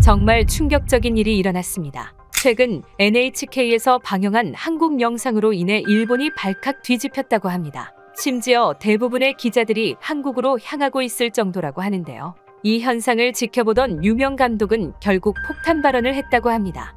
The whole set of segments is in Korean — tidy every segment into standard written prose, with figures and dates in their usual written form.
정말 충격적인 일이 일어났습니다. 최근 NHK에서 방영한 한국 영상으로 인해 일본이 발칵 뒤집혔다고 합니다. 심지어 대부분의 기자들이 한국으로 향하고 있을 정도라고 하는데요. 이 현상을 지켜보던 유명 감독은 결국 폭탄 발언을 했다고 합니다.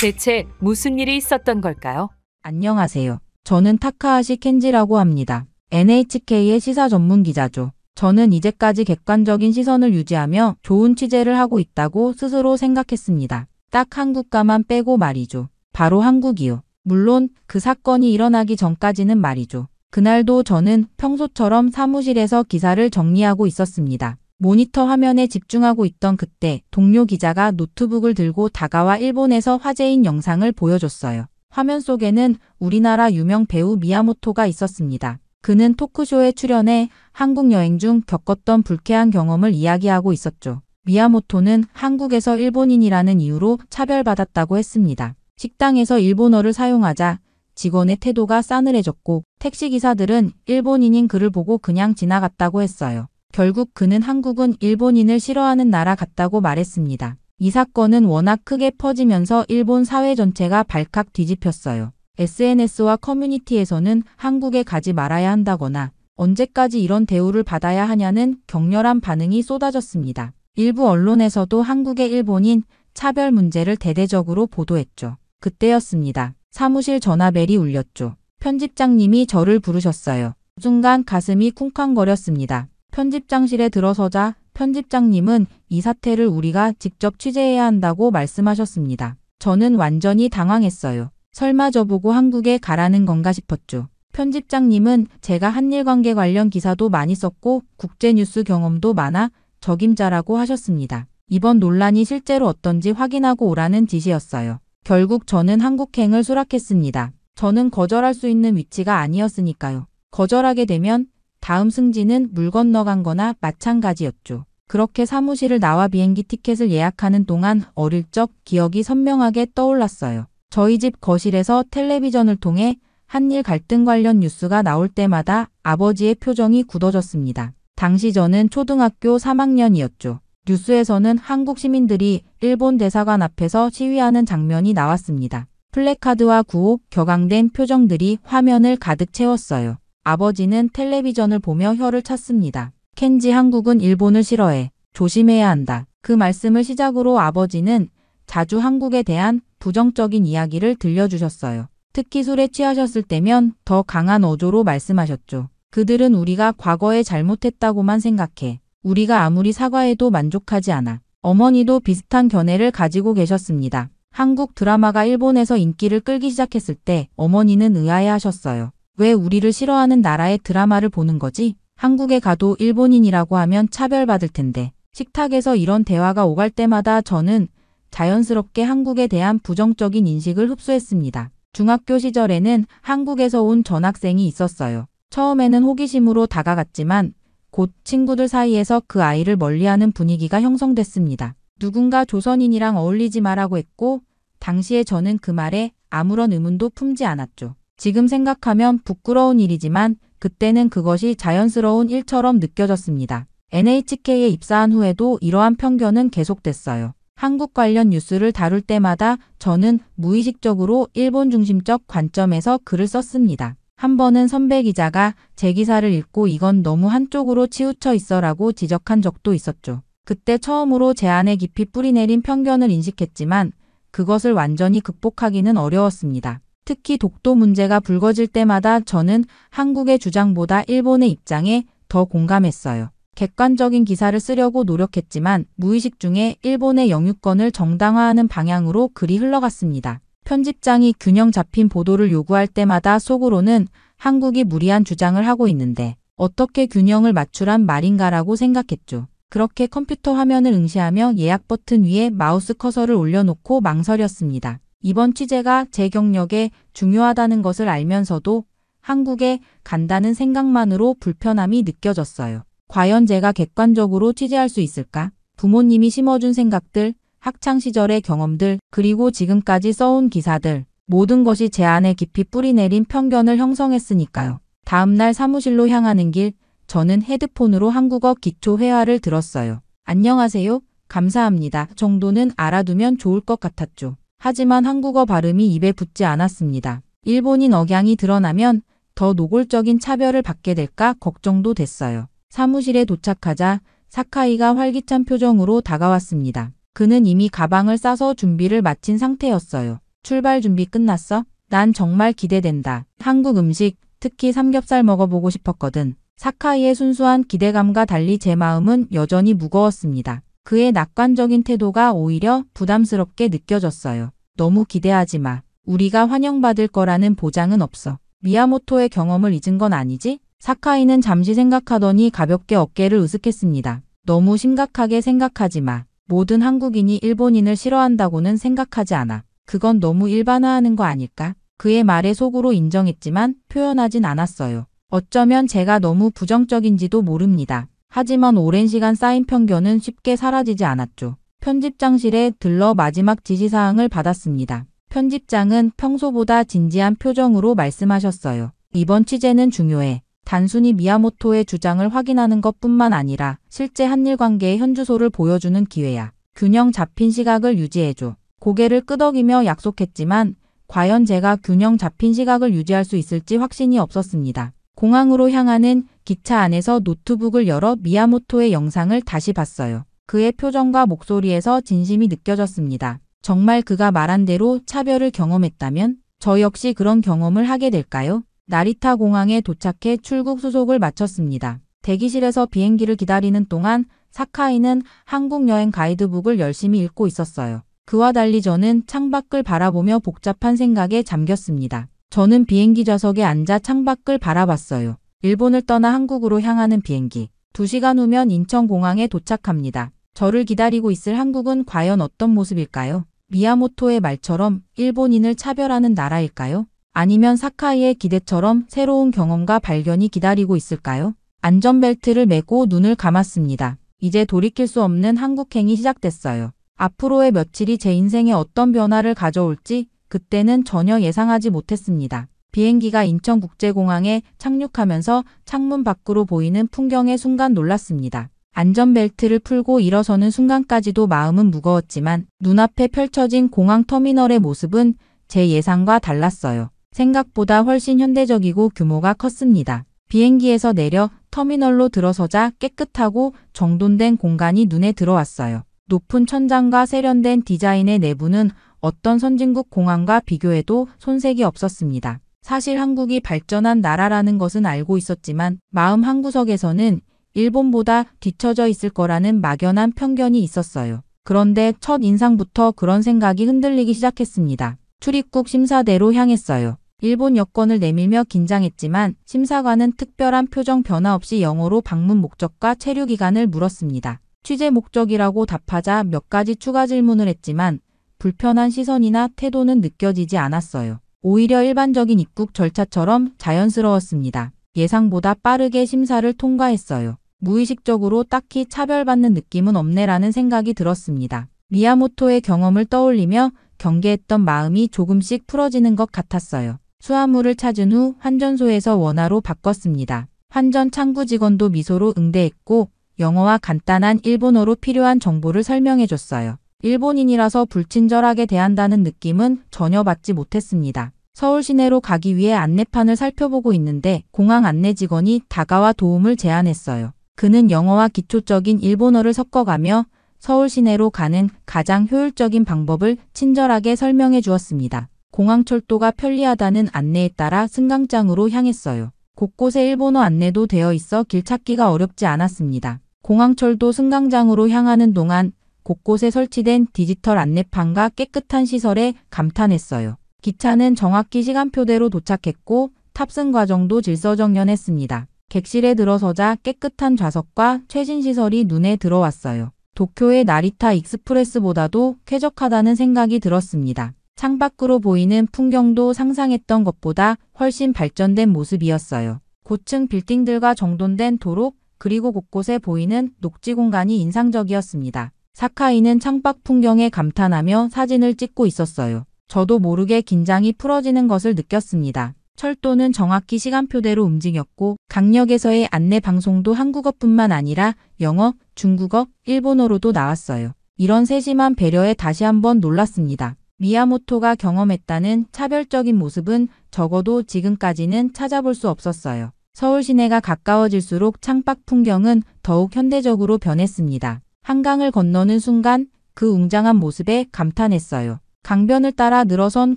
대체 무슨 일이 있었던 걸까요? 안녕하세요. 저는 타카하시 켄지라고 합니다. NHK의 시사 전문 기자죠. 저는 이제까지 객관적인 시선을 유지하며 좋은 취재를 하고 있다고 스스로 생각했습니다. 딱 한국가만 빼고 말이죠. 바로 한국이요. 물론 그 사건이 일어나기 전까지는 말이죠. 그날도 저는 평소처럼 사무실에서 기사를 정리하고 있었습니다. 모니터 화면에 집중하고 있던 그때 동료 기자가 노트북을 들고 다가와 일본에서 화제인 영상을 보여줬어요. 화면 속에는 우리나라 유명 배우 미야모토가 있었습니다. 그는 토크쇼에 출연해 한국 여행 중 겪었던 불쾌한 경험을 이야기하고 있었죠. 미야모토는 한국에서 일본인이라는 이유로 차별받았다고 했습니다. 식당에서 일본어를 사용하자 직원의 태도가 싸늘해졌고 택시기사들은 일본인인 그를 보고 그냥 지나갔다고 했어요. 결국 그는 한국은 일본인을 싫어하는 나라 같다고 말했습니다. 이 사건은 워낙 크게 퍼지면서 일본 사회 전체가 발칵 뒤집혔어요. SNS와 커뮤니티에서는 한국에 가지 말아야 한다거나 언제까지 이런 대우를 받아야 하냐는 격렬한 반응이 쏟아졌습니다. 일부 언론에서도 한국의 일본인 차별 문제를 대대적으로 보도했죠. 그때였습니다. 사무실 전화벨이 울렸죠. 편집장님이 저를 부르셨어요. 순간 가슴이 쿵쾅거렸습니다. 편집장실에 들어서자 편집장님은 이 사태를 우리가 직접 취재해야 한다고 말씀하셨습니다. 저는 완전히 당황했어요. 설마 저보고 한국에 가라는 건가 싶었죠. 편집장님은 제가 한일 관계 관련 기사도 많이 썼고 국제뉴스 경험도 많아 적임자라고 하셨습니다. 이번 논란이 실제로 어떤지 확인하고 오라는 지시였어요. 결국 저는 한국행을 수락했습니다. 저는 거절할 수 있는 위치가 아니었으니까요. 거절하게 되면 다음 승진은 물 건너간 거나 마찬가지였죠. 그렇게 사무실을 나와 비행기 티켓을 예약하는 동안 어릴 적 기억이 선명하게 떠올랐어요. 저희 집 거실에서 텔레비전을 통해 한일 갈등 관련 뉴스가 나올 때마다 아버지의 표정이 굳어졌습니다. 당시 저는 초등학교 3학년이었죠. 뉴스에서는 한국 시민들이 일본 대사관 앞에서 시위하는 장면이 나왔습니다. 플래카드와 구호, 격앙된 표정들이 화면을 가득 채웠어요. 아버지는 텔레비전을 보며 혀를 찼습니다. 켄지, 한국은 일본을 싫어해. 조심해야 한다. 그 말씀을 시작으로 아버지는 자주 한국에 대한 부정적인 이야기를 들려주셨어요. 특히 술에 취하셨을 때면 더 강한 어조로 말씀하셨죠. 그들은 우리가 과거에 잘못했다고만 생각해. 우리가 아무리 사과해도 만족하지 않아. 어머니도 비슷한 견해를 가지고 계셨습니다. 한국 드라마가 일본에서 인기를 끌기 시작했을 때 어머니는 의아해하셨어요. 왜 우리를 싫어하는 나라의 드라마를 보는 거지? 한국에 가도 일본인이라고 하면 차별받을 텐데. 식탁에서 이런 대화가 오갈 때마다 저는 자연스럽게 한국에 대한 부정적인 인식을 흡수했습니다. 중학교 시절에는 한국에서 온 전학생이 있었어요. 처음에는 호기심으로 다가갔지만 곧 친구들 사이에서 그 아이를 멀리하는 분위기가 형성됐습니다. 누군가 조선인이랑 어울리지 마라고 했고 당시에 저는 그 말에 아무런 의문도 품지 않았죠. 지금 생각하면 부끄러운 일이지만 그때는 그것이 자연스러운 일처럼 느껴졌습니다. NHK에 입사한 후에도 이러한 편견은 계속됐어요. 한국 관련 뉴스를 다룰 때마다 저는 무의식적으로 일본 중심적 관점에서 글을 썼습니다. 한 번은 선배 기자가 제 기사를 읽고 이건 너무 한쪽으로 치우쳐 있어라고 지적한 적도 있었죠. 그때 처음으로 제 안에 깊이 뿌리내린 편견을 인식했지만 그것을 완전히 극복하기는 어려웠습니다. 특히 독도 문제가 불거질 때마다 저는 한국의 주장보다 일본의 입장에 더 공감했어요. 객관적인 기사를 쓰려고 노력했지만 무의식 중에 일본의 영유권을 정당화하는 방향으로 글이 흘러갔습니다. 편집장이 균형 잡힌 보도를 요구할 때마다 속으로는 한국이 무리한 주장을 하고 있는데 어떻게 균형을 맞추란 말인가라고 생각했죠. 그렇게 컴퓨터 화면을 응시하며 예약 버튼 위에 마우스 커서를 올려놓고 망설였습니다. 이번 취재가 제 경력에 중요하다는 것을 알면서도 한국에 간다는 생각만으로 불편함이 느껴졌어요. 과연 제가 객관적으로 취재할 수 있을까? 부모님이 심어준 생각들, 학창시절의 경험들, 그리고 지금까지 써온 기사들, 모든 것이 제 안에 깊이 뿌리내린 편견을 형성했으니까요. 다음날 사무실로 향하는 길, 저는 헤드폰으로 한국어 기초 회화를 들었어요. 안녕하세요. 감사합니다. 정도는 알아두면 좋을 것 같았죠. 하지만 한국어 발음이 입에 붙지 않았습니다. 일본인 억양이 드러나면 더 노골적인 차별을 받게 될까 걱정도 됐어요. 사무실에 도착하자 사카이가 활기찬 표정으로 다가왔습니다. 그는 이미 가방을 싸서 준비를 마친 상태였어요. 출발 준비 끝났어? 난 정말 기대된다. 한국 음식, 특히 삼겹살 먹어보고 싶었거든. 사카이의 순수한 기대감과 달리 제 마음은 여전히 무거웠습니다. 그의 낙관적인 태도가 오히려 부담스럽게 느껴졌어요. 너무 기대하지 마. 우리가 환영받을 거라는 보장은 없어. 미야모토의 경험을 잊은 건 아니지? 사카이는 잠시 생각하더니 가볍게 어깨를 으쓱했습니다. 너무 심각하게 생각하지 마. 모든 한국인이 일본인을 싫어한다고는 생각하지 않아. 그건 너무 일반화하는 거 아닐까? 그의 말에 속으로 인정했지만 표현하진 않았어요. 어쩌면 제가 너무 부정적인지도 모릅니다. 하지만 오랜 시간 쌓인 편견은 쉽게 사라지지 않았죠. 편집장실에 들러 마지막 지시사항을 받았습니다. 편집장은 평소보다 진지한 표정으로 말씀하셨어요. 이번 취재는 중요해. 단순히 미야모토의 주장을 확인하는 것뿐만 아니라 실제 한일 관계의 현주소를 보여주는 기회야. 균형 잡힌 시각을 유지해줘. 고개를 끄덕이며 약속했지만 과연 제가 균형 잡힌 시각을 유지할 수 있을지 확신이 없었습니다. 공항으로 향하는 기차 안에서 노트북을 열어 미야모토의 영상을 다시 봤어요. 그의 표정과 목소리에서 진심이 느껴졌습니다. 정말 그가 말한 대로 차별을 경험했다면 저 역시 그런 경험을 하게 될까요? 나리타 공항에 도착해 출국 수속을 마쳤습니다. 대기실에서 비행기를 기다리는 동안 사카이는 한국 여행 가이드북을 열심히 읽고 있었어요. 그와 달리 저는 창밖을 바라보며 복잡한 생각에 잠겼습니다. 저는 비행기 좌석에 앉아 창밖을 바라봤어요. 일본을 떠나 한국으로 향하는 비행기. 2시간 후면 인천공항에 도착합니다. 저를 기다리고 있을 한국은 과연 어떤 모습일까요? 미야모토의 말처럼 일본인을 차별하는 나라일까요? 아니면 사카이의 기대처럼 새로운 경험과 발견이 기다리고 있을까요? 안전벨트를 매고 눈을 감았습니다. 이제 돌이킬 수 없는 한국행이 시작됐어요. 앞으로의 며칠이 제 인생에 어떤 변화를 가져올지 그때는 전혀 예상하지 못했습니다. 비행기가 인천국제공항에 착륙하면서 창문 밖으로 보이는 풍경에 순간 놀랐습니다. 안전벨트를 풀고 일어서는 순간까지도 마음은 무거웠지만 눈앞에 펼쳐진 공항 터미널의 모습은 제 예상과 달랐어요. 생각보다 훨씬 현대적이고 규모가 컸습니다. 비행기에서 내려 터미널로 들어서자 깨끗하고 정돈된 공간이 눈에 들어왔어요. 높은 천장과 세련된 디자인의 내부는 어떤 선진국 공항과 비교해도 손색이 없었습니다. 사실 한국이 발전한 나라라는 것은 알고 있었지만 마음 한구석에서는 일본보다 뒤처져 있을 거라는 막연한 편견이 있었어요. 그런데 첫 인상부터 그런 생각이 흔들리기 시작했습니다. 출입국 심사대로 향했어요. 일본 여권을 내밀며 긴장했지만 심사관은 특별한 표정 변화 없이 영어로 방문 목적과 체류 기간을 물었습니다. 취재 목적이라고 답하자 몇 가지 추가 질문을 했지만 불편한 시선이나 태도는 느껴지지 않았어요. 오히려 일반적인 입국 절차처럼 자연스러웠습니다. 예상보다 빠르게 심사를 통과했어요. 무의식적으로 딱히 차별받는 느낌은 없네라는 생각이 들었습니다. 미야모토의 경험을 떠올리며 경계했던 마음이 조금씩 풀어지는 것 같았어요. 수화물을 찾은 후 환전소에서 원화로 바꿨습니다. 환전 창구 직원도 미소로 응대했고 영어와 간단한 일본어로 필요한 정보를 설명해줬어요. 일본인이라서 불친절하게 대한다는 느낌은 전혀 받지 못했습니다. 서울 시내로 가기 위해 안내판을 살펴보고 있는데 공항 안내 직원이 다가와 도움을 제안했어요. 그는 영어와 기초적인 일본어를 섞어가며 서울 시내로 가는 가장 효율적인 방법을 친절하게 설명해 주었습니다. 공항철도가 편리하다는 안내에 따라 승강장으로 향했어요. 곳곳에 일본어 안내도 되어 있어 길 찾기가 어렵지 않았습니다. 공항철도 승강장으로 향하는 동안 곳곳에 설치된 디지털 안내판과 깨끗한 시설에 감탄했어요. 기차는 정확히 시간표대로 도착했고 탑승 과정도 질서정연했습니다. 객실에 들어서자 깨끗한 좌석과 최신 시설이 눈에 들어왔어요. 도쿄의 나리타 익스프레스보다도 쾌적하다는 생각이 들었습니다. 창밖으로 보이는 풍경도 상상했던 것보다 훨씬 발전된 모습이었어요. 고층 빌딩들과 정돈된 도로, 그리고 곳곳에 보이는 녹지 공간이 인상적이었습니다. 사카이는 창밖 풍경에 감탄하며 사진을 찍고 있었어요. 저도 모르게 긴장이 풀어지는 것을 느꼈습니다. 철도는 정확히 시간표대로 움직였고 강역에서의 안내 방송도 한국어뿐만 아니라 영어, 중국어, 일본어로도 나왔어요. 이런 세심한 배려에 다시 한번 놀랐습니다. 미야모토가 경험했다는 차별적인 모습은 적어도 지금까지는 찾아볼 수 없었어요. 서울 시내가 가까워질수록 창밖 풍경은 더욱 현대적으로 변했습니다. 한강을 건너는 순간 그 웅장한 모습에 감탄했어요. 강변을 따라 늘어선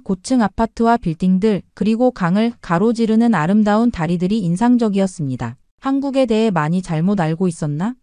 고층 아파트와 빌딩들, 그리고 강을 가로지르는 아름다운 다리들이 인상적이었습니다. 한국에 대해 많이 잘못 알고 있었나?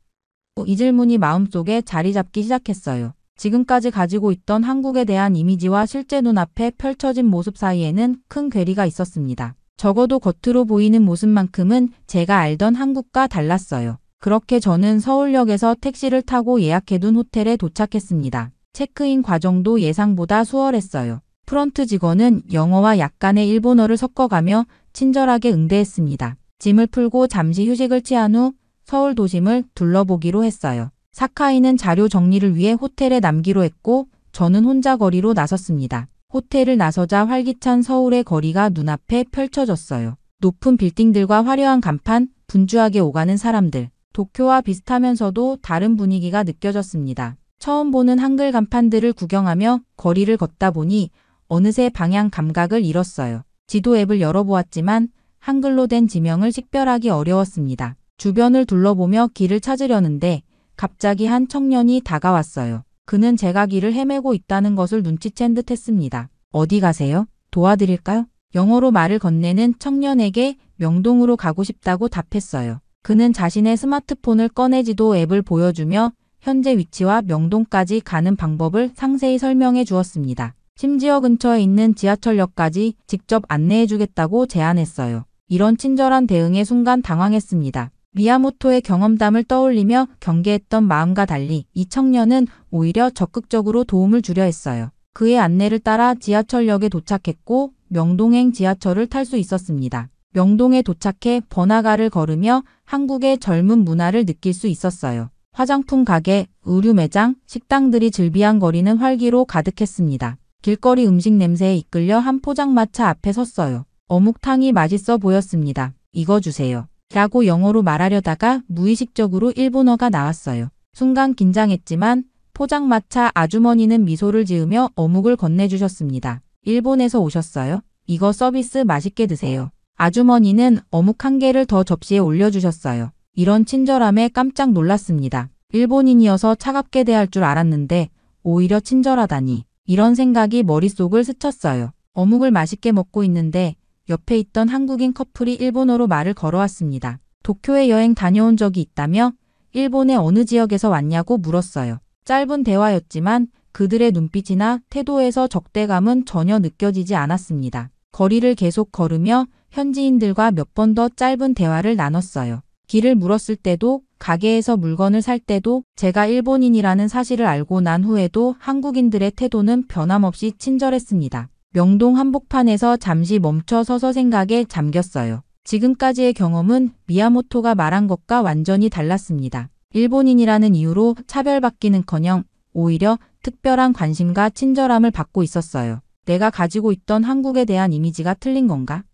이 질문이 마음속에 자리 잡기 시작했어요. 지금까지 가지고 있던 한국에 대한 이미지와 실제 눈앞에 펼쳐진 모습 사이에는 큰 괴리가 있었습니다. 적어도 겉으로 보이는 모습만큼은 제가 알던 한국과 달랐어요. 그렇게 저는 서울역에서 택시를 타고 예약해둔 호텔에 도착했습니다. 체크인 과정도 예상보다 수월했어요. 프런트 직원은 영어와 약간의 일본어를 섞어가며 친절하게 응대했습니다. 짐을 풀고 잠시 휴식을 취한 후 서울 도심을 둘러보기로 했어요. 사카이는 자료 정리를 위해 호텔에 남기로 했고 저는 혼자 거리로 나섰습니다. 호텔을 나서자 활기찬 서울의 거리가 눈앞에 펼쳐졌어요. 높은 빌딩들과 화려한 간판, 분주하게 오가는 사람들. 도쿄와 비슷하면서도 다른 분위기가 느껴졌습니다. 처음 보는 한글 간판들을 구경하며 거리를 걷다 보니 어느새 방향 감각을 잃었어요. 지도 앱을 열어보았지만 한글로 된 지명을 식별하기 어려웠습니다. 주변을 둘러보며 길을 찾으려는데 갑자기 한 청년이 다가왔어요. 그는 제가 길을 헤매고 있다는 것을 눈치챈 듯 했습니다. 어디 가세요? 도와드릴까요? 영어로 말을 건네는 청년에게 명동으로 가고 싶다고 답했어요. 그는 자신의 스마트폰을 꺼내 지도 앱을 보여주며 현재 위치와 명동까지 가는 방법을 상세히 설명해 주었습니다. 심지어 근처에 있는 지하철역까지 직접 안내해 주겠다고 제안했어요. 이런 친절한 대응에 순간 당황했습니다. 미야모토의 경험담을 떠올리며 경계했던 마음과 달리 이 청년은 오히려 적극적으로 도움을 주려 했어요. 그의 안내를 따라 지하철역에 도착했고 명동행 지하철을 탈 수 있었습니다. 명동에 도착해 번화가를 걸으며 한국의 젊은 문화를 느낄 수 있었어요. 화장품 가게, 의류 매장, 식당들이 즐비한 거리는 활기로 가득했습니다. 길거리 음식 냄새에 이끌려 한 포장마차 앞에 섰어요. 어묵탕이 맛있어 보였습니다. 이거 주세요. 라고 영어로 말하려다가 무의식적으로 일본어가 나왔어요. 순간 긴장했지만 포장마차 아주머니는 미소를 지으며 어묵을 건네주셨습니다. 일본에서 오셨어요? 이거 서비스 맛있게 드세요. 아주머니는 어묵 한 개를 더 접시에 올려주셨어요. 이런 친절함에 깜짝 놀랐습니다. 일본인이어서 차갑게 대할 줄 알았는데 오히려 친절하다니. 이런 생각이 머릿속을 스쳤어요. 어묵을 맛있게 먹고 있는데 옆에 있던 한국인 커플이 일본어로 말을 걸어왔습니다. 도쿄에 여행 다녀온 적이 있다며 일본의 어느 지역에서 왔냐고 물었어요. 짧은 대화였지만 그들의 눈빛이나 태도에서 적대감은 전혀 느껴지지 않았습니다. 거리를 계속 걸으며 현지인들과 몇 번 더 짧은 대화를 나눴어요. 길을 물었을 때도 가게에서 물건을 살 때도 제가 일본인이라는 사실을 알고 난 후에도 한국인들의 태도는 변함없이 친절했습니다. 명동 한복판에서 잠시 멈춰 서서 생각에 잠겼어요. 지금까지의 경험은 미야모토가 말한 것과 완전히 달랐습니다. 일본인이라는 이유로 차별받기는커녕 오히려 특별한 관심과 친절함을 받고 있었어요. 내가 가지고 있던 한국에 대한 이미지가 틀린 건가?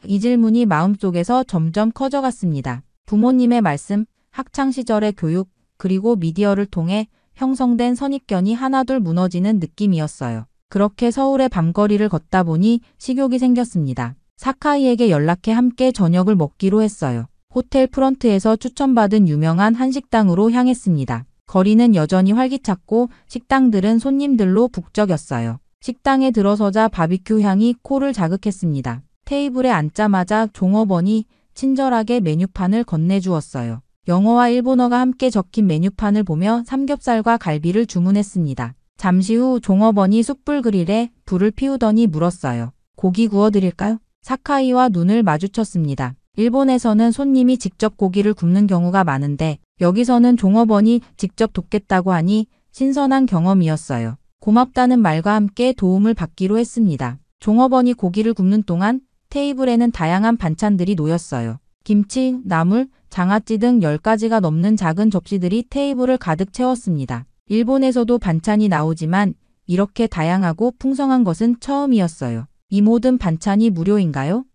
이 질문이 마음속에서 점점 커져갔습니다. 부모님의 말씀, 학창시절의 교육, 그리고 미디어를 통해 형성된 선입견이 하나둘 무너지는 느낌이었어요. 그렇게 서울의 밤거리를 걷다 보니 식욕이 생겼습니다. 사카이에게 연락해 함께 저녁을 먹기로 했어요. 호텔 프런트에서 추천받은 유명한 한식당으로 향했습니다. 거리는 여전히 활기찼고 식당들은 손님들로 북적였어요. 식당에 들어서자 바비큐 향이 코를 자극했습니다. 테이블에 앉자마자 종업원이 친절하게 메뉴판을 건네주었어요. 영어와 일본어가 함께 적힌 메뉴판을 보며 삼겹살과 갈비를 주문했습니다. 잠시 후 종업원이 숯불 그릴에 불을 피우더니 물었어요. 고기 구워드릴까요? 사카이와 눈을 마주쳤습니다. 일본에서는 손님이 직접 고기를 굽는 경우가 많은데 여기서는 종업원이 직접 돕겠다고 하니 신선한 경험이었어요. 고맙다는 말과 함께 도움을 받기로 했습니다. 종업원이 고기를 굽는 동안 테이블에는 다양한 반찬들이 놓였어요. 김치, 나물, 장아찌 등 10가지가 넘는 작은 접시들이 테이블을 가득 채웠습니다. 일본에서도 반찬이 나오지만 이렇게 다양하고 풍성한 것은 처음이었어요. 이 모든 반찬이 무료인가요?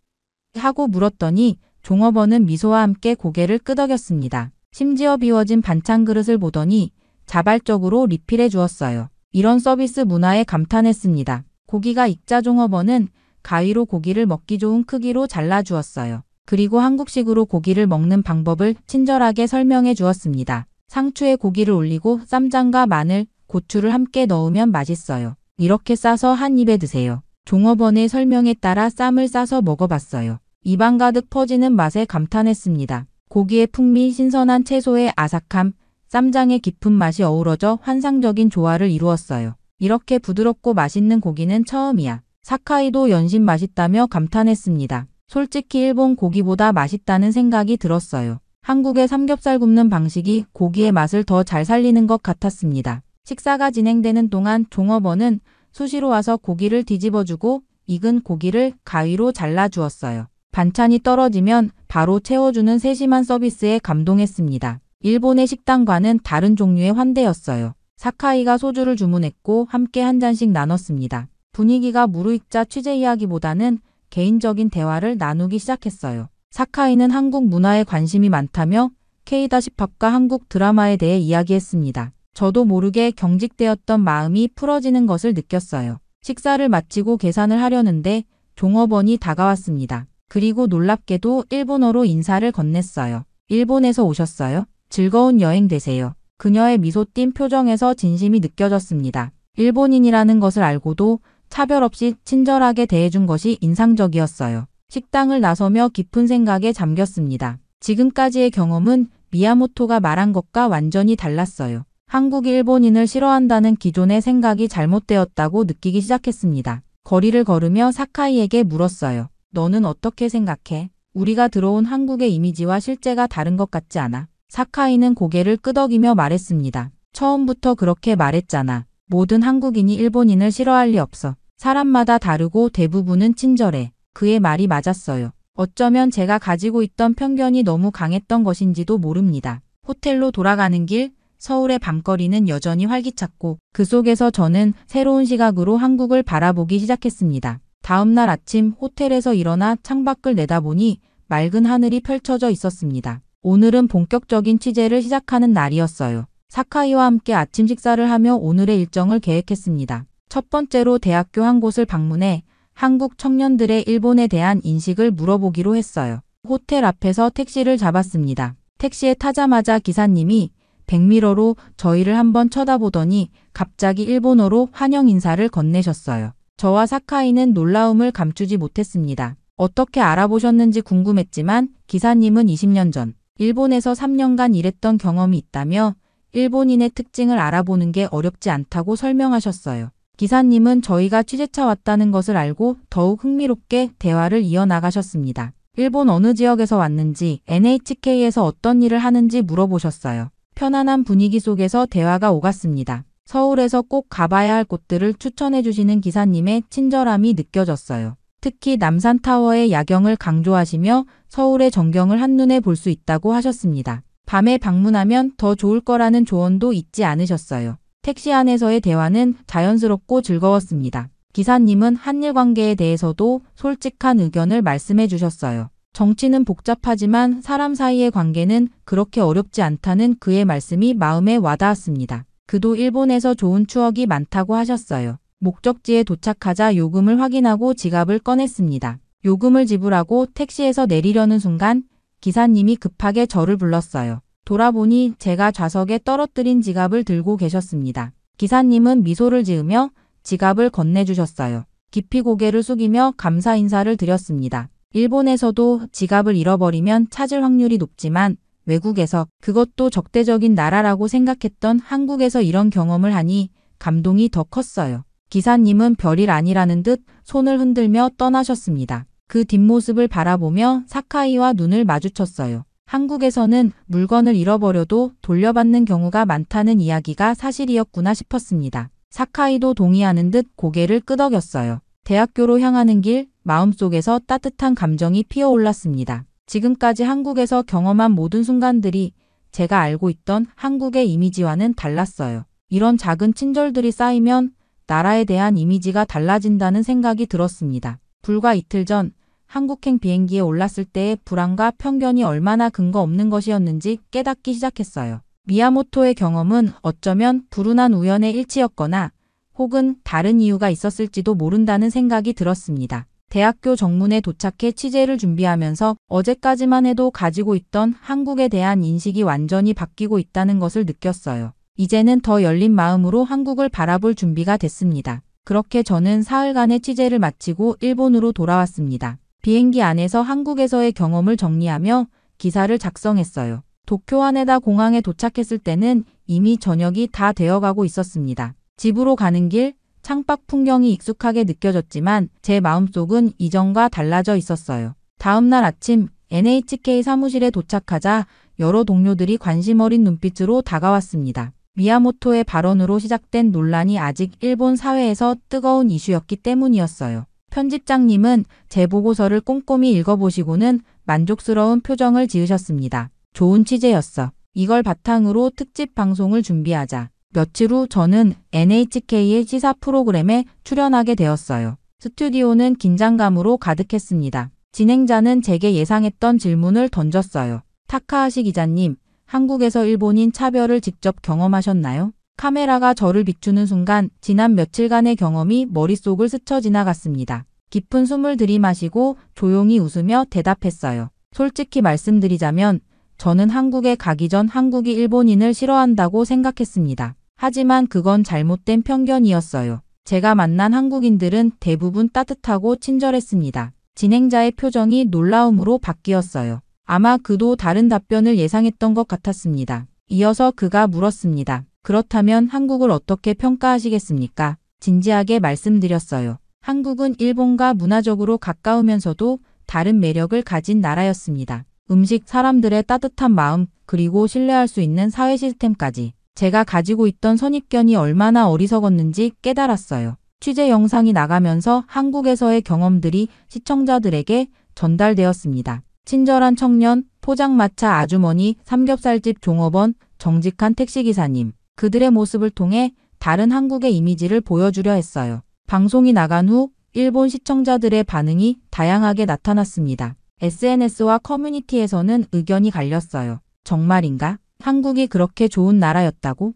하고 물었더니 종업원은 미소와 함께 고개를 끄덕였습니다. 심지어 비워진 반찬 그릇을 보더니 자발적으로 리필해 주었어요. 이런 서비스 문화에 감탄했습니다. 고기가 익자 종업원은 가위로 고기를 먹기 좋은 크기로 잘라 주었어요. 그리고 한국식으로 고기를 먹는 방법을 친절하게 설명해 주었습니다. 상추에 고기를 올리고 쌈장과 마늘, 고추를 함께 넣으면 맛있어요. 이렇게 싸서 한 입에 드세요. 종업원의 설명에 따라 쌈을 싸서 먹어봤어요. 입안 가득 퍼지는 맛에 감탄했습니다. 고기의 풍미, 신선한 채소의 아삭함, 쌈장의 깊은 맛이 어우러져 환상적인 조화를 이루었어요. 이렇게 부드럽고 맛있는 고기는 처음이야. 사카이도 연신 맛있다며 감탄했습니다. 솔직히 일본 고기보다 맛있다는 생각이 들었어요. 한국의 삼겹살 굽는 방식이 고기의 맛을 더 잘 살리는 것 같았습니다. 식사가 진행되는 동안 종업원은 수시로 와서 고기를 뒤집어주고 익은 고기를 가위로 잘라주었어요. 반찬이 떨어지면 바로 채워주는 세심한 서비스에 감동했습니다. 일본의 식당과는 다른 종류의 환대였어요. 사카이가 소주를 주문했고 함께 한 잔씩 나눴습니다. 분위기가 무르익자 취재 이야기보다는 개인적인 대화를 나누기 시작했어요. 사카이는 한국 문화에 관심이 많다며 K-팝과 한국 드라마에 대해 이야기했습니다. 저도 모르게 경직되었던 마음이 풀어지는 것을 느꼈어요. 식사를 마치고 계산을 하려는데 종업원이 다가왔습니다. 그리고 놀랍게도 일본어로 인사를 건넸어요. 일본에서 오셨어요? 즐거운 여행 되세요. 그녀의 미소 띈 표정에서 진심이 느껴졌습니다. 일본인이라는 것을 알고도 차별 없이 친절하게 대해준 것이 인상적이었어요. 식당을 나서며 깊은 생각에 잠겼습니다. 지금까지의 경험은 미야모토가 말한 것과 완전히 달랐어요. 한국이 일본인을 싫어한다는 기존의 생각이 잘못되었다고 느끼기 시작했습니다. 거리를 걸으며 사카이에게 물었어요. 너는 어떻게 생각해? 우리가 들어온 한국의 이미지와 실제가 다른 것 같지 않아? 사카이는 고개를 끄덕이며 말했습니다. 처음부터 그렇게 말했잖아. 모든 한국인이 일본인을 싫어할 리 없어. 사람마다 다르고 대부분은 친절해. 그의 말이 맞았어요. 어쩌면 제가 가지고 있던 편견이 너무 강했던 것인지도 모릅니다. 호텔로 돌아가는 길, 서울의 밤거리는 여전히 활기찼고 그 속에서 저는 새로운 시각으로 한국을 바라보기 시작했습니다. 다음 날 아침 호텔에서 일어나 창밖을 내다보니 맑은 하늘이 펼쳐져 있었습니다. 오늘은 본격적인 취재를 시작하는 날이었어요. 사카이와 함께 아침 식사를 하며 오늘의 일정을 계획했습니다. 첫 번째로 대학교 한 곳을 방문해 한국 청년들의 일본에 대한 인식을 물어보기로 했어요. 호텔 앞에서 택시를 잡았습니다. 택시에 타자마자 기사님이 백미러로 저희를 한번 쳐다보더니 갑자기 일본어로 환영 인사를 건네셨어요. 저와 사카이는 놀라움을 감추지 못했습니다. 어떻게 알아보셨는지 궁금했지만 기사님은 20년 전 일본에서 3년간 일했던 경험이 있다며 일본인의 특징을 알아보는 게 어렵지 않다고 설명하셨어요. 기사님은 저희가 취재차 왔다는 것을 알고 더욱 흥미롭게 대화를 이어나가셨습니다. 일본 어느 지역에서 왔는지, NHK에서 어떤 일을 하는지 물어보셨어요. 편안한 분위기 속에서 대화가 오갔습니다. 서울에서 꼭 가봐야 할 곳들을 추천해 주시는 기사님의 친절함이 느껴졌어요. 특히 남산타워의 야경을 강조하시며 서울의 전경을 한눈에 볼 수 있다고 하셨습니다. 밤에 방문하면 더 좋을 거라는 조언도 잊지 않으셨어요. 택시 안에서의 대화는 자연스럽고 즐거웠습니다. 기사님은 한일 관계에 대해서도 솔직한 의견을 말씀해 주셨어요. 정치는 복잡하지만 사람 사이의 관계는 그렇게 어렵지 않다는 그의 말씀이 마음에 와닿았습니다. 그도 일본에서 좋은 추억이 많다고 하셨어요. 목적지에 도착하자 요금을 확인하고 지갑을 꺼냈습니다. 요금을 지불하고 택시에서 내리려는 순간 기사님이 급하게 저를 불렀어요. 돌아보니 제가 좌석에 떨어뜨린 지갑을 들고 계셨습니다. 기사님은 미소를 지으며 지갑을 건네주셨어요. 깊이 고개를 숙이며 감사 인사를 드렸습니다. 일본에서도 지갑을 잃어버리면 찾을 확률이 높지만 외국에서, 그것도 적대적인 나라라고 생각했던 한국에서 이런 경험을 하니 감동이 더 컸어요. 기사님은 별일 아니라는 듯 손을 흔들며 떠나셨습니다. 그 뒷모습을 바라보며 사카이와 눈을 마주쳤어요. 한국에서는 물건을 잃어버려도 돌려받는 경우가 많다는 이야기가 사실이었구나 싶었습니다. 사카이도 동의하는 듯 고개를 끄덕였어요. 대학교로 향하는 길, 마음속에서 따뜻한 감정이 피어올랐습니다. 지금까지 한국에서 경험한 모든 순간들이 제가 알고 있던 한국의 이미지와는 달랐어요. 이런 작은 친절들이 쌓이면 나라에 대한 이미지가 달라진다는 생각이 들었습니다. 불과 이틀 전 한국행 비행기에 올랐을 때의 불안과 편견이 얼마나 근거 없는 것이었는지 깨닫기 시작했어요. 미야모토의 경험은 어쩌면 불운한 우연의 일치였거나 혹은 다른 이유가 있었을지도 모른다는 생각이 들었습니다. 대학교 정문에 도착해 취재를 준비하면서 어제까지만 해도 가지고 있던 한국에 대한 인식이 완전히 바뀌고 있다는 것을 느꼈어요. 이제는 더 열린 마음으로 한국을 바라볼 준비가 됐습니다. 그렇게 저는 사흘간의 취재를 마치고 일본으로 돌아왔습니다. 비행기 안에서 한국에서의 경험을 정리하며 기사를 작성했어요. 도쿄 하네다 공항에 도착했을 때는 이미 저녁이 다 되어가고 있었습니다. 집으로 가는 길, 창밖 풍경이 익숙하게 느껴졌지만 제 마음속은 이전과 달라져 있었어요. 다음 날 아침 NHK 사무실에 도착하자 여러 동료들이 관심 어린 눈빛으로 다가왔습니다. 미야모토의 발언으로 시작된 논란이 아직 일본 사회에서 뜨거운 이슈였기 때문이었어요. 편집장님은 제 보고서를 꼼꼼히 읽어보시고는 만족스러운 표정을 지으셨습니다. 좋은 취재였어. 이걸 바탕으로 특집 방송을 준비하자. 며칠 후 저는 NHK의 시사 프로그램에 출연하게 되었어요. 스튜디오는 긴장감으로 가득했습니다. 진행자는 제게 예상했던 질문을 던졌어요. 타카하시 기자님, 한국에서 일본인 차별을 직접 경험하셨나요? 카메라가 저를 비추는 순간 지난 며칠간의 경험이 머릿속을 스쳐 지나갔습니다. 깊은 숨을 들이마시고 조용히 웃으며 대답했어요. 솔직히 말씀드리자면 저는 한국에 가기 전 한국이 일본인을 싫어한다고 생각했습니다. 하지만 그건 잘못된 편견이었어요. 제가 만난 한국인들은 대부분 따뜻하고 친절했습니다. 진행자의 표정이 놀라움으로 바뀌었어요. 아마 그도 다른 답변을 예상했던 것 같았습니다. 이어서 그가 물었습니다. 그렇다면 한국을 어떻게 평가하시겠습니까? 진지하게 말씀드렸어요. 한국은 일본과 문화적으로 가까우면서도 다른 매력을 가진 나라였습니다. 음식, 사람들의 따뜻한 마음, 그리고 신뢰할 수 있는 사회 시스템까지. 제가 가지고 있던 선입견이 얼마나 어리석었는지 깨달았어요. 취재 영상이 나가면서 한국에서의 경험들이 시청자들에게 전달되었습니다. 친절한 청년, 포장마차 아주머니, 삼겹살집 종업원, 정직한 택시기사님. 그들의 모습을 통해 다른 한국의 이미지를 보여주려 했어요. 방송이 나간 후 일본 시청자들의 반응이 다양하게 나타났습니다. SNS와 커뮤니티에서는 의견이 갈렸어요. 정말인가? 한국이 그렇게 좋은 나라였다고?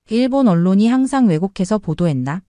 일본 언론이 항상 왜곡해서 보도했나?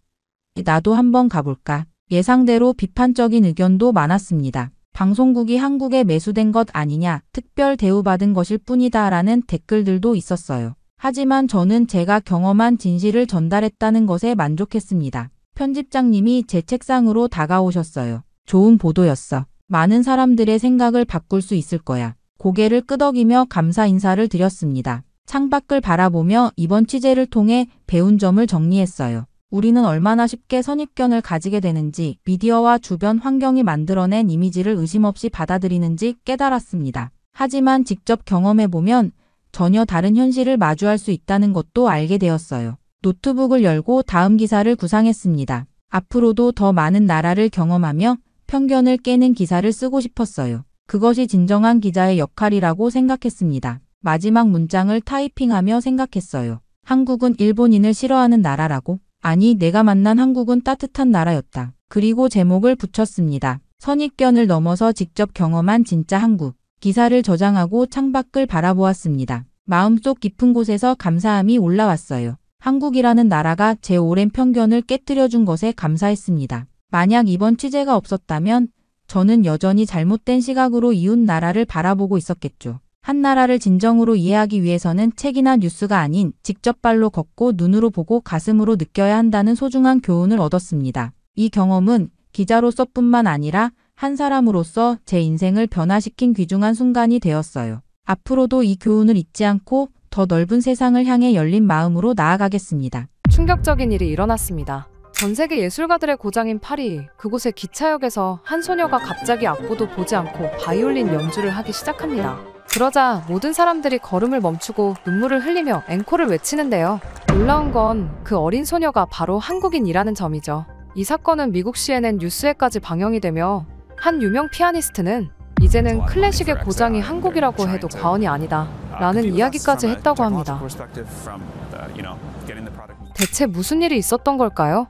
나도 한번 가볼까? 예상대로 비판적인 의견도 많았습니다. 방송국이 한국에 매수된 것 아니냐, 특별 대우받은 것일 뿐이다 라는 댓글들도 있었어요. 하지만 저는 제가 경험한 진실을 전달했다는 것에 만족했습니다. 편집장님이 제 책상으로 다가오셨어요. 좋은 보도였어. 많은 사람들의 생각을 바꿀 수 있을 거야. 고개를 끄덕이며 감사 인사를 드렸습니다. 창밖을 바라보며 이번 취재를 통해 배운 점을 정리했어요. 우리는 얼마나 쉽게 선입견을 가지게 되는지, 미디어와 주변 환경이 만들어낸 이미지를 의심 없이 받아들이는지 깨달았습니다. 하지만 직접 경험해보면 전혀 다른 현실을 마주할 수 있다는 것도 알게 되었어요. 노트북을 열고 다음 기사를 구상했습니다. 앞으로도 더 많은 나라를 경험하며 편견을 깨는 기사를 쓰고 싶었어요. 그것이 진정한 기자의 역할이라고 생각했습니다. 마지막 문장을 타이핑하며 생각했어요. 한국은 일본인을 싫어하는 나라라고? 아니, 내가 만난 한국은 따뜻한 나라였다. 그리고 제목을 붙였습니다. 선입견을 넘어서 직접 경험한 진짜 한국. 기사를 저장하고 창밖을 바라보았습니다. 마음속 깊은 곳에서 감사함이 올라왔어요. 한국이라는 나라가 제 오랜 편견을 깨뜨려준 것에 감사했습니다. 만약 이번 취재가 없었다면 저는 여전히 잘못된 시각으로 이웃 나라를 바라보고 있었겠죠. 한 나라를 진정으로 이해하기 위해서는 책이나 뉴스가 아닌 직접 발로 걷고 눈으로 보고 가슴으로 느껴야 한다는 소중한 교훈을 얻었습니다. 이 경험은 기자로서뿐만 아니라 한 사람으로서 제 인생을 변화시킨 귀중한 순간이 되었어요. 앞으로도 이 교훈을 잊지 않고 더 넓은 세상을 향해 열린 마음으로 나아가겠습니다. 충격적인 일이 일어났습니다. 전 세계 예술가들의 고장인 파리, 그곳의 기차역에서 한 소녀가 갑자기 악보도 보지 않고 바이올린 연주를 하기 시작합니다. 그러자 모든 사람들이 걸음을 멈추고 눈물을 흘리며 앵콜을 외치는데요. 놀라운 건 그 어린 소녀가 바로 한국인이라는 점이죠. 이 사건은 미국 CNN 뉴스에까지 방영이 되며 한 유명 피아니스트는 이제는 클래식의 고장이 한국이라고 해도 과언이 아니다 라는 이야기까지 했다고 합니다. 대체 무슨 일이 있었던 걸까요?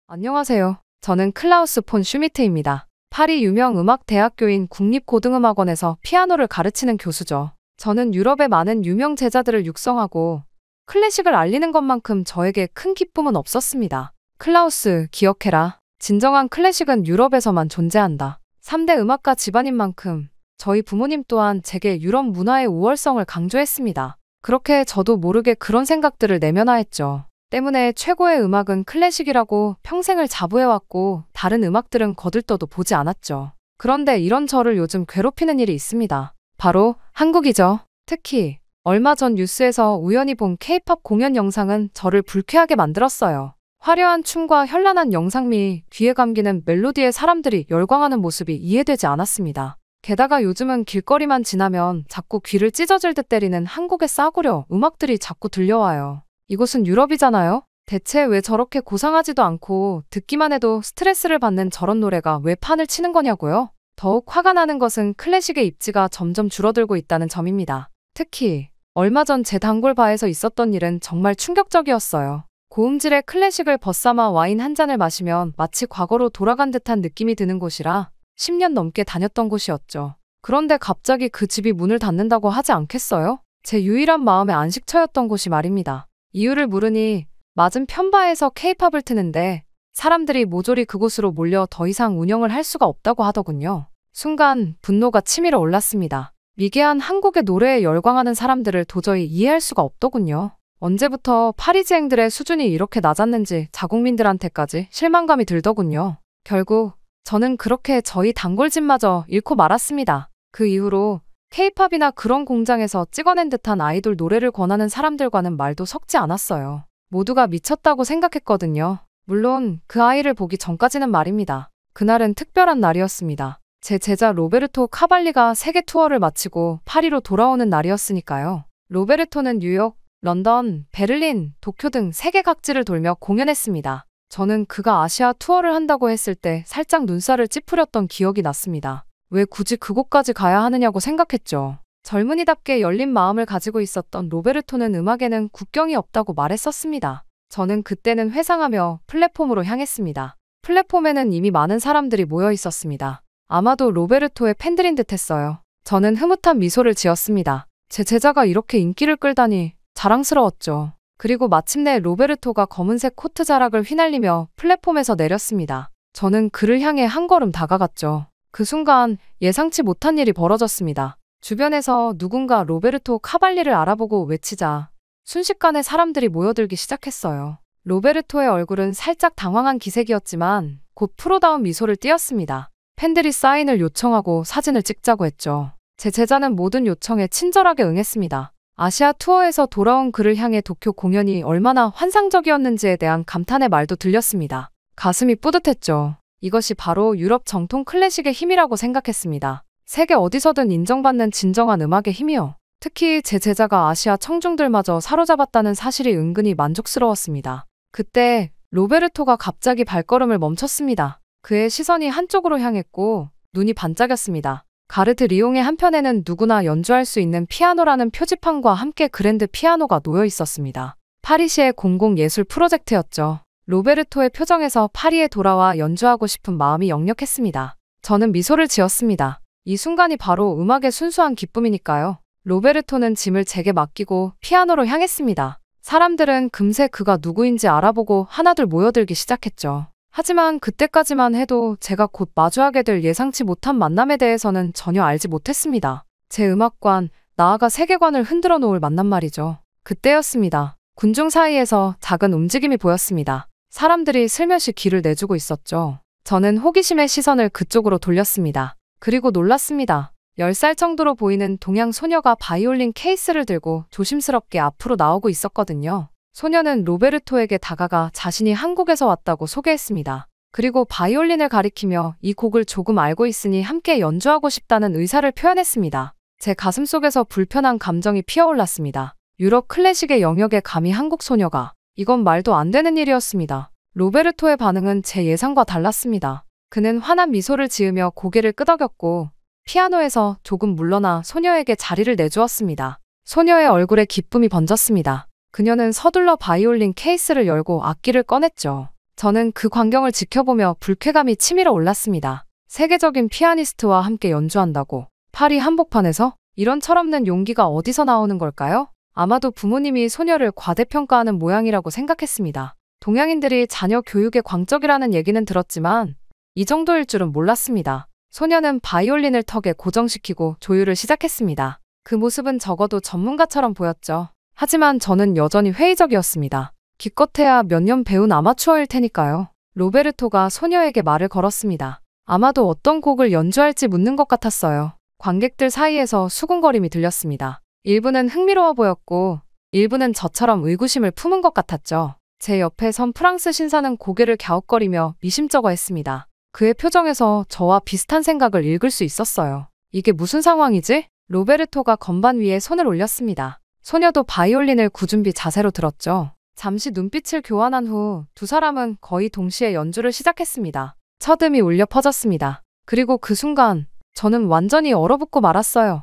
안녕하세요. 저는 클라우스 폰 슈미트입니다. 파리 유명 음악대학교인 국립고등음악원에서 피아노를 가르치는 교수죠. 저는 유럽의 많은 유명 제자들을 육성하고 클래식을 알리는 것만큼 저에게 큰 기쁨은 없었습니다. 클라우스, 기억해라. 진정한 클래식은 유럽에서만 존재한다. 3대 음악가 집안인 만큼 저희 부모님 또한 제게 유럽 문화의 우월성을 강조했습니다. 그렇게 저도 모르게 그런 생각들을 내면화했죠. 때문에 최고의 음악은 클래식이라고 평생을 자부해왔고 다른 음악들은 거들떠도 보지 않았죠. 그런데 이런 저를 요즘 괴롭히는 일이 있습니다. 바로 한국이죠. 특히 얼마 전 뉴스에서 우연히 본 K-팝 공연 영상은 저를 불쾌하게 만들었어요. 화려한 춤과 현란한 영상미, 귀에 감기는 멜로디에 사람들이 열광하는 모습이 이해되지 않았습니다. 게다가 요즘은 길거리만 지나면 자꾸 귀를 찢어질 듯 때리는 한국의 싸구려 음악들이 자꾸 들려와요. 이곳은 유럽이잖아요? 대체 왜 저렇게 고상하지도 않고 듣기만 해도 스트레스를 받는 저런 노래가 왜 판을 치는 거냐고요? 더욱 화가 나는 것은 클래식의 입지가 점점 줄어들고 있다는 점입니다. 특히 얼마 전 제 단골 바에서 있었던 일은 정말 충격적이었어요. 고음질의 클래식을 벗삼아 와인 한 잔을 마시면 마치 과거로 돌아간 듯한 느낌이 드는 곳이라 10년 넘게 다녔던 곳이었죠. 그런데 갑자기 그 집이 문을 닫는다고 하지 않겠어요? 제 유일한 마음의 안식처였던 곳이 말입니다. 이유를 물으니 맞은편 바에서 K-팝을 트는데 사람들이 모조리 그곳으로 몰려 더 이상 운영을 할 수가 없다고 하더군요. 순간 분노가 치밀어 올랐습니다. 미개한 한국의 노래에 열광하는 사람들을 도저히 이해할 수가 없더군요. 언제부터 파리지앵들의 수준이 이렇게 낮았는지 자국민들한테까지 실망감이 들더군요. 결국 저는 그렇게 저희 단골집마저 잃고 말았습니다. 그 이후로 K-팝이나 그런 공장에서 찍어낸 듯한 아이돌 노래를 권하는 사람들과는 말도 섞지 않았어요. 모두가 미쳤다고 생각했거든요. 물론 그 아이를 보기 전까지는 말입니다. 그날은 특별한 날이었습니다. 제 제자 로베르토 카발리가 세계 투어를 마치고 파리로 돌아오는 날이었으니까요. 로베르토는 뉴욕, 런던, 베를린, 도쿄 등 세계 각지를 돌며 공연했습니다. 저는 그가 아시아 투어를 한다고 했을 때 살짝 눈살을 찌푸렸던 기억이 났습니다. 왜 굳이 그곳까지 가야 하느냐고 생각했죠. 젊은이답게 열린 마음을 가지고 있었던 로베르토는 음악에는 국경이 없다고 말했었습니다. 저는 그때는 회상하며 플랫폼으로 향했습니다. 플랫폼에는 이미 많은 사람들이 모여 있었습니다. 아마도 로베르토의 팬들인 듯했어요. 저는 흐뭇한 미소를 지었습니다. 제 제자가 이렇게 인기를 끌다니 자랑스러웠죠. 그리고 마침내 로베르토가 검은색 코트 자락을 휘날리며 플랫폼에서 내렸습니다. 저는 그를 향해 한 걸음 다가갔죠. 그 순간 예상치 못한 일이 벌어졌습니다. 주변에서 누군가 로베르토 카발리를 알아보고 외치자 순식간에 사람들이 모여들기 시작했어요. 로베르토의 얼굴은 살짝 당황한 기색이었지만 곧 프로다운 미소를 띄었습니다. 팬들이 사인을 요청하고 사진을 찍자고 했죠. 제 제자는 모든 요청에 친절하게 응했습니다. 아시아 투어에서 돌아온 그를 향해 도쿄 공연이 얼마나 환상적이었는지에 대한 감탄의 말도 들렸습니다. 가슴이 뿌듯했죠. 이것이 바로 유럽 정통 클래식의 힘이라고 생각했습니다. 세계 어디서든 인정받는 진정한 음악의 힘이요. 특히 제 제자가 아시아 청중들마저 사로잡았다는 사실이 은근히 만족스러웠습니다. 그때 로베르토가 갑자기 발걸음을 멈췄습니다. 그의 시선이 한쪽으로 향했고 눈이 반짝였습니다. 가르트 리옹의 한편에는 누구나 연주할 수 있는 피아노라는 표지판과 함께 그랜드 피아노가 놓여 있었습니다. 파리시의 공공예술 프로젝트였죠. 로베르토의 표정에서 파리에 돌아와 연주하고 싶은 마음이 역력했습니다. 저는 미소를 지었습니다. 이 순간이 바로 음악의 순수한 기쁨이니까요. 로베르토는 짐을 제게 맡기고 피아노로 향했습니다. 사람들은 금세 그가 누구인지 알아보고 하나둘 모여들기 시작했죠. 하지만 그때까지만 해도 제가 곧 마주하게 될 예상치 못한 만남에 대해서는 전혀 알지 못했습니다. 제 음악관, 나아가 세계관을 흔들어 놓을 만남 말이죠. 그때였습니다. 군중 사이에서 작은 움직임이 보였습니다. 사람들이 슬며시 귀를 내주고 있었죠. 저는 호기심의 시선을 그쪽으로 돌렸습니다. 그리고 놀랐습니다. 10살 정도로 보이는 동양 소녀가 바이올린 케이스를 들고 조심스럽게 앞으로 나오고 있었거든요. 소녀는 로베르토에게 다가가 자신이 한국에서 왔다고 소개했습니다. 그리고 바이올린을 가리키며 이 곡을 조금 알고 있으니 함께 연주하고 싶다는 의사를 표현했습니다. 제 가슴속에서 불편한 감정이 피어올랐습니다. 유럽 클래식의 영역에 감히 한국 소녀가. 이건 말도 안 되는 일이었습니다. 로베르토의 반응은 제 예상과 달랐습니다. 그는 환한 미소를 지으며 고개를 끄덕였고 피아노에서 조금 물러나 소녀에게 자리를 내주었습니다. 소녀의 얼굴에 기쁨이 번졌습니다. 그녀는 서둘러 바이올린 케이스를 열고 악기를 꺼냈죠. 저는 그 광경을 지켜보며 불쾌감이 치밀어 올랐습니다. 세계적인 피아니스트와 함께 연주한다고. 파리 한복판에서? 이런 철없는 용기가 어디서 나오는 걸까요? 아마도 부모님이 소녀를 과대평가하는 모양이라고 생각했습니다. 동양인들이 자녀 교육에 광적이라는 얘기는 들었지만 이 정도일 줄은 몰랐습니다. 소녀는 바이올린을 턱에 고정시키고 조율을 시작했습니다. 그 모습은 적어도 전문가처럼 보였죠. 하지만 저는 여전히 회의적이었습니다. 기껏해야 몇 년 배운 아마추어일 테니까요. 로베르토가 소녀에게 말을 걸었습니다. 아마도 어떤 곡을 연주할지 묻는 것 같았어요. 관객들 사이에서 수군거림이 들렸습니다. 일부는 흥미로워 보였고 일부는 저처럼 의구심을 품은 것 같았죠. 제 옆에 선 프랑스 신사는 고개를 갸웃거리며 미심쩍어했습니다. 그의 표정에서 저와 비슷한 생각을 읽을 수 있었어요. 이게 무슨 상황이지? 로베르토가 건반 위에 손을 올렸습니다. 소녀도 바이올린을 구준비 자세로 들었죠. 잠시 눈빛을 교환한 후 두 사람은 거의 동시에 연주를 시작했습니다. 첫 음이 울려 퍼졌습니다. 그리고 그 순간 저는 완전히 얼어붙고 말았어요.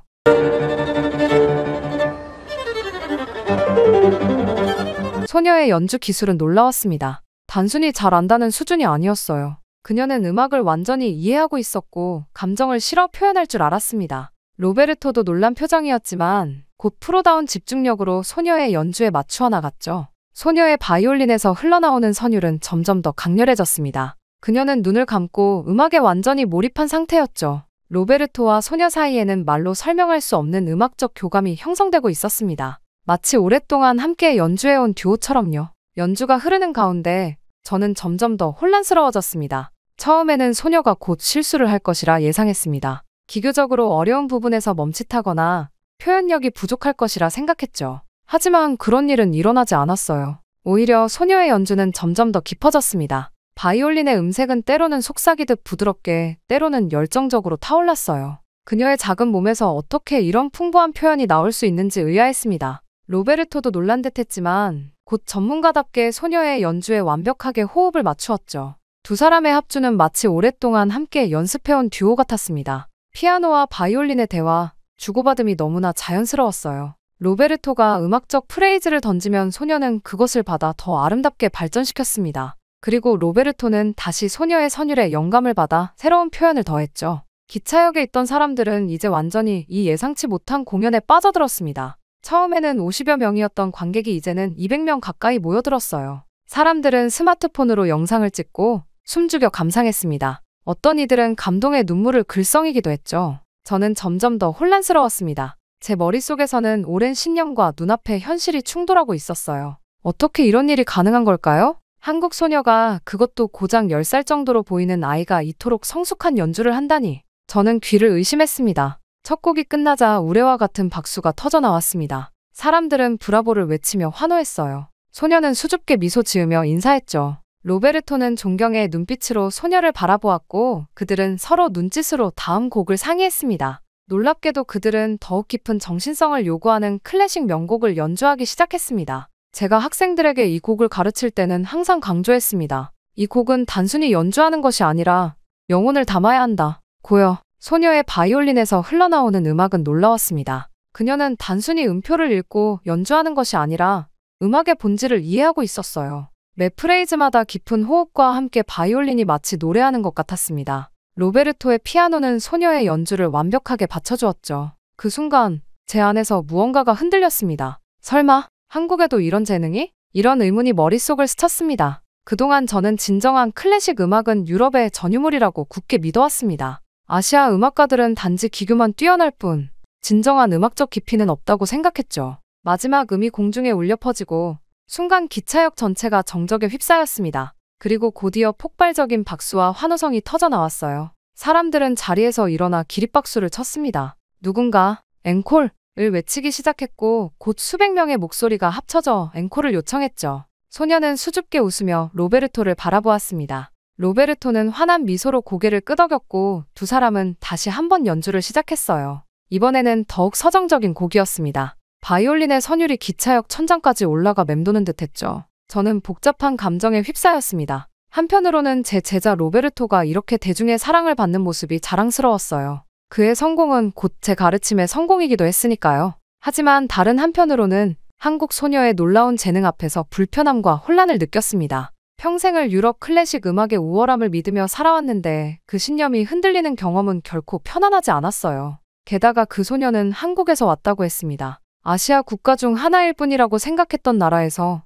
소녀의 연주 기술은 놀라웠습니다. 단순히 잘 안다는 수준이 아니었어요. 그녀는 음악을 완전히 이해하고 있었고 감정을 실어 표현할 줄 알았습니다. 로베르토도 놀란 표정이었지만 곧 프로다운 집중력으로 소녀의 연주에 맞추어 나갔죠. 소녀의 바이올린에서 흘러나오는 선율은 점점 더 강렬해졌습니다. 그녀는 눈을 감고 음악에 완전히 몰입한 상태였죠. 로베르토와 소녀 사이에는 말로 설명할 수 없는 음악적 교감이 형성되고 있었습니다. 마치 오랫동안 함께 연주해온 듀오처럼요. 연주가 흐르는 가운데 저는 점점 더 혼란스러워졌습니다. 처음에는 소녀가 곧 실수를 할 것이라 예상했습니다. 기교적으로 어려운 부분에서 멈칫하거나 표현력이 부족할 것이라 생각했죠. 하지만 그런 일은 일어나지 않았어요. 오히려 소녀의 연주는 점점 더 깊어졌습니다. 바이올린의 음색은 때로는 속삭이듯 부드럽게, 때로는 열정적으로 타올랐어요. 그녀의 작은 몸에서 어떻게 이런 풍부한 표현이 나올 수 있는지 의아했습니다. 로베르토도 놀란 듯했지만 곧 전문가답게 소녀의 연주에 완벽하게 호흡을 맞추었죠. 두 사람의 합주는 마치 오랫동안 함께 연습해온 듀오 같았습니다. 피아노와 바이올린의 대화, 주고받음이 너무나 자연스러웠어요. 로베르토가 음악적 프레이즈를 던지면 소녀는 그것을 받아 더 아름답게 발전시켰습니다. 그리고 로베르토는 다시 소녀의 선율에 영감을 받아 새로운 표현을 더했죠. 기차역에 있던 사람들은 이제 완전히 이 예상치 못한 공연에 빠져들었습니다. 처음에는 50여 명이었던 관객이 이제는 200명 가까이 모여들었어요. 사람들은 스마트폰으로 영상을 찍고 숨죽여 감상했습니다. 어떤 이들은 감동의 눈물을 글썽이기도 했죠. 저는 점점 더 혼란스러웠습니다. 제 머릿속에서는 오랜 신념과 눈앞의 현실이 충돌하고 있었어요. 어떻게 이런 일이 가능한 걸까요? 한국 소녀가, 그것도 고작 10살 정도로 보이는 아이가 이토록 성숙한 연주를 한다니. 저는 귀를 의심했습니다. 첫 곡이 끝나자 우레와 같은 박수가 터져 나왔습니다. 사람들은 브라보를 외치며 환호했어요. 소녀는 수줍게 미소 지으며 인사했죠. 로베르토는 존경의 눈빛으로 소녀를 바라보았고 그들은 서로 눈짓으로 다음 곡을 상의했습니다. 놀랍게도 그들은 더욱 깊은 정신성을 요구하는 클래식 명곡을 연주하기 시작했습니다. 제가 학생들에게 이 곡을 가르칠 때는 항상 강조했습니다. 이 곡은 단순히 연주하는 것이 아니라 영혼을 담아야 한다. 고요. 소녀의 바이올린에서 흘러나오는 음악은 놀라웠습니다. 그녀는 단순히 음표를 읽고 연주하는 것이 아니라 음악의 본질을 이해하고 있었어요. 매 프레이즈마다 깊은 호흡과 함께 바이올린이 마치 노래하는 것 같았습니다. 로베르토의 피아노는 소녀의 연주를 완벽하게 받쳐주었죠. 그 순간 제 안에서 무언가가 흔들렸습니다. 설마 한국에도 이런 재능이? 이런 의문이 머릿속을 스쳤습니다. 그동안 저는 진정한 클래식 음악은 유럽의 전유물이라고 굳게 믿어왔습니다. 아시아 음악가들은 단지 기교만 뛰어날 뿐 진정한 음악적 깊이는 없다고 생각했죠. 마지막 음이 공중에 울려 퍼지고 순간 기차역 전체가 정적에 휩싸였습니다. 그리고 곧이어 폭발적인 박수와 환호성이 터져 나왔어요. 사람들은 자리에서 일어나 기립박수를 쳤습니다. 누군가 앵콜을 외치기 시작했고 곧 수백 명의 목소리가 합쳐져 앵콜을 요청했죠. 소녀는 수줍게 웃으며 로베르토를 바라보았습니다. 로베르토는 환한 미소로 고개를 끄덕였고 두 사람은 다시 한 번 연주를 시작했어요. 이번에는 더욱 서정적인 곡이었습니다. 바이올린의 선율이 기차역 천장까지 올라가 맴도는 듯했죠. 저는 복잡한 감정에 휩싸였습니다. 한편으로는 제 제자 로베르토가 이렇게 대중의 사랑을 받는 모습이 자랑스러웠어요. 그의 성공은 곧 제 가르침의 성공이기도 했으니까요. 하지만 다른 한편으로는 한국 소녀의 놀라운 재능 앞에서 불편함과 혼란을 느꼈습니다. 평생을 유럽 클래식 음악의 우월함을 믿으며 살아왔는데 그 신념이 흔들리는 경험은 결코 편안하지 않았어요. 게다가 그 소녀는 한국에서 왔다고 했습니다. 아시아 국가 중 하나일 뿐이라고 생각했던 나라에서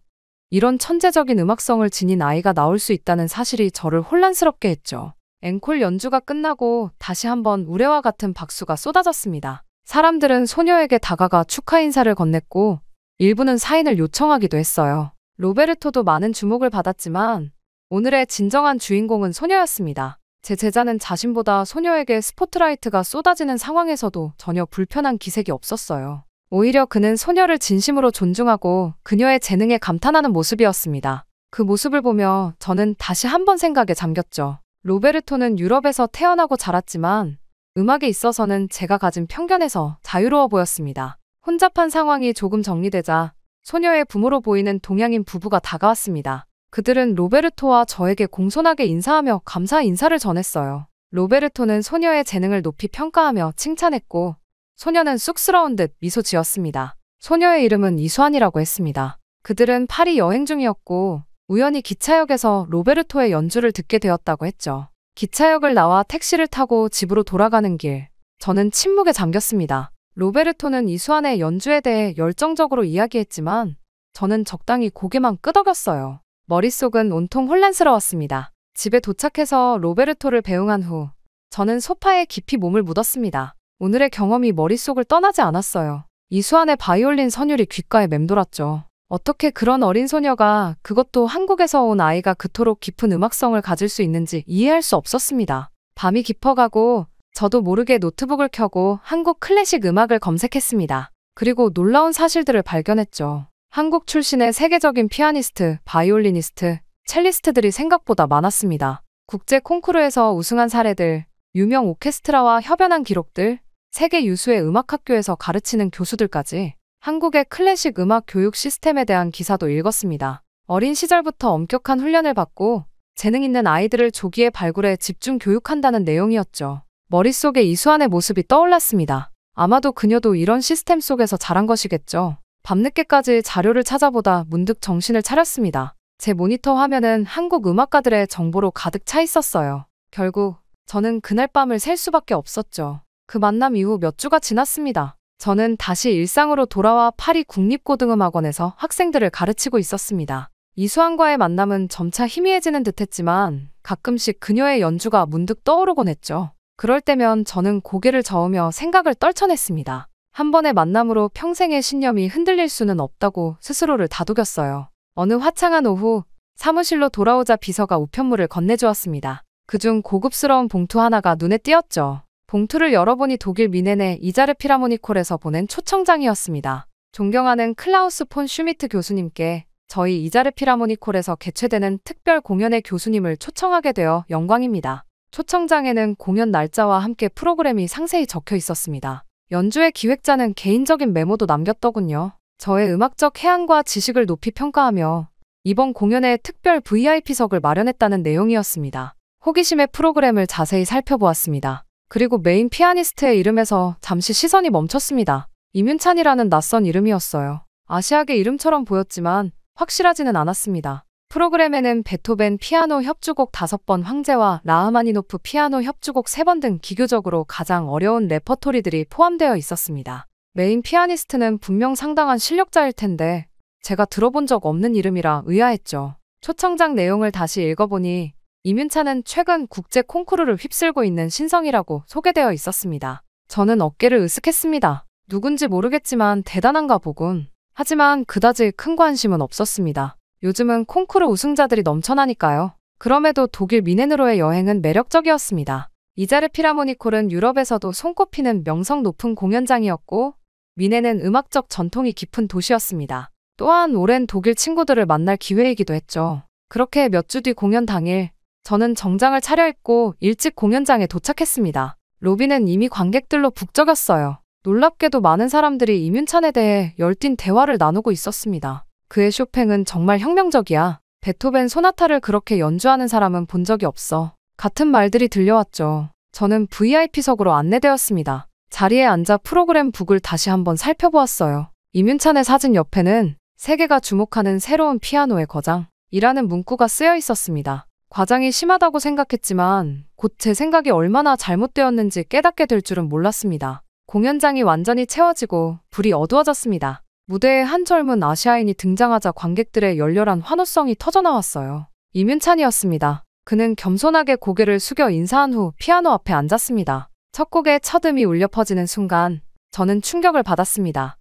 이런 천재적인 음악성을 지닌 아이가 나올 수 있다는 사실이 저를 혼란스럽게 했죠. 앵콜 연주가 끝나고 다시 한번 우레와 같은 박수가 쏟아졌습니다. 사람들은 소녀에게 다가가 축하 인사를 건넸고 일부는 사인을 요청하기도 했어요. 로베르토도 많은 주목을 받았지만 오늘의 진정한 주인공은 소녀였습니다. 제 제자는 자신보다 소녀에게 스포트라이트가 쏟아지는 상황에서도 전혀 불편한 기색이 없었어요. 오히려 그는 소녀를 진심으로 존중하고 그녀의 재능에 감탄하는 모습이었습니다. 그 모습을 보며 저는 다시 한번 생각에 잠겼죠. 로베르토는 유럽에서 태어나고 자랐지만 음악에 있어서는 제가 가진 편견에서 자유로워 보였습니다. 혼잡한 상황이 조금 정리되자 소녀의 부모로 보이는 동양인 부부가 다가왔습니다. 그들은 로베르토와 저에게 공손하게 인사하며 감사 인사를 전했어요. 로베르토는 소녀의 재능을 높이 평가하며 칭찬했고 소녀는 쑥스러운 듯 미소 지었습니다. 소녀의 이름은 이수환이라고 했습니다. 그들은 파리 여행 중이었고 우연히 기차역에서 로베르토의 연주를 듣게 되었다고 했죠. 기차역을 나와 택시를 타고 집으로 돌아가는 길, 저는 침묵에 잠겼습니다. 로베르토는 이수환의 연주에 대해 열정적으로 이야기했지만 저는 적당히 고개만 끄덕였어요. 머릿속은 온통 혼란스러웠습니다. 집에 도착해서 로베르토를 배웅한 후 저는 소파에 깊이 몸을 묻었습니다. 오늘의 경험이 머릿속을 떠나지 않았어요. 이수환의 바이올린 선율이 귓가에 맴돌았죠. 어떻게 그런 어린 소녀가, 그것도 한국에서 온 아이가 그토록 깊은 음악성을 가질 수 있는지 이해할 수 없었습니다. 밤이 깊어가고 저도 모르게 노트북을 켜고 한국 클래식 음악을 검색했습니다. 그리고 놀라운 사실들을 발견했죠. 한국 출신의 세계적인 피아니스트, 바이올리니스트, 첼리스트들이 생각보다 많았습니다. 국제 콩쿠르에서 우승한 사례들, 유명 오케스트라와 협연한 기록들, 세계 유수의 음악학교에서 가르치는 교수들까지 한국의 클래식 음악 교육 시스템에 대한 기사도 읽었습니다. 어린 시절부터 엄격한 훈련을 받고 재능 있는 아이들을 조기에 발굴해 집중 교육한다는 내용이었죠. 머릿속에 이수환의 모습이 떠올랐습니다. 아마도 그녀도 이런 시스템 속에서 자란 것이겠죠. 밤늦게까지 자료를 찾아보다 문득 정신을 차렸습니다. 제 모니터 화면은 한국 음악가들의 정보로 가득 차 있었어요. 결국 저는 그날 밤을 셀 수밖에 없었죠. 그 만남 이후 몇 주가 지났습니다. 저는 다시 일상으로 돌아와 파리 국립고등음악원에서 학생들을 가르치고 있었습니다. 이수환과의 만남은 점차 희미해지는 듯했지만 가끔씩 그녀의 연주가 문득 떠오르곤 했죠. 그럴 때면 저는 고개를 저으며 생각을 떨쳐냈습니다. 한 번의 만남으로 평생의 신념이 흔들릴 수는 없다고 스스로를 다독였어요. 어느 화창한 오후, 사무실로 돌아오자 비서가 우편물을 건네주었습니다. 그중 고급스러운 봉투 하나가 눈에 띄었죠. 봉투를 열어보니 독일 미넨의 이자르 피라모니콜에서 보낸 초청장이었습니다. 존경하는 클라우스 폰 슈미트 교수님께 저희 이자르 피라모니콜에서 개최되는 특별 공연의 교수님을 초청하게 되어 영광입니다. 초청장에는 공연 날짜와 함께 프로그램이 상세히 적혀 있었습니다. 연주의 기획자는 개인적인 메모도 남겼더군요. 저의 음악적 해안과 지식을 높이 평가하며 이번 공연에 특별 VIP석을 마련했다는 내용이었습니다. 호기심에 프로그램을 자세히 살펴보았습니다. 그리고 메인 피아니스트의 이름에서 잠시 시선이 멈췄습니다. 임윤찬이라는 낯선 이름이었어요. 아시아계 이름처럼 보였지만 확실하지는 않았습니다. 프로그램에는 베토벤 피아노 협주곡 5번 황제와 라흐마니노프 피아노 협주곡 3번 등 기교적으로 가장 어려운 레퍼토리들이 포함되어 있었습니다. 메인 피아니스트는 분명 상당한 실력자일 텐데 제가 들어본 적 없는 이름이라 의아했죠. 초청장 내용을 다시 읽어보니 임윤찬은 최근 국제 콩쿠르를 휩쓸고 있는 신성이라고 소개되어 있었습니다. 저는 어깨를 으쓱했습니다. 누군지 모르겠지만 대단한가 보군. 하지만 그다지 큰 관심은 없었습니다. 요즘은 콩쿠르 우승자들이 넘쳐나니까요. 그럼에도 독일 미넨으로의 여행은 매력적이었습니다. 이자르 피라모니콜은 유럽에서도 손꼽히는 명성 높은 공연장이었고 미넨은 음악적 전통이 깊은 도시였습니다. 또한 오랜 독일 친구들을 만날 기회이기도 했죠. 그렇게 몇 주 뒤 공연 당일 저는 정장을 차려입고 일찍 공연장에 도착했습니다. 로비는 이미 관객들로 북적였어요. 놀랍게도 많은 사람들이 임윤찬에 대해 열띤 대화를 나누고 있었습니다. 그의 쇼팽은 정말 혁명적이야. 베토벤 소나타를 그렇게 연주하는 사람은 본 적이 없어. 같은 말들이 들려왔죠. 저는 VIP석으로 안내되었습니다. 자리에 앉아 프로그램 북을 다시 한번 살펴보았어요. 임윤찬의 사진 옆에는 세계가 주목하는 새로운 피아노의 거장, 이라는 문구가 쓰여 있었습니다. 과장이 심하다고 생각했지만 곧 제 생각이 얼마나 잘못되었는지 깨닫게 될 줄은 몰랐습니다. 공연장이 완전히 채워지고 불이 어두워졌습니다. 무대에 한 젊은 아시아인이 등장하자 관객들의 열렬한 환호성이 터져나왔어요. 이민찬이었습니다. 그는 겸손하게 고개를 숙여 인사한 후 피아노 앞에 앉았습니다. 첫 곡의 첫 음이 울려 퍼지는 순간 저는 충격을 받았습니다.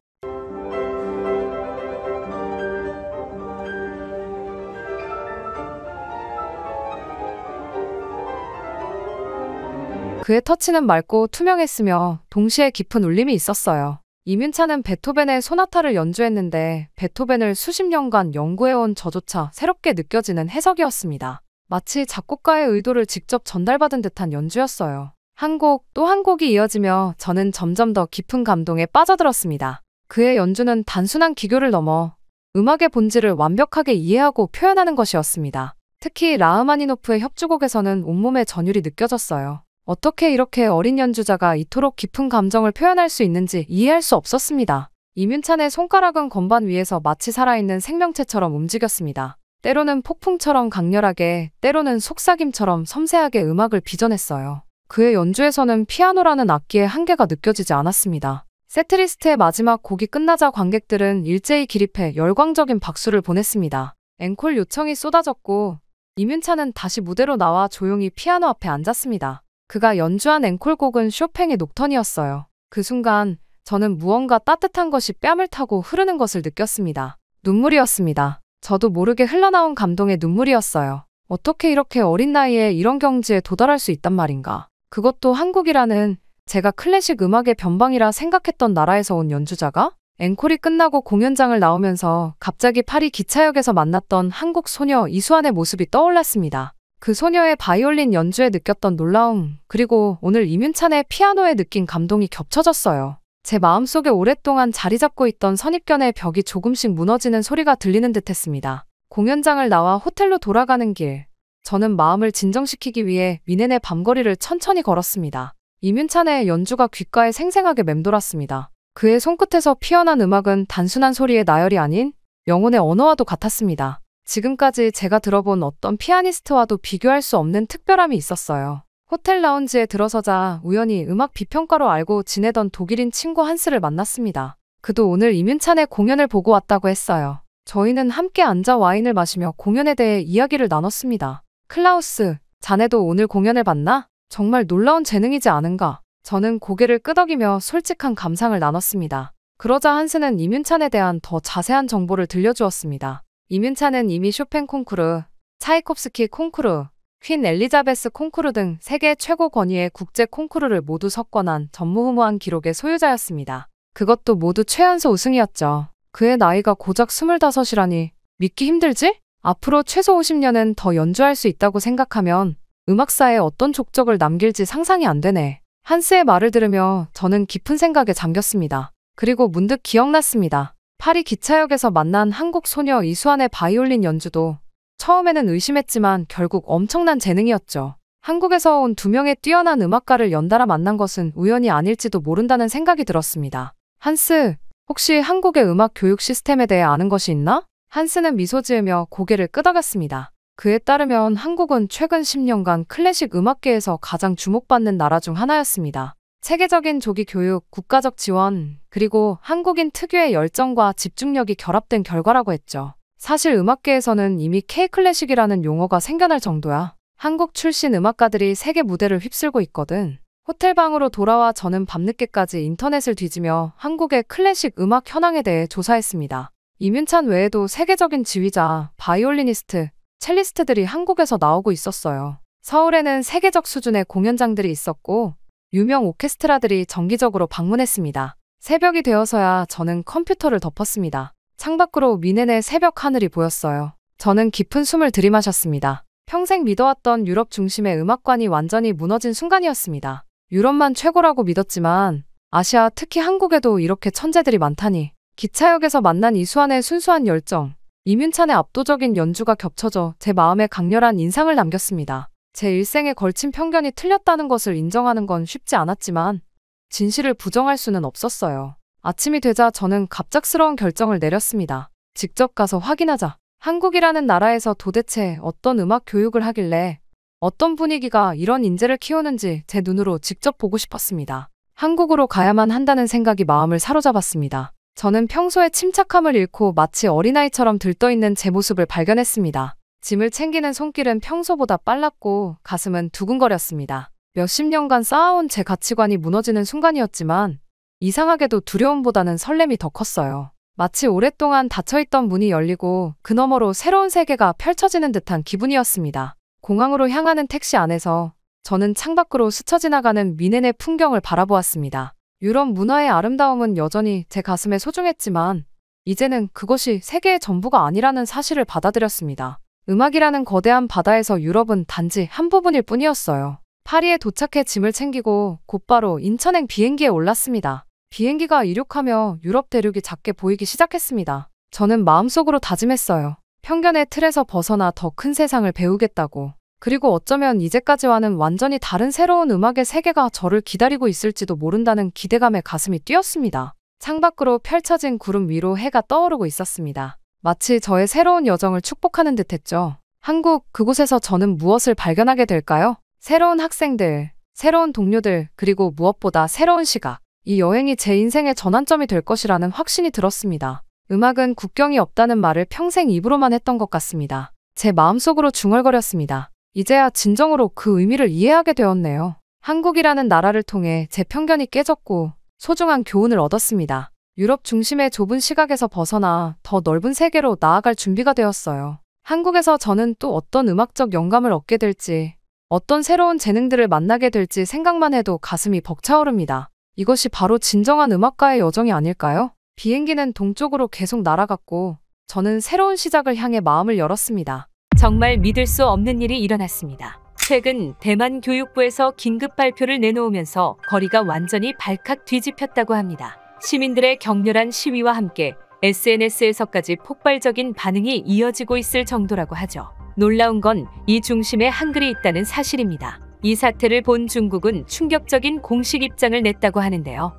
그의 터치는 맑고 투명했으며 동시에 깊은 울림이 있었어요. 이민찬은 베토벤의 소나타를 연주했는데 베토벤을 수십 년간 연구해온 저조차 새롭게 느껴지는 해석이었습니다. 마치 작곡가의 의도를 직접 전달받은 듯한 연주였어요. 한 곡 또 한 곡이 이어지며 저는 점점 더 깊은 감동에 빠져들었습니다. 그의 연주는 단순한 기교를 넘어 음악의 본질을 완벽하게 이해하고 표현하는 것이었습니다. 특히 라흐마니노프의 협주곡에서는 온몸의 전율이 느껴졌어요. 어떻게 이렇게 어린 연주자가 이토록 깊은 감정을 표현할 수 있는지 이해할 수 없었습니다. 이민찬의 손가락은 건반 위에서 마치 살아있는 생명체처럼 움직였습니다. 때로는 폭풍처럼 강렬하게, 때로는 속삭임처럼 섬세하게 음악을 빚어냈어요. 그의 연주에서는 피아노라는 악기의 한계가 느껴지지 않았습니다. 세트리스트의 마지막 곡이 끝나자 관객들은 일제히 기립해 열광적인 박수를 보냈습니다. 앵콜 요청이 쏟아졌고 이민찬은 다시 무대로 나와 조용히 피아노 앞에 앉았습니다. 그가 연주한 앵콜곡은 쇼팽의 녹턴이었어요. 그 순간 저는 무언가 따뜻한 것이 뺨을 타고 흐르는 것을 느꼈습니다. 눈물이었습니다. 저도 모르게 흘러나온 감동의 눈물이었어요. 어떻게 이렇게 어린 나이에 이런 경지에 도달할 수 있단 말인가. 그것도 한국이라는 제가 클래식 음악의 변방이라 생각했던 나라에서 온 연주자가? 앵콜이 끝나고 공연장을 나오면서 갑자기 파리 기차역에서 만났던 한국 소녀 이수환의 모습이 떠올랐습니다. 그 소녀의 바이올린 연주에 느꼈던 놀라움, 그리고 오늘 이민찬의 피아노에 느낀 감동이 겹쳐졌어요. 제 마음속에 오랫동안 자리 잡고 있던 선입견의 벽이 조금씩 무너지는 소리가 들리는 듯했습니다. 공연장을 나와 호텔로 돌아가는 길, 저는 마음을 진정시키기 위해 위넨의 밤거리를 천천히 걸었습니다. 이민찬의 연주가 귓가에 생생하게 맴돌았습니다. 그의 손끝에서 피어난 음악은 단순한 소리의 나열이 아닌 영혼의 언어와도 같았습니다. 지금까지 제가 들어본 어떤 피아니스트와도 비교할 수 없는 특별함이 있었어요. 호텔 라운지에 들어서자 우연히 음악 비평가로 알고 지내던 독일인 친구 한스를 만났습니다. 그도 오늘 이민찬의 공연을 보고 왔다고 했어요. 저희는 함께 앉아 와인을 마시며 공연에 대해 이야기를 나눴습니다. 클라우스, 자네도 오늘 공연을 봤나? 정말 놀라운 재능이지 않은가? 저는 고개를 끄덕이며 솔직한 감상을 나눴습니다. 그러자 한스는 이민찬에 대한 더 자세한 정보를 들려주었습니다. 이민찬은 이미 쇼팽 콩쿠르, 차이콥스키 콩쿠르, 퀸 엘리자베스 콩쿠르 등 세계 최고 권위의 국제 콩쿠르를 모두 석권한 전무후무한 기록의 소유자였습니다. 그것도 모두 최연소 우승이었죠. 그의 나이가 고작 25이라니 믿기 힘들지? 앞으로 최소 50년은 더 연주할 수 있다고 생각하면 음악사에 어떤 족적을 남길지 상상이 안 되네. 한스의 말을 들으며 저는 깊은 생각에 잠겼습니다. 그리고 문득 기억났습니다. 파리 기차역에서 만난 한국 소녀 이수환의 바이올린 연주도 처음에는 의심했지만 결국 엄청난 재능이었죠. 한국에서 온 두 명의 뛰어난 음악가를 연달아 만난 것은 우연이 아닐지도 모른다는 생각이 들었습니다. 한스, 혹시 한국의 음악 교육 시스템에 대해 아는 것이 있나? 한스는 미소 지으며 고개를 끄덕였습니다. 그에 따르면 한국은 최근 10년간 클래식 음악계에서 가장 주목받는 나라 중 하나였습니다. 체계적인 조기 교육, 국가적 지원, 그리고 한국인 특유의 열정과 집중력이 결합된 결과라고 했죠. 사실 음악계에서는 이미 K-클래식이라는 용어가 생겨날 정도야. 한국 출신 음악가들이 세계 무대를 휩쓸고 있거든. 호텔방으로 돌아와 저는 밤늦게까지 인터넷을 뒤지며 한국의 클래식 음악 현황에 대해 조사했습니다. 이민찬 외에도 세계적인 지휘자, 바이올리니스트, 첼리스트들이 한국에서 나오고 있었어요. 서울에는 세계적 수준의 공연장들이 있었고 유명 오케스트라들이 정기적으로 방문했습니다. 새벽이 되어서야 저는 컴퓨터를 덮었습니다. 창밖으로 미넨의 새벽 하늘이 보였어요. 저는 깊은 숨을 들이마셨습니다. 평생 믿어왔던 유럽 중심의 음악관이 완전히 무너진 순간이었습니다. 유럽만 최고라고 믿었지만 아시아, 특히 한국에도 이렇게 천재들이 많다니. 기차역에서 만난 이수환의 순수한 열정, 이민찬의 압도적인 연주가 겹쳐져 제 마음에 강렬한 인상을 남겼습니다. 제 일생에 걸친 편견이 틀렸다는 것을 인정하는 건 쉽지 않았지만 진실을 부정할 수는 없었어요. 아침이 되자 저는 갑작스러운 결정을 내렸습니다. 직접 가서 확인하자. 한국이라는 나라에서 도대체 어떤 음악 교육을 하길래 어떤 분위기가 이런 인재를 키우는지 제 눈으로 직접 보고 싶었습니다. 한국으로 가야만 한다는 생각이 마음을 사로잡았습니다. 저는 평소에 침착함을 잃고 마치 어린아이처럼 들떠있는 제 모습을 발견했습니다. 짐을 챙기는 손길은 평소보다 빨랐고 가슴은 두근거렸습니다. 몇십 년간 쌓아온 제 가치관이 무너지는 순간이었지만 이상하게도 두려움보다는 설렘이 더 컸어요. 마치 오랫동안 닫혀있던 문이 열리고 그 너머로 새로운 세계가 펼쳐지는 듯한 기분이었습니다. 공항으로 향하는 택시 안에서 저는 창밖으로 스쳐 지나가는 미네네 풍경을 바라보았습니다. 유럽 문화의 아름다움은 여전히 제 가슴에 소중했지만 이제는 그것이 세계의 전부가 아니라는 사실을 받아들였습니다. 음악이라는 거대한 바다에서 유럽은 단지 한 부분일 뿐이었어요. 파리에 도착해 짐을 챙기고 곧바로 인천행 비행기에 올랐습니다. 비행기가 이륙하며 유럽 대륙이 작게 보이기 시작했습니다. 저는 마음속으로 다짐했어요. 편견의 틀에서 벗어나 더 큰 세상을 배우겠다고. 그리고 어쩌면 이제까지와는 완전히 다른 새로운 음악의 세계가 저를 기다리고 있을지도 모른다는 기대감에 가슴이 뛰었습니다. 창밖으로 펼쳐진 구름 위로 해가 떠오르고 있었습니다. 마치 저의 새로운 여정을 축복하는 듯했죠. 한국, 그곳에서 저는 무엇을 발견하게 될까요? 새로운 학생들, 새로운 동료들, 그리고 무엇보다 새로운 시각. 이 여행이 제 인생의 전환점이 될 것이라는 확신이 들었습니다. 음악은 국경이 없다는 말을 평생 입으로만 했던 것 같습니다. 제 마음속으로 중얼거렸습니다. 이제야 진정으로 그 의미를 이해하게 되었네요. 한국이라는 나라를 통해 제 편견이 깨졌고 소중한 교훈을 얻었습니다. 유럽 중심의 좁은 시각에서 벗어나 더 넓은 세계로 나아갈 준비가 되었어요. 한국에서 저는 또 어떤 음악적 영감을 얻게 될지, 어떤 새로운 재능들을 만나게 될지 생각만 해도 가슴이 벅차오릅니다. 이것이 바로 진정한 음악가의 여정이 아닐까요? 비행기는 동쪽으로 계속 날아갔고 저는 새로운 시작을 향해 마음을 열었습니다. 정말 믿을 수 없는 일이 일어났습니다. 최근 대만 교육부에서 긴급 발표를 내놓으면서 거리가 완전히 발칵 뒤집혔다고 합니다. 시민들의 격렬한 시위와 함께 SNS에서까지 폭발적인 반응이 이어지고 있을 정도라고 하죠. 놀라운 건 이 중심에 한글이 있다는 사실입니다. 이 사태를 본 중국은 충격적인 공식 입장을 냈다고 하는데요.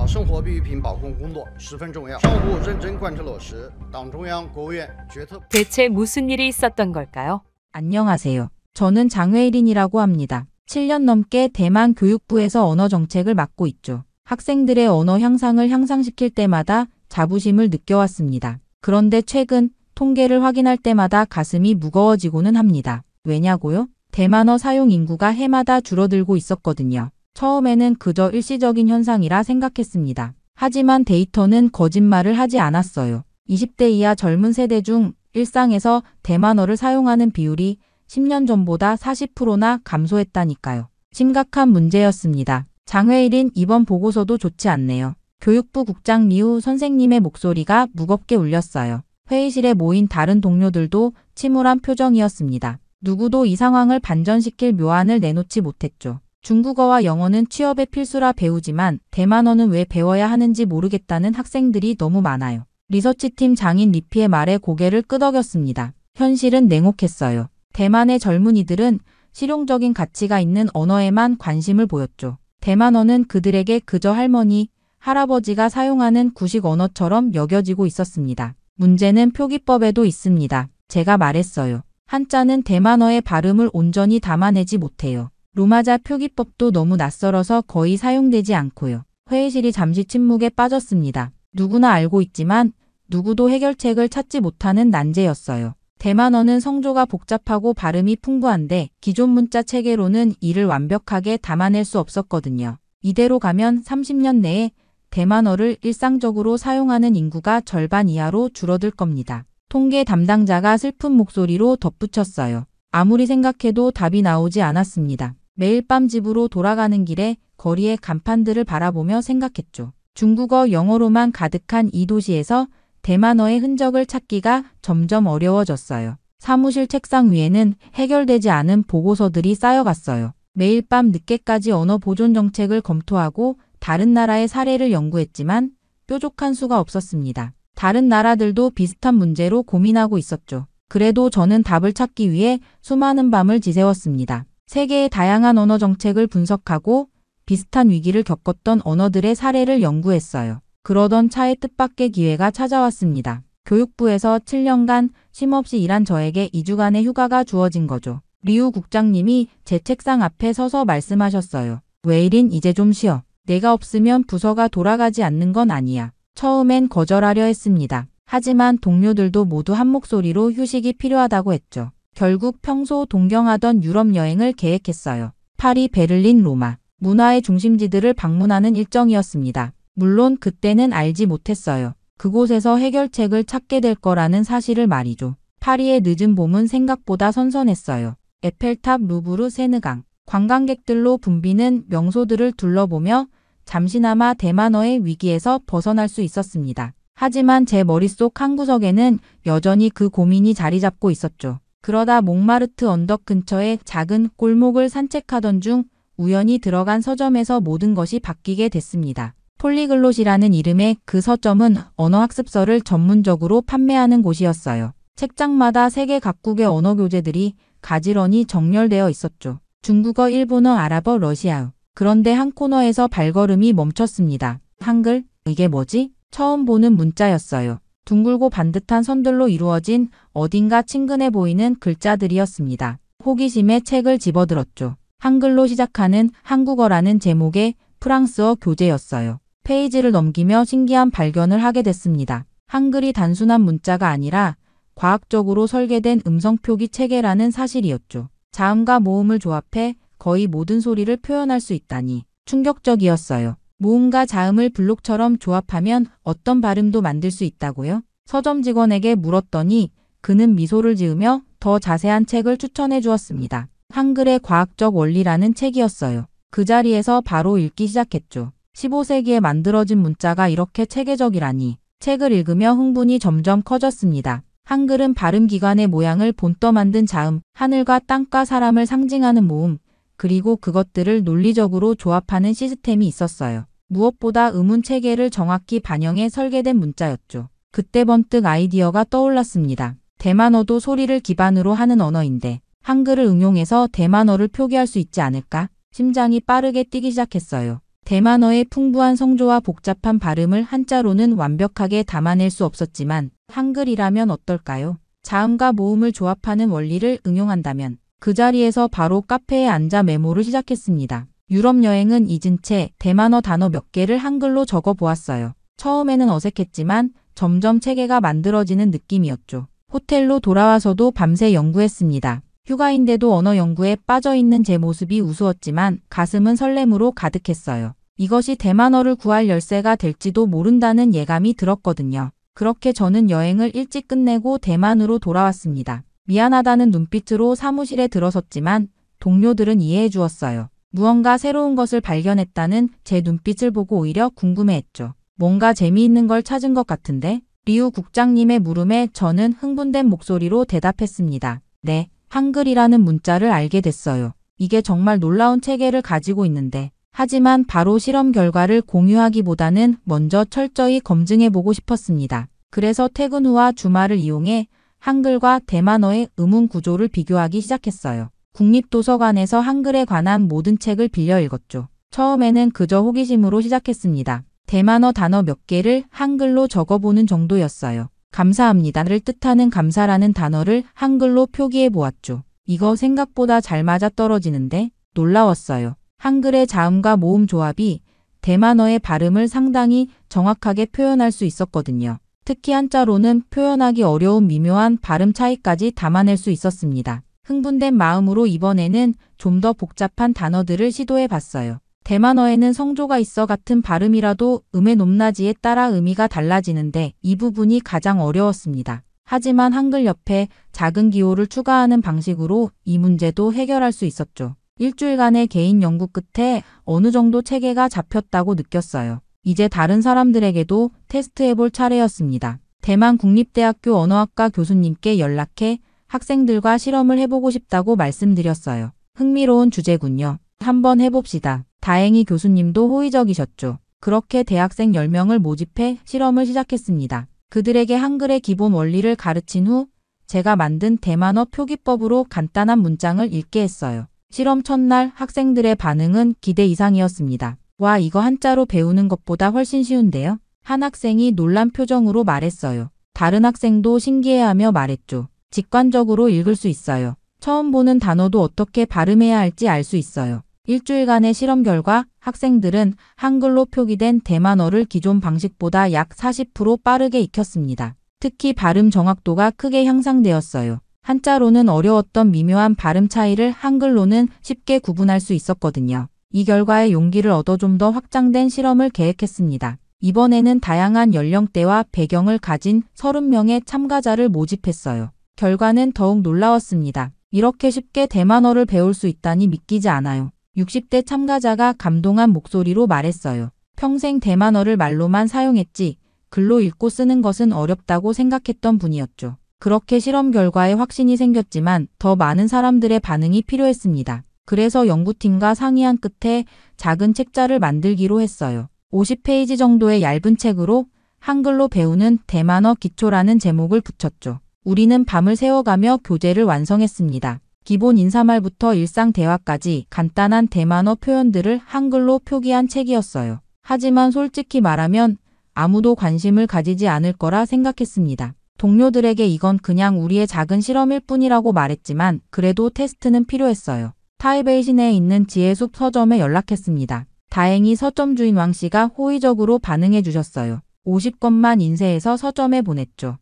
生活必需品保供工作十分重要，相互认真贯彻落实党中央、国务院决策。 대체 무슨 일이 있었던 걸까요? 안녕하세요. 저는 장외일인이라고 합니다. 7년 넘게 대만 교육부에서 언어 정책을 맡고 있죠. 학생들의 언어 향상을 향상시킬 때마다 자부심을 느껴왔습니다. 그런데 최근 통계를 확인할 때마다 가슴이 무거워지고는 합니다. 왜냐고요? 대만어 사용 인구가 해마다 줄어들고 있었거든요. 처음에는 그저 일시적인 현상이라 생각했습니다. 하지만 데이터는 거짓말을 하지 않았어요. 20대 이하 젊은 세대 중 일상에서 대만어를 사용하는 비율이 10년 전보다 40%나 감소했다니까요. 심각한 문제였습니다. 장외일인 이번 보고서도 좋지 않네요. 교육부 국장 리우 선생님의 목소리가 무겁게 울렸어요. 회의실에 모인 다른 동료들도 침울한 표정이었습니다. 누구도 이 상황을 반전시킬 묘안을 내놓지 못했죠. 중국어와 영어는 취업의 필수라 배우지만 대만어는 왜 배워야 하는지 모르겠다는 학생들이 너무 많아요. 리서치팀 장인 리피의 말에 고개를 끄덕였습니다. 현실은 냉혹했어요. 대만의 젊은이들은 실용적인 가치가 있는 언어에만 관심을 보였죠. 대만어는 그들에게 그저 할머니, 할아버지가 사용하는 구식 언어처럼 여겨지고 있었습니다. 문제는 표기법에도 있습니다. 제가 말했어요. 한자는 대만어의 발음을 온전히 담아내지 못해요. 로마자 표기법도 너무 낯설어서 거의 사용되지 않고요. 회의실이 잠시 침묵에 빠졌습니다. 누구나 알고 있지만 누구도 해결책을 찾지 못하는 난제였어요. 대만어는 성조가 복잡하고 발음이 풍부한데 기존 문자 체계로는 이를 완벽하게 담아낼 수 없었거든요. 이대로 가면 30년 내에 대만어를 일상적으로 사용하는 인구가 절반 이하로 줄어들 겁니다. 통계 담당자가 슬픈 목소리로 덧붙였어요. 아무리 생각해도 답이 나오지 않았습니다. 매일 밤 집으로 돌아가는 길에 거리의 간판들을 바라보며 생각했죠. 중국어, 영어로만 가득한 이 도시에서 대만어의 흔적을 찾기가 점점 어려워졌어요. 사무실 책상 위에는 해결되지 않은 보고서들이 쌓여갔어요. 매일 밤 늦게까지 언어 보존 정책을 검토하고 다른 나라의 사례를 연구했지만 뾰족한 수가 없었습니다. 다른 나라들도 비슷한 문제로 고민하고 있었죠. 그래도 저는 답을 찾기 위해 수많은 밤을 지새웠습니다. 세계의 다양한 언어 정책을 분석하고 비슷한 위기를 겪었던 언어들의 사례를 연구했어요. 그러던 차에 뜻밖의 기회가 찾아왔습니다. 교육부에서 7년간 쉼없이 일한 저에게 2주간의 휴가가 주어진 거죠. 리우 국장님이 제 책상 앞에 서서 말씀하셨어요. 웨일인 이제 좀 쉬어. 내가 없으면 부서가 돌아가지 않는 건 아니야. 처음엔 거절하려 했습니다. 하지만 동료들도 모두 한 목소리로 휴식이 필요하다고 했죠. 결국 평소 동경하던 유럽 여행을 계획했어요. 파리, 베를린, 로마. 문화의 중심지들을 방문하는 일정이었습니다. 물론 그때는 알지 못했어요. 그곳에서 해결책을 찾게 될 거라는 사실을 말이죠. 파리의 늦은 봄은 생각보다 선선했어요. 에펠탑, 루브르, 세느강. 관광객들로 붐비는 명소들을 둘러보며 잠시나마 대만어의 위기에서 벗어날 수 있었습니다. 하지만 제 머릿속 한 구석에는 여전히 그 고민이 자리 잡고 있었죠. 그러다 몽마르트 언덕 근처의 작은 골목을 산책하던 중 우연히 들어간 서점에서 모든 것이 바뀌게 됐습니다. 폴리글롯이라는 이름의 그 서점은 언어학습서를 전문적으로 판매하는 곳이었어요. 책장마다 세계 각국의 언어 교재들이 가지런히 정렬되어 있었죠. 중국어, 일본어, 아랍어, 러시아어. 그런데 한 코너에서 발걸음이 멈췄습니다. 한글? 이게 뭐지? 처음 보는 문자였어요. 둥글고 반듯한 선들로 이루어진 어딘가 친근해 보이는 글자들이었습니다. 호기심에 책을 집어들었죠. 한글로 시작하는 한국어라는 제목의 프랑스어 교재였어요. 페이지를 넘기며 신기한 발견을 하게 됐습니다. 한글이 단순한 문자가 아니라 과학적으로 설계된 음성 표기 체계라는 사실이었죠. 자음과 모음을 조합해 거의 모든 소리를 표현할 수 있다니 충격적이었어요. 모음과 자음을 블록처럼 조합하면 어떤 발음도 만들 수 있다고요? 서점 직원에게 물었더니 그는 미소를 지으며 더 자세한 책을 추천해 주었습니다. 한글의 과학적 원리라는 책이었어요. 그 자리에서 바로 읽기 시작했죠. 15세기에 만들어진 문자가 이렇게 체계적이라니. 책을 읽으며 흥분이 점점 커졌습니다. 한글은 발음기관의 모양을 본떠 만든 자음, 하늘과 땅과 사람을 상징하는 모음, 그리고 그것들을 논리적으로 조합하는 시스템이 있었어요. 무엇보다 음운 체계를 정확히 반영해 설계된 문자였죠. 그때 번뜩 아이디어가 떠올랐습니다. 대만어도 소리를 기반으로 하는 언어인데 한글을 응용해서 대만어를 표기할 수 있지 않을까? 심장이 빠르게 뛰기 시작했어요. 대만어의 풍부한 성조와 복잡한 발음을 한자로는 완벽하게 담아낼 수 없었지만 한글이라면 어떨까요? 자음과 모음을 조합하는 원리를 응용한다면 그 자리에서 바로 카페에 앉아 메모를 시작했습니다. 유럽 여행은 잊은 채 대만어 단어 몇 개를 한글로 적어 보았어요. 처음에는 어색했지만 점점 체계가 만들어지는 느낌이었죠. 호텔로 돌아와서도 밤새 연구했습니다. 휴가인데도 언어 연구에 빠져있는 제 모습이 우스웠지만 가슴은 설렘으로 가득했어요. 이것이 대만어를 구할 열쇠가 될지도 모른다는 예감이 들었거든요. 그렇게 저는 여행을 일찍 끝내고 대만으로 돌아왔습니다. 미안하다는 눈빛으로 사무실에 들어섰지만 동료들은 이해해 주었어요. 무언가 새로운 것을 발견했다는 제 눈빛을 보고 오히려 궁금해했죠. 뭔가 재미있는 걸 찾은 것 같은데? 리우 국장님의 물음에 저는 흥분된 목소리로 대답했습니다. 네, 한글이라는 문자를 알게 됐어요. 이게 정말 놀라운 체계를 가지고 있는데. 하지만 바로 실험 결과를 공유하기보다는 먼저 철저히 검증해보고 싶었습니다. 그래서 퇴근 후와 주말을 이용해 한글과 대만어의 음운 구조를 비교하기 시작했어요. 국립도서관에서 한글에 관한 모든 책을 빌려 읽었죠. 처음에는 그저 호기심으로 시작했습니다. 대만어 단어 몇 개를 한글로 적어보는 정도였어요. 감사합니다를 뜻하는 감사라는 단어를 한글로 표기해 보았죠. 이거 생각보다 잘 맞아떨어지는데 놀라웠어요. 한글의 자음과 모음 조합이 대만어의 발음을 상당히 정확하게 표현할 수 있었거든요. 특히 한자로는 표현하기 어려운 미묘한 발음 차이까지 담아낼 수 있었습니다. 흥분된 마음으로 이번에는 좀 더 복잡한 단어들을 시도해 봤어요. 대만어에는 성조가 있어 같은 발음이라도 음의 높낮이에 따라 의미가 달라지는데 이 부분이 가장 어려웠습니다. 하지만 한글 옆에 작은 기호를 추가하는 방식으로 이 문제도 해결할 수 있었죠. 일주일간의 개인 연구 끝에 어느 정도 체계가 잡혔다고 느꼈어요. 이제 다른 사람들에게도 테스트해볼 차례였습니다. 대만 국립대학교 언어학과 교수님께 연락해 학생들과 실험을 해보고 싶다고 말씀드렸어요. 흥미로운 주제군요. 한번 해봅시다. 다행히 교수님도 호의적이셨죠. 그렇게 대학생 10명을 모집해 실험을 시작했습니다. 그들에게 한글의 기본 원리를 가르친 후 제가 만든 대만어 표기법으로 간단한 문장을 읽게 했어요. 실험 첫날 학생들의 반응은 기대 이상이었습니다. 와, 이거 한자로 배우는 것보다 훨씬 쉬운데요? 한 학생이 놀란 표정으로 말했어요. 다른 학생도 신기해하며 말했죠. 직관적으로 읽을 수 있어요. 처음 보는 단어도 어떻게 발음해야 할지 알 수 있어요. 일주일간의 실험 결과 학생들은 한글로 표기된 대만어를 기존 방식보다 약 40% 빠르게 익혔습니다. 특히 발음 정확도가 크게 향상되었어요. 한자로는 어려웠던 미묘한 발음 차이를 한글로는 쉽게 구분할 수 있었거든요. 이 결과에 용기를 얻어 좀 더 확장된 실험을 계획했습니다. 이번에는 다양한 연령대와 배경을 가진 30명의 참가자를 모집했어요. 결과는 더욱 놀라웠습니다. 이렇게 쉽게 대만어를 배울 수 있다니 믿기지 않아요. 60대 참가자가 감동한 목소리로 말했어요. 평생 대만어를 말로만 사용했지 글로 읽고 쓰는 것은 어렵다고 생각했던 분이었죠. 그렇게 실험 결과에 확신이 생겼지만 더 많은 사람들의 반응이 필요했습니다. 그래서 연구팀과 상의한 끝에 작은 책자를 만들기로 했어요. 50페이지 정도의 얇은 책으로 한글로 배우는 대만어 기초라는 제목을 붙였죠. 우리는 밤을 새워가며 교재를 완성했습니다. 기본 인사말부터 일상 대화까지 간단한 대만어 표현들을 한글로 표기한 책이었어요. 하지만 솔직히 말하면 아무도 관심을 가지지 않을 거라 생각했습니다. 동료들에게 이건 그냥 우리의 작은 실험일 뿐이라고 말했지만 그래도 테스트는 필요했어요. 타이베이 시내에 있는 지혜숲 서점에 연락했습니다. 다행히 서점 주인 왕 씨가 호의적으로 반응해 주셨어요. 50권만 인쇄해서 서점에 보냈죠.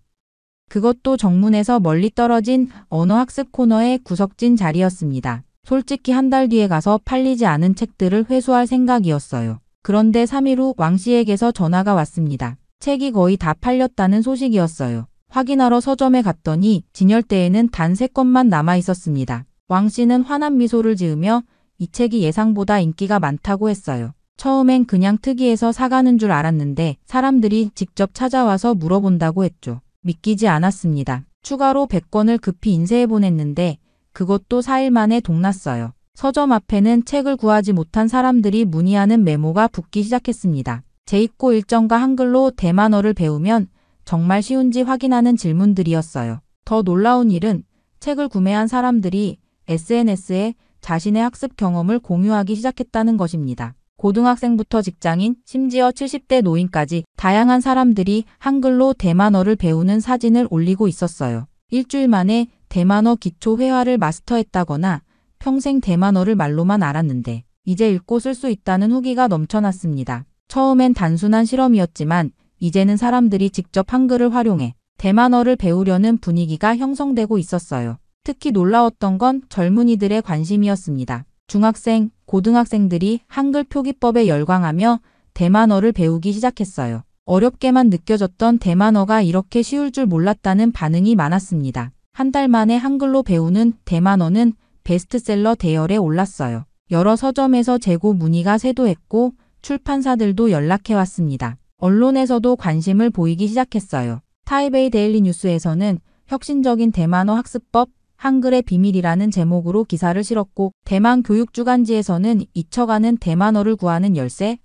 그것도 정문에서 멀리 떨어진 언어학습 코너의 구석진 자리였습니다. 솔직히 한 달 뒤에 가서 팔리지 않은 책들을 회수할 생각이었어요. 그런데 3일 후 왕 씨에게서 전화가 왔습니다. 책이 거의 다 팔렸다는 소식이었어요. 확인하러 서점에 갔더니 진열대에는 단 3권만 남아 있었습니다. 왕 씨는 환한 미소를 지으며 이 책이 예상보다 인기가 많다고 했어요. 처음엔 그냥 특이해서 사가는 줄 알았는데 사람들이 직접 찾아와서 물어본다고 했죠. 믿기지 않았습니다. 추가로 100권을 급히 인쇄해 보냈는데 그것도 4일 만에 동났어요. 서점 앞에는 책을 구하지 못한 사람들이 문의하는 메모가 붙기 시작했습니다. 재입고 일정과 한글로 대만어를 배우면 정말 쉬운지 확인하는 질문들이었어요. 더 놀라운 일은 책을 구매한 사람들이 SNS에 자신의 학습 경험을 공유하기 시작했다는 것입니다. 고등학생부터 직장인, 심지어 70대 노인까지 다양한 사람들이 한글로 대만어를 배우는 사진을 올리고 있었어요. 일주일 만에 대만어 기초 회화를 마스터했다거나 평생 대만어를 말로만 알았는데 이제 읽고 쓸 수 있다는 후기가 넘쳐났습니다. 처음엔 단순한 실험이었지만 이제는 사람들이 직접 한글을 활용해 대만어를 배우려는 분위기가 형성되고 있었어요. 특히 놀라웠던 건 젊은이들의 관심이었습니다. 중학생, 고등학생들이 한글 표기법에 열광하며 대만어를 배우기 시작했어요. 어렵게만 느껴졌던 대만어가 이렇게 쉬울 줄 몰랐다는 반응이 많았습니다. 한 달 만에 한글로 배우는 대만어는 베스트셀러 대열에 올랐어요. 여러 서점에서 재고 문의가 쇄도했고 출판사들도 연락해왔습니다. 언론에서도 관심을 보이기 시작했어요. 타이베이 데일리 뉴스에서는 혁신적인 대만어 학습법, 한글의 비밀이라는 제목으로 기사를 실었고 대만 교육주간지에서는 잊혀가는 대만어를 구하는 열쇠,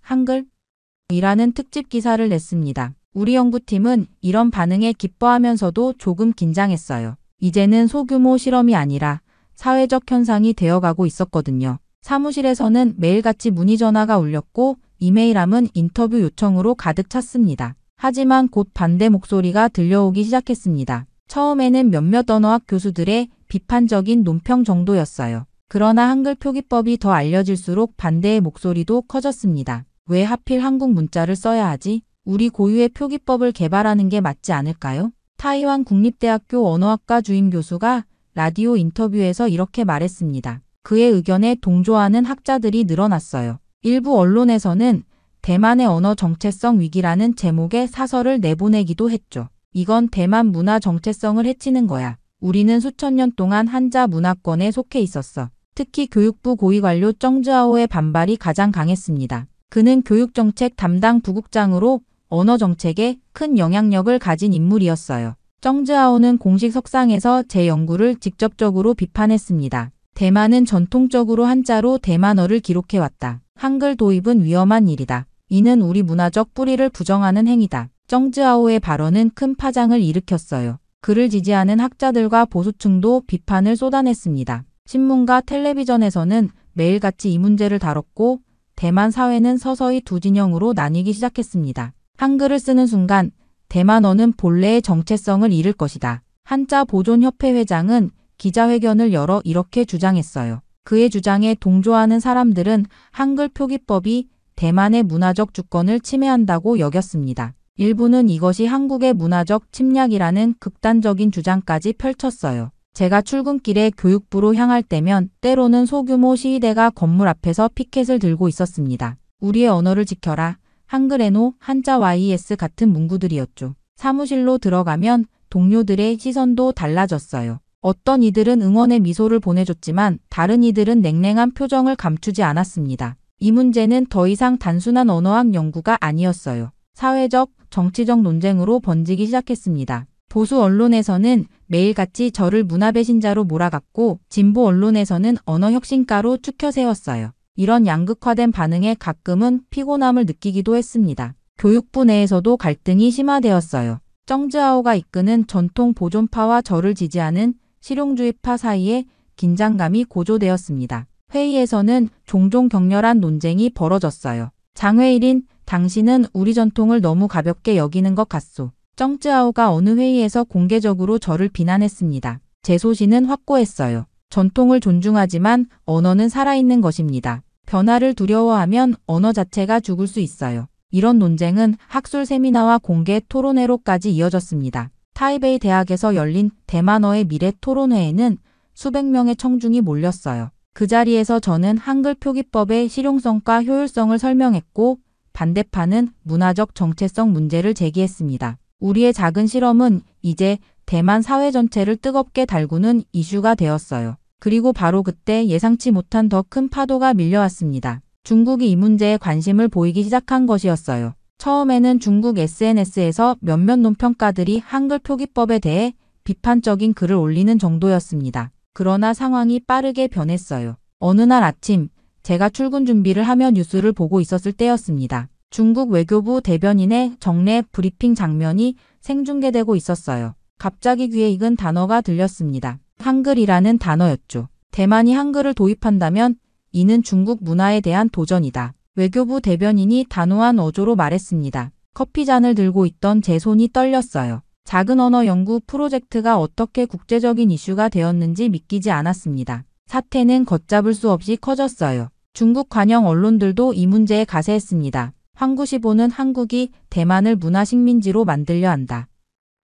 한글이라는 특집 기사를 냈습니다. 우리 연구팀은 이런 반응에 기뻐하면서도 조금 긴장했어요. 이제는 소규모 실험이 아니라 사회적 현상이 되어가고 있었거든요. 사무실에서는 매일같이 문의 전화가 울렸고 이메일함은 인터뷰 요청으로 가득 찼습니다. 하지만 곧 반대 목소리가 들려오기 시작했습니다. 처음에는 몇몇 언어학 교수들의 비판적인 논평 정도였어요. 그러나 한글 표기법이 더 알려질수록 반대의 목소리도 커졌습니다. 왜 하필 한국 문자를 써야 하지? 우리 고유의 표기법을 개발하는 게 맞지 않을까요? 타이완 국립대학교 언어학과 주임 교수가 라디오 인터뷰에서 이렇게 말했습니다. 그의 의견에 동조하는 학자들이 늘어났어요. 일부 언론에서는 대만의 언어 정체성 위기라는 제목의 사설을 내보내기도 했죠. 이건 대만 문화 정체성을 해치는 거야. 우리는 수천 년 동안 한자 문화권에 속해 있었어. 특히 교육부 고위관료 정즈아오의 반발이 가장 강했습니다. 그는 교육정책 담당 부국장으로 언어 정책에 큰 영향력을 가진 인물이었어요. 정즈아오는 공식 석상에서 제 연구를 직접적으로 비판했습니다. 대만은 전통적으로 한자로 대만어를 기록해왔다. 한글 도입은 위험한 일이다. 이는 우리 문화적 뿌리를 부정하는 행위다. 정즈아오의 발언은 큰 파장을 일으켰어요. 그를 지지하는 학자들과 보수층도 비판을 쏟아냈습니다. 신문과 텔레비전에서는 매일같이 이 문제를 다뤘고 대만 사회는 서서히 두 진영으로 나뉘기 시작했습니다. 한글을 쓰는 순간 대만어는 본래의 정체성을 잃을 것이다. 한자 보존협회 회장은 기자회견을 열어 이렇게 주장했어요. 그의 주장에 동조하는 사람들은 한글 표기법이 대만의 문화적 주권을 침해한다고 여겼습니다. 일부는 이것이 한국의 문화적 침략이라는 극단적인 주장까지 펼쳤어요. 제가 출근길에 교육부로 향할 때면 때로는 소규모 시위대가 건물 앞에서 피켓을 들고 있었습니다. 우리의 언어를 지켜라. 한글에노, 한자 YS 같은 문구들이었죠. 사무실로 들어가면 동료들의 시선도 달라졌어요. 어떤 이들은 응원의 미소를 보내줬지만 다른 이들은 냉랭한 표정을 감추지 않았습니다. 이 문제는 더 이상 단순한 언어학 연구가 아니었어요. 사회적, 정치적 논쟁으로 번지기 시작했습니다. 보수 언론에서는 매일같이 저를 문화배신자로 몰아갔고 진보 언론에서는 언어혁신가로 추켜 세웠어요. 이런 양극화된 반응에 가끔은 피곤함을 느끼기도 했습니다. 교육부 내에서도 갈등이 심화되었어요. 정즈하오가 이끄는 전통 보존파와 저를 지지하는 실용주의파 사이에 긴장감이 고조되었습니다. 회의에서는 종종 격렬한 논쟁이 벌어졌어요. 장회일인 당신은 우리 전통을 너무 가볍게 여기는 것 같소. 정즈하오가 어느 회의에서 공개적으로 저를 비난했습니다. 제 소신은 확고했어요. 전통을 존중하지만 언어는 살아있는 것입니다. 변화를 두려워하면 언어 자체가 죽을 수 있어요. 이런 논쟁은 학술 세미나와 공개 토론회로까지 이어졌습니다. 타이베이 대학에서 열린 대만어의 미래 토론회에는 수백 명의 청중이 몰렸어요. 그 자리에서 저는 한글 표기법의 실용성과 효율성을 설명했고 반대파는 문화적 정체성 문제를 제기했습니다. 우리의 작은 실험은 이제 대만 사회 전체를 뜨겁게 달구는 이슈가 되었어요. 그리고 바로 그때 예상치 못한 더 큰 파도가 밀려왔습니다. 중국이 이 문제에 관심을 보이기 시작한 것이었어요. 처음에는 중국 SNS에서 몇몇 논평가들이 한글 표기법에 대해 비판적인 글을 올리는 정도였습니다. 그러나 상황이 빠르게 변했어요. 어느 날 아침 제가 출근 준비를 하며 뉴스를 보고 있었을 때였습니다. 중국 외교부 대변인의 정례 브리핑 장면이 생중계되고 있었어요. 갑자기 귀에 익은 단어가 들렸습니다. 한글이라는 단어였죠. 대만이 한글을 도입한다면 이는 중국 문화에 대한 도전이다. 외교부 대변인이 단호한 어조로 말했습니다. 커피잔을 들고 있던 제 손이 떨렸어요. 작은 언어 연구 프로젝트가 어떻게 국제적인 이슈가 되었는지 믿기지 않았습니다. 사태는 걷잡을 수 없이 커졌어요. 중국 관영 언론들도 이 문제에 가세했습니다. 황구시보는 한국이 대만을 문화식민지로 만들려 한다.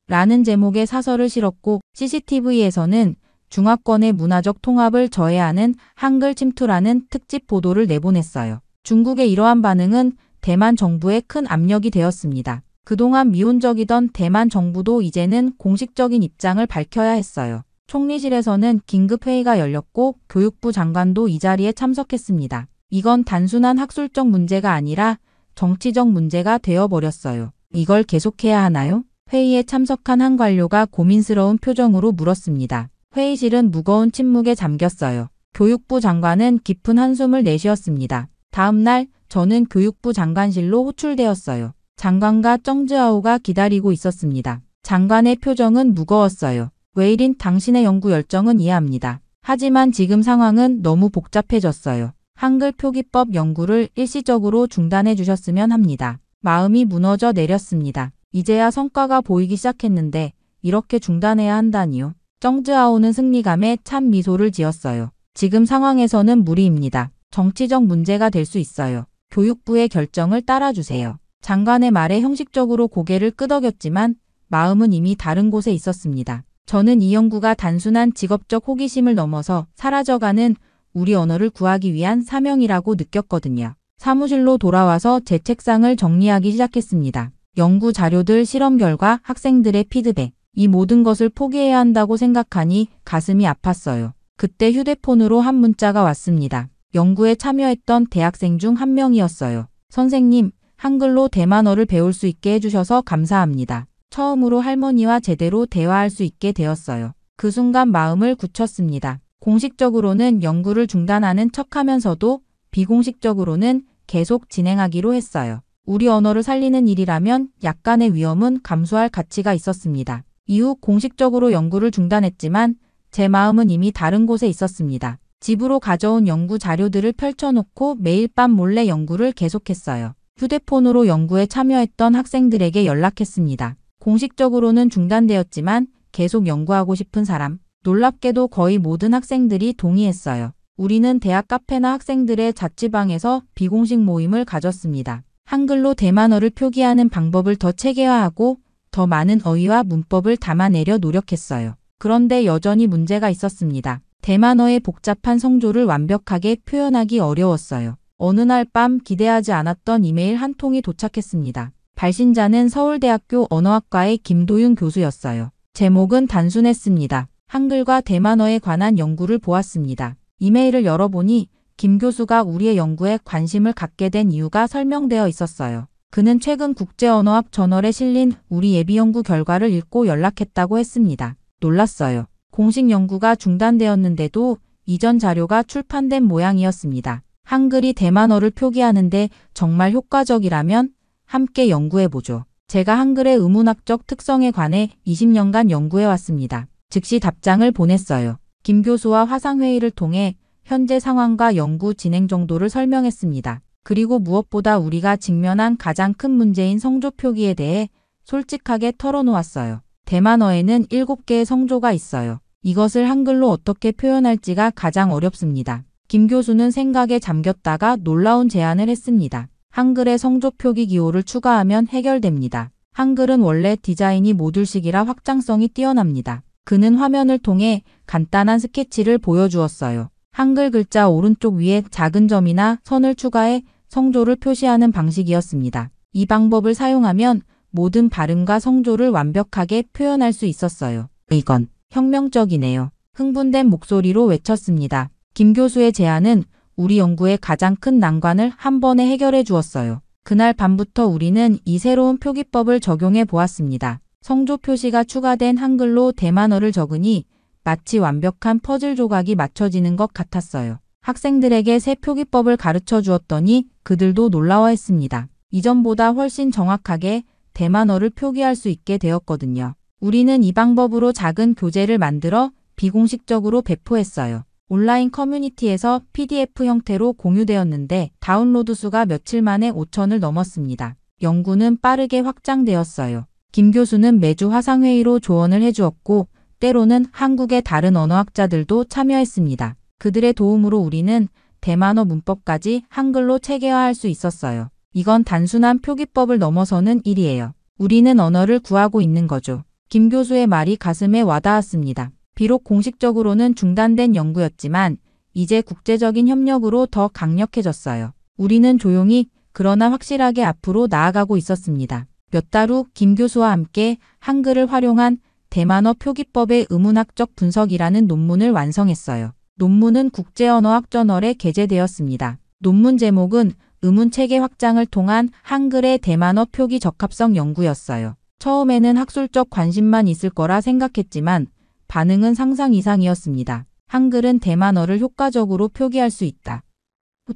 라는 제목의 사설을 실었고 CCTV에서는 중화권의 문화적 통합을 저해하는 한글 침투라는 특집 보도를 내보냈어요. 중국의 이러한 반응은 대만 정부에 큰 압력이 되었습니다. 그동안 미온적이던 대만 정부도 이제는 공식적인 입장을 밝혀야 했어요. 총리실에서는 긴급회의가 열렸고 교육부 장관도 이 자리에 참석했습니다. 이건 단순한 학술적 문제가 아니라 정치적 문제가 되어버렸어요. 이걸 계속해야 하나요? 회의에 참석한 한 관료가 고민스러운 표정으로 물었습니다. 회의실은 무거운 침묵에 잠겼어요. 교육부 장관은 깊은 한숨을 내쉬었습니다. 다음 날 저는 교육부 장관실로 호출되었어요. 장관과 정즈하오가 기다리고 있었습니다. 장관의 표정은 무거웠어요. 웨일인 당신의 연구 열정은 이해합니다. 하지만 지금 상황은 너무 복잡해졌어요. 한글 표기법 연구를 일시적으로 중단해 주셨으면 합니다. 마음이 무너져 내렸습니다. 이제야 성과가 보이기 시작했는데 이렇게 중단해야 한다니요. 정즈하오는 승리감에 찬 미소를 지었어요. 지금 상황에서는 무리입니다. 정치적 문제가 될 수 있어요. 교육부의 결정을 따라주세요. 장관의 말에 형식적으로 고개를 끄덕였지만 마음은 이미 다른 곳에 있었습니다. 저는 이 연구가 단순한 직업적 호기심을 넘어서 사라져가는 우리 언어를 구하기 위한 사명이라고 느꼈거든요. 사무실로 돌아와서 제 책상을 정리하기 시작했습니다. 연구 자료들, 실험 결과, 학생들의 피드백. 이 모든 것을 포기해야 한다고 생각하니 가슴이 아팠어요. 그때 휴대폰으로 한 문자가 왔습니다. 연구에 참여했던 대학생 중 한 명이었어요. 선생님, 한글로 대만어를 배울 수 있게 해주셔서 감사합니다. 처음으로 할머니와 제대로 대화할 수 있게 되었어요. 그 순간 마음을 굳혔습니다. 공식적으로는 연구를 중단하는 척하면서도 비공식적으로는 계속 진행하기로 했어요. 우리 언어를 살리는 일이라면 약간의 위험은 감수할 가치가 있었습니다. 이후 공식적으로 연구를 중단했지만 제 마음은 이미 다른 곳에 있었습니다. 집으로 가져온 연구 자료들을 펼쳐놓고 매일 밤 몰래 연구를 계속했어요. 휴대폰으로 연구에 참여했던 학생들에게 연락했습니다. 공식적으로는 중단되었지만 계속 연구하고 싶은 사람. 놀랍게도 거의 모든 학생들이 동의했어요. 우리는 대학 카페나 학생들의 자취방에서 비공식 모임을 가졌습니다. 한글로 대만어를 표기하는 방법을 더 체계화하고 더 많은 어휘와 문법을 담아내려 노력했어요. 그런데 여전히 문제가 있었습니다. 대만어의 복잡한 성조를 완벽하게 표현하기 어려웠어요. 어느 날 밤 기대하지 않았던 이메일 한 통이 도착했습니다. 발신자는 서울대학교 언어학과의 김도윤 교수였어요. 제목은 단순했습니다. 한글과 대만어에 관한 연구를 보았습니다. 이메일을 열어보니 김 교수가 우리의 연구에 관심을 갖게 된 이유가 설명되어 있었어요. 그는 최근 국제언어학 저널에 실린 우리 예비 연구 결과를 읽고 연락했다고 했습니다. 놀랐어요. 공식 연구가 중단되었는데도 이전 자료가 출판된 모양이었습니다. 한글이 대만어를 표기하는데 정말 효과적이라면 함께 연구해보죠. 제가 한글의 의문학적 특성에 관해 20년간 연구해왔습니다. 즉시 답장을 보냈어요. 김 교수와 화상회의를 통해 현재 상황과 연구 진행 정도를 설명했습니다. 그리고 무엇보다 우리가 직면한 가장 큰 문제인 성조 표기에 대해 솔직하게 털어놓았어요. 대만어에는 7개의 성조가 있어요. 이것을 한글로 어떻게 표현할지가 가장 어렵습니다. 김 교수는 생각에 잠겼다가 놀라운 제안을 했습니다. 한글의 성조 표기 기호를 추가하면 해결됩니다. 한글은 원래 디자인이 모듈식이라 확장성이 뛰어납니다. 그는 화면을 통해 간단한 스케치를 보여주었어요. 한글 글자 오른쪽 위에 작은 점이나 선을 추가해 성조를 표시하는 방식이었습니다. 이 방법을 사용하면 모든 발음과 성조를 완벽하게 표현할 수 있었어요. 이건 혁명적이네요. 흥분된 목소리로 외쳤습니다. 김 교수의 제안은 우리 연구의 가장 큰 난관을 한 번에 해결해 주었어요. 그날 밤부터 우리는 이 새로운 표기법을 적용해 보았습니다. 성조 표시가 추가된 한글로 대만어를 적으니 마치 완벽한 퍼즐 조각이 맞춰지는 것 같았어요. 학생들에게 새 표기법을 가르쳐 주었더니 그들도 놀라워했습니다. 이전보다 훨씬 정확하게 대만어를 표기할 수 있게 되었거든요. 우리는 이 방법으로 작은 교재를 만들어 비공식적으로 배포했어요. 온라인 커뮤니티에서 PDF 형태로 공유되었는데 다운로드 수가 며칠 만에 5,000을 넘었습니다. 연구는 빠르게 확장되었어요. 김 교수는 매주 화상회의로 조언을 해주었고 때로는 한국의 다른 언어학자들도 참여했습니다. 그들의 도움으로 우리는 대만어 문법까지 한글로 체계화할 수 있었어요. 이건 단순한 표기법을 넘어서는 일이에요. 우리는 언어를 구하고 있는 거죠. 김 교수의 말이 가슴에 와닿았습니다. 비록 공식적으로는 중단된 연구였지만 이제 국제적인 협력으로 더 강력해졌어요. 우리는 조용히 그러나 확실하게 앞으로 나아가고 있었습니다. 몇 달 후 김 교수와 함께 한글을 활용한 대만어 표기법의 의문학적 분석이라는 논문을 완성했어요. 논문은 국제언어학저널에 게재되었습니다. 논문 제목은 의문체계 확장을 통한 한글의 대만어 표기 적합성 연구였어요. 처음에는 학술적 관심만 있을 거라 생각했지만 반응은 상상 이상이었습니다. 한글은 대만어를 효과적으로 표기할 수 있다.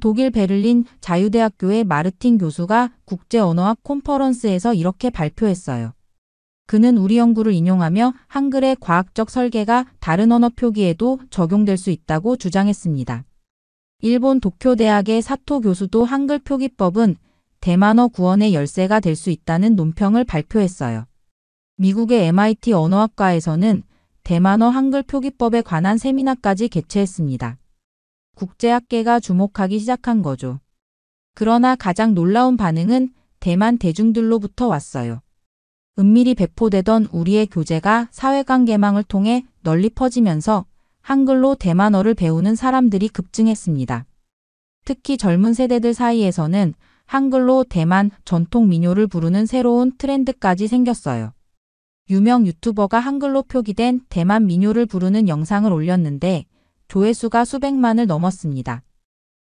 독일 베를린 자유대학교의 마르틴 교수가 국제언어학 콘퍼런스에서 이렇게 발표했어요. 그는 우리 연구를 인용하며 한글의 과학적 설계가 다른 언어 표기에도 적용될 수 있다고 주장했습니다. 일본 도쿄대학의 사토 교수도 한글 표기법은 대만어 구원의 열쇠가 될 수 있다는 논평을 발표했어요. 미국의 MIT 언어학과에서는 대만어 한글 표기법에 관한 세미나까지 개최했습니다. 국제학계가 주목하기 시작한 거죠. 그러나 가장 놀라운 반응은 대만 대중들로부터 왔어요. 은밀히 배포되던 우리의 교재가 사회관계망을 통해 널리 퍼지면서 한글로 대만어를 배우는 사람들이 급증했습니다. 특히 젊은 세대들 사이에서는 한글로 대만 전통 민요를 부르는 새로운 트렌드까지 생겼어요. 유명 유튜버가 한글로 표기된 대만 민요를 부르는 영상을 올렸는데 조회수가 수백만을 넘었습니다.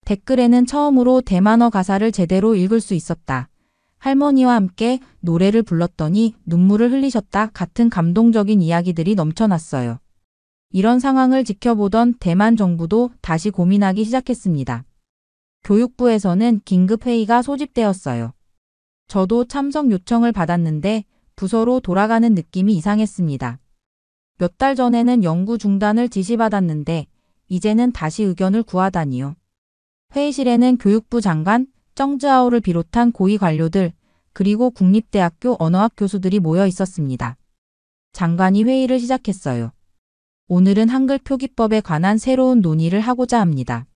댓글에는 처음으로 대만어 가사를 제대로 읽을 수 있었다. 할머니와 함께 노래를 불렀더니 눈물을 흘리셨다 같은 감동적인 이야기들이 넘쳐났어요. 이런 상황을 지켜보던 대만 정부도 다시 고민하기 시작했습니다. 교육부에서는 긴급회의가 소집되었어요. 저도 참석 요청을 받았는데 부서로 돌아가는 느낌이 이상했습니다. 몇 달 전에는 연구 중단을 지시받았는데 이제는 다시 의견을 구하다니요. 회의실에는 교육부 장관, 정즈아오를 비롯한 고위 관료들, 그리고 국립대학교 언어학 교수들이 모여 있었습니다. 장관이 회의를 시작했어요. 오늘은 한글 표기법에 관한 새로운 논의를 하고자 합니다.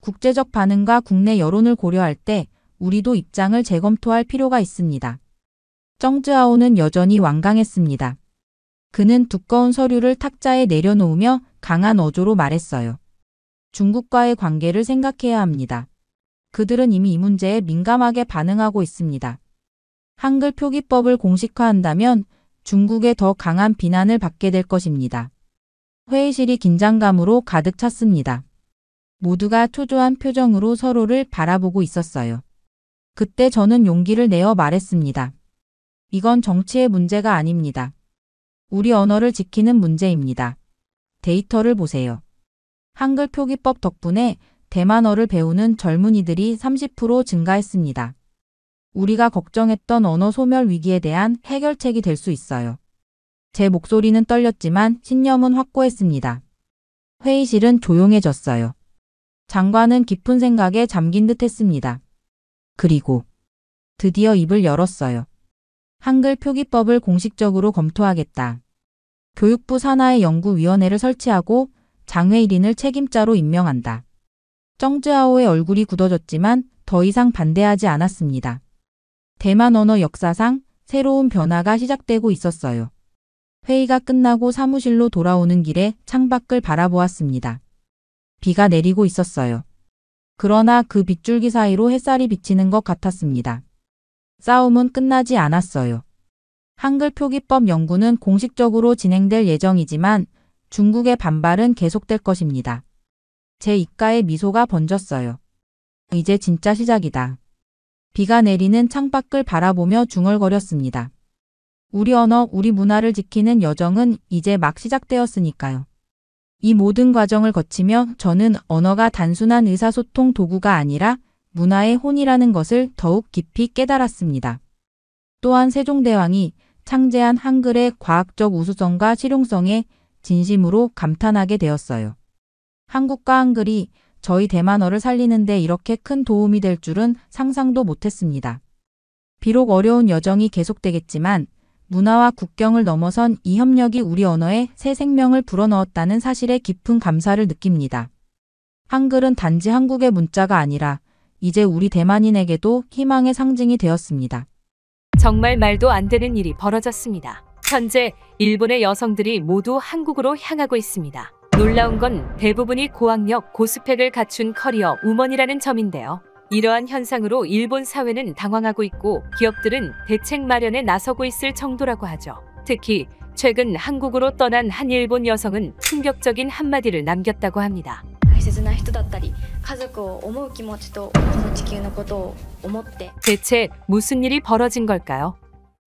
국제적 반응과 국내 여론을 고려할 때 우리도 입장을 재검토할 필요가 있습니다. 정즈아오는 여전히 완강했습니다. 그는 두꺼운 서류를 탁자에 내려놓으며 강한 어조로 말했어요. 중국과의 관계를 생각해야 합니다. 그들은 이미 이 문제에 민감하게 반응하고 있습니다. 한글 표기법을 공식화한다면 중국의 더 강한 비난을 받게 될 것입니다. 회의실이 긴장감으로 가득 찼습니다. 모두가 초조한 표정으로 서로를 바라보고 있었어요. 그때 저는 용기를 내어 말했습니다. 이건 정치의 문제가 아닙니다. 우리 언어를 지키는 문제입니다. 데이터를 보세요. 한글 표기법 덕분에 대만어를 배우는 젊은이들이 30% 증가했습니다. 우리가 걱정했던 언어 소멸 위기에 대한 해결책이 될 수 있어요. 제 목소리는 떨렸지만 신념은 확고했습니다. 회의실은 조용해졌어요. 장관은 깊은 생각에 잠긴 듯 했습니다. 그리고 드디어 입을 열었어요. 한글 표기법을 공식적으로 검토하겠다. 교육부 산하의 연구위원회를 설치하고 장외일인을 책임자로 임명한다. 정즈아오의 얼굴이 굳어졌지만 더 이상 반대하지 않았습니다. 대만 언어 역사상 새로운 변화가 시작되고 있었어요. 회의가 끝나고 사무실로 돌아오는 길에 창밖을 바라보았습니다. 비가 내리고 있었어요. 그러나 그 빗줄기 사이로 햇살이 비치는 것 같았습니다. 싸움은 끝나지 않았어요. 한글 표기법 연구는 공식적으로 진행될 예정이지만 중국의 반발은 계속될 것입니다. 제 입가에 미소가 번졌어요. 이제 진짜 시작이다. 비가 내리는 창밖을 바라보며 중얼거렸습니다. 우리 언어, 우리 문화를 지키는 여정은 이제 막 시작되었으니까요. 이 모든 과정을 거치며 저는 언어가 단순한 의사소통 도구가 아니라 문화의 혼이라는 것을 더욱 깊이 깨달았습니다. 또한 세종대왕이 창제한 한글의 과학적 우수성과 실용성에 진심으로 감탄하게 되었어요. 한국과 한글이 저희 대만어를 살리는 데 이렇게 큰 도움이 될 줄은 상상도 못했습니다. 비록 어려운 여정이 계속되겠지만 문화와 국경을 넘어선 이 협력이 우리 언어에 새 생명을 불어넣었다는 사실에 깊은 감사를 느낍니다. 한글은 단지 한국의 문자가 아니라 이제 우리 대만인에게도 희망의 상징이 되었습니다. 정말 말도 안 되는 일이 벌어졌습니다. 현재 일본의 여성들이 모두 한국으로 향하고 있습니다. 놀라운 건 대부분이 고학력, 고스펙을 갖춘 커리어 우먼이라는 점인데요. 이러한 현상으로 일본 사회는 당황하고 있고 기업들은 대책 마련에 나서고 있을 정도라고 하죠. 특히 최근 한국으로 떠난 한 일본 여성은 충격적인 한마디를 남겼다고 합니다. 大切な人だったり家族を思う気持ちとこの地球のことを思って 대체 무슨 일이 벌어진 걸까요?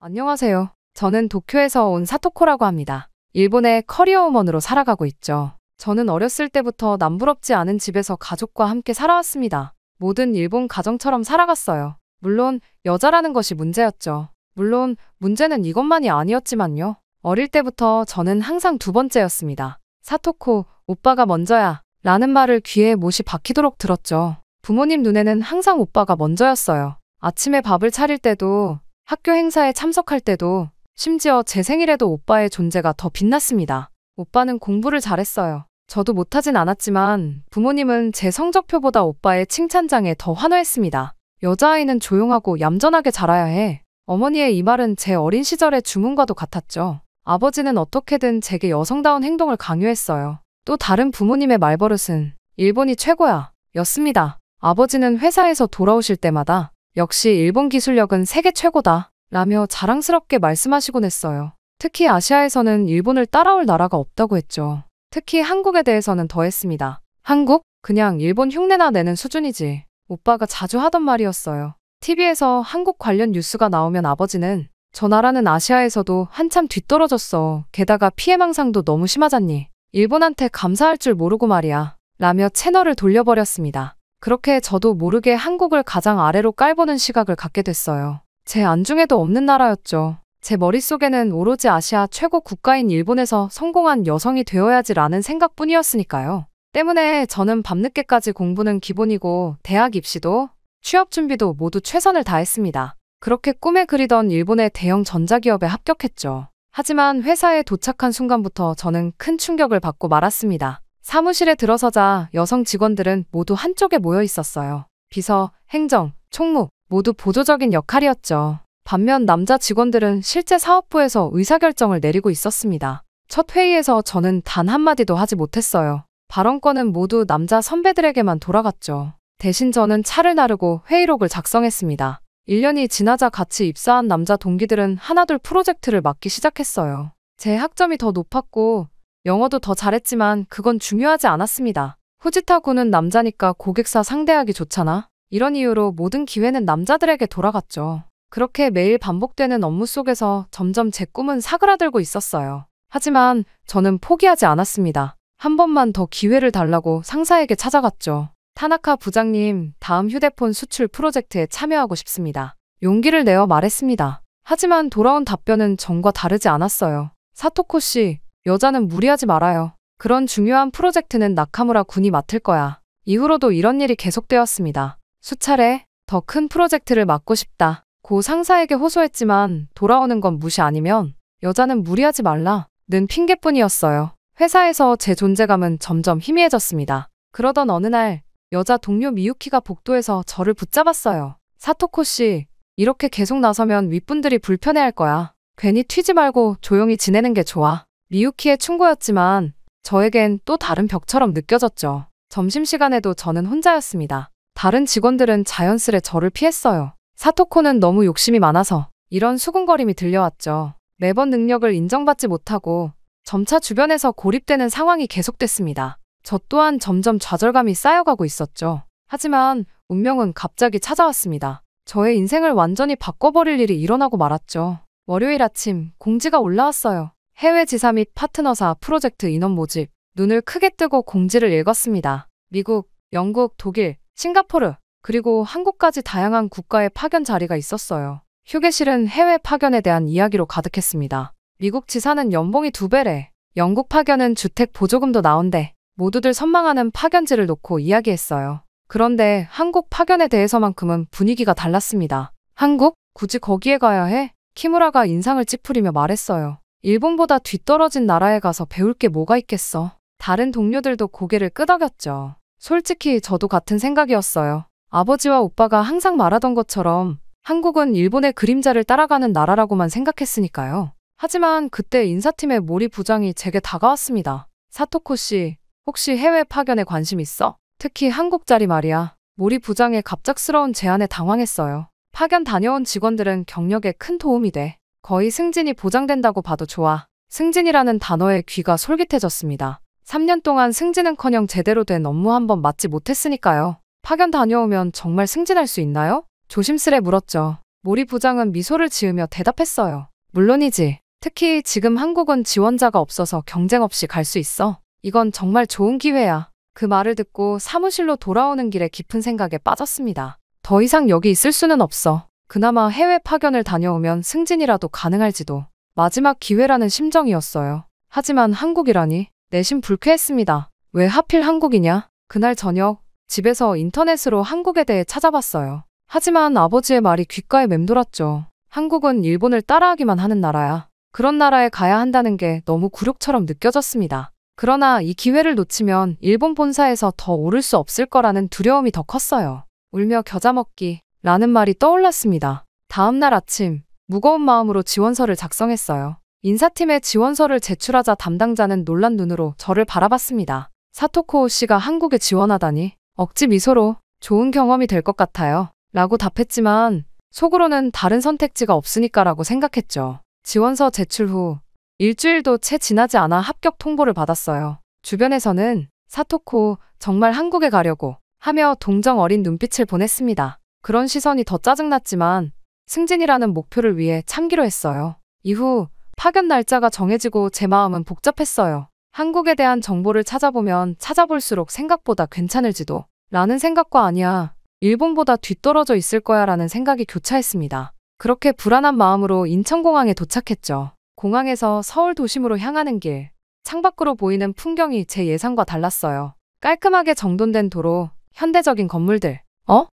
안녕하세요. 저는 도쿄에서 온 사토코라고 합니다. 일본의 커리어 우먼으로 살아가고 있죠. 저는 어렸을 때부터 남부럽지 않은 집에서 가족과 함께 살아왔습니다. 모든 일본 가정처럼 살아갔어요. 물론 여자라는 것이 문제였죠. 물론 문제는 이것만이 아니었지만요. 어릴 때부터 저는 항상 두 번째였습니다. 사토코, 오빠가 먼저야 라는 말을 귀에 못이 박히도록 들었죠. 부모님 눈에는 항상 오빠가 먼저였어요. 아침에 밥을 차릴 때도, 학교 행사에 참석할 때도, 심지어 제 생일에도 오빠의 존재가 더 빛났습니다. 오빠는 공부를 잘했어요. 저도 못하진 않았지만 부모님은 제 성적표보다 오빠의 칭찬장에 더 환호했습니다. 여자아이는 조용하고 얌전하게 자라야 해. 어머니의 이 말은 제 어린 시절의 주문과도 같았죠. 아버지는 어떻게든 제게 여성다운 행동을 강요했어요. 또 다른 부모님의 말버릇은 일본이 최고야 였습니다. 아버지는 회사에서 돌아오실 때마다 역시 일본 기술력은 세계 최고다 라며 자랑스럽게 말씀하시곤 했어요. 특히 아시아에서는 일본을 따라올 나라가 없다고 했죠. 특히 한국에 대해서는 더 했습니다. 한국? 그냥 일본 흉내나 내는 수준이지. 오빠가 자주 하던 말이었어요. TV에서 한국 관련 뉴스가 나오면 아버지는 저 나라는 아시아에서도 한참 뒤떨어졌어. 게다가 피해망상도 너무 심하잖니. 일본한테 감사할 줄 모르고 말이야. 라며 채널을 돌려버렸습니다. 그렇게 저도 모르게 한국을 가장 아래로 깔보는 시각을 갖게 됐어요. 제 안중에도 없는 나라였죠. 제 머릿속에는 오로지 아시아 최고 국가인 일본에서 성공한 여성이 되어야지라는 생각뿐이었으니까요. 때문에 저는 밤늦게까지 공부는 기본이고 대학 입시도 취업 준비도 모두 최선을 다했습니다. 그렇게 꿈에 그리던 일본의 대형 전자기업에 합격했죠. 하지만 회사에 도착한 순간부터 저는 큰 충격을 받고 말았습니다. 사무실에 들어서자 여성 직원들은 모두 한쪽에 모여 있었어요. 비서, 행정, 총무 모두 보조적인 역할이었죠. 반면 남자 직원들은 실제 사업부에서 의사결정을 내리고 있었습니다. 첫 회의에서 저는 단 한마디도 하지 못했어요. 발언권은 모두 남자 선배들에게만 돌아갔죠. 대신 저는 차를 나르고 회의록을 작성했습니다. 1년이 지나자 같이 입사한 남자 동기들은 하나둘 프로젝트를 맡기 시작했어요. 제 학점이 더 높았고 영어도 더 잘했지만 그건 중요하지 않았습니다. 후지타구는 남자니까 고객사 상대하기 좋잖아. 이런 이유로 모든 기회는 남자들에게 돌아갔죠. 그렇게 매일 반복되는 업무 속에서 점점 제 꿈은 사그라들고 있었어요. 하지만 저는 포기하지 않았습니다. 한 번만 더 기회를 달라고 상사에게 찾아갔죠. 타나카 부장님, 다음 휴대폰 수출 프로젝트에 참여하고 싶습니다. 용기를 내어 말했습니다. 하지만 돌아온 답변은 전과 다르지 않았어요. 사토코 씨, 여자는 무리하지 말아요. 그런 중요한 프로젝트는 나카무라 군이 맡을 거야. 이후로도 이런 일이 계속되었습니다. 수차례 더 큰 프로젝트를 맡고 싶다. 고 상사에게 호소했지만 돌아오는 건 무시 아니면 여자는 무리하지 말라. 는 핑계뿐이었어요. 회사에서 제 존재감은 점점 희미해졌습니다. 그러던 어느 날 여자 동료 미유키가 복도에서 저를 붙잡았어요. 사토코 씨, 이렇게 계속 나서면 윗분들이 불편해할 거야. 괜히 튀지 말고 조용히 지내는 게 좋아. 미유키의 충고였지만 저에겐 또 다른 벽처럼 느껴졌죠. 점심시간에도 저는 혼자였습니다. 다른 직원들은 자연스레 저를 피했어요. 사토코는 너무 욕심이 많아서 이런 수군거림이 들려왔죠. 매번 능력을 인정받지 못하고 점차 주변에서 고립되는 상황이 계속됐습니다. 저 또한 점점 좌절감이 쌓여가고 있었죠. 하지만 운명은 갑자기 찾아왔습니다. 저의 인생을 완전히 바꿔버릴 일이 일어나고 말았죠. 월요일 아침 공지가 올라왔어요. 해외 지사 및 파트너사 프로젝트 인원 모집. 눈을 크게 뜨고 공지를 읽었습니다. 미국, 영국, 독일, 싱가포르, 그리고 한국까지 다양한 국가의 파견 자리가 있었어요. 휴게실은 해외 파견에 대한 이야기로 가득했습니다. 미국 지사는 연봉이 2배래. 영국 파견은 주택 보조금도 나온대. 모두들 선망하는 파견지를 놓고 이야기했어요. 그런데 한국 파견에 대해서만큼은 분위기가 달랐습니다. 한국? 굳이 거기에 가야 해? 키무라가 인상을 찌푸리며 말했어요. 일본보다 뒤떨어진 나라에 가서 배울 게 뭐가 있겠어. 다른 동료들도 고개를 끄덕였죠. 솔직히 저도 같은 생각이었어요. 아버지와 오빠가 항상 말하던 것처럼 한국은 일본의 그림자를 따라가는 나라라고만 생각했으니까요. 하지만 그때 인사팀의 모리 부장이 제게 다가왔습니다. 사토코 씨, 혹시 해외 파견에 관심 있어? 특히 한국 자리 말이야. 모리 부장의 갑작스러운 제안에 당황했어요. 파견 다녀온 직원들은 경력에 큰 도움이 돼. 거의 승진이 보장된다고 봐도 좋아. 승진이라는 단어에 귀가 솔깃해졌습니다. 3년 동안 승진은커녕 제대로 된 업무 한 번 맡지 못했으니까요. 파견 다녀오면 정말 승진할 수 있나요? 조심스레 물었죠. 모리 부장은 미소를 지으며 대답했어요. 물론이지. 특히 지금 한국은 지원자가 없어서 경쟁 없이 갈 수 있어. 이건 정말 좋은 기회야. 그 말을 듣고 사무실로 돌아오는 길에 깊은 생각에 빠졌습니다. 더 이상 여기 있을 수는 없어. 그나마 해외 파견을 다녀오면 승진이라도 가능할지도. 마지막 기회라는 심정이었어요. 하지만 한국이라니 내심 불쾌했습니다. 왜 하필 한국이냐? 그날 저녁 집에서 인터넷으로 한국에 대해 찾아봤어요. 하지만 아버지의 말이 귓가에 맴돌았죠. 한국은 일본을 따라하기만 하는 나라야. 그런 나라에 가야 한다는 게 너무 굴욕처럼 느껴졌습니다. 그러나 이 기회를 놓치면 일본 본사에서 더 오를 수 없을 거라는 두려움이 더 컸어요. 울며 겨자 먹기 라는 말이 떠올랐습니다. 다음 날 아침 무거운 마음으로 지원서를 작성했어요. 인사팀에 지원서를 제출하자 담당자는 놀란 눈으로 저를 바라봤습니다. 사토코 씨가 한국에 지원하다니 억지 미소로 좋은 경험이 될 것 같아요. 라고 답했지만 속으로는 다른 선택지가 없으니까라고 생각했죠. 지원서 제출 후 일주일도 채 지나지 않아 합격 통보를 받았어요. 주변에서는 사토코 정말 한국에 가려고 하며 동정 어린 눈빛을 보냈습니다. 그런 시선이 더 짜증났지만 승진이라는 목표를 위해 참기로 했어요. 이후 파견 날짜가 정해지고 제 마음은 복잡했어요. 한국에 대한 정보를 찾아보면 찾아볼수록 생각보다 괜찮을지도 라는 생각과 아니야 일본보다 뒤떨어져 있을 거야 라는 생각이 교차했습니다. 그렇게 불안한 마음으로 인천공항에 도착했죠. 공항에서 서울 도심으로 향하는 길, 창밖으로 보이는 풍경이 제 예상과 달랐어요. 깔끔하게 정돈된 도로, 현대적인 건물들.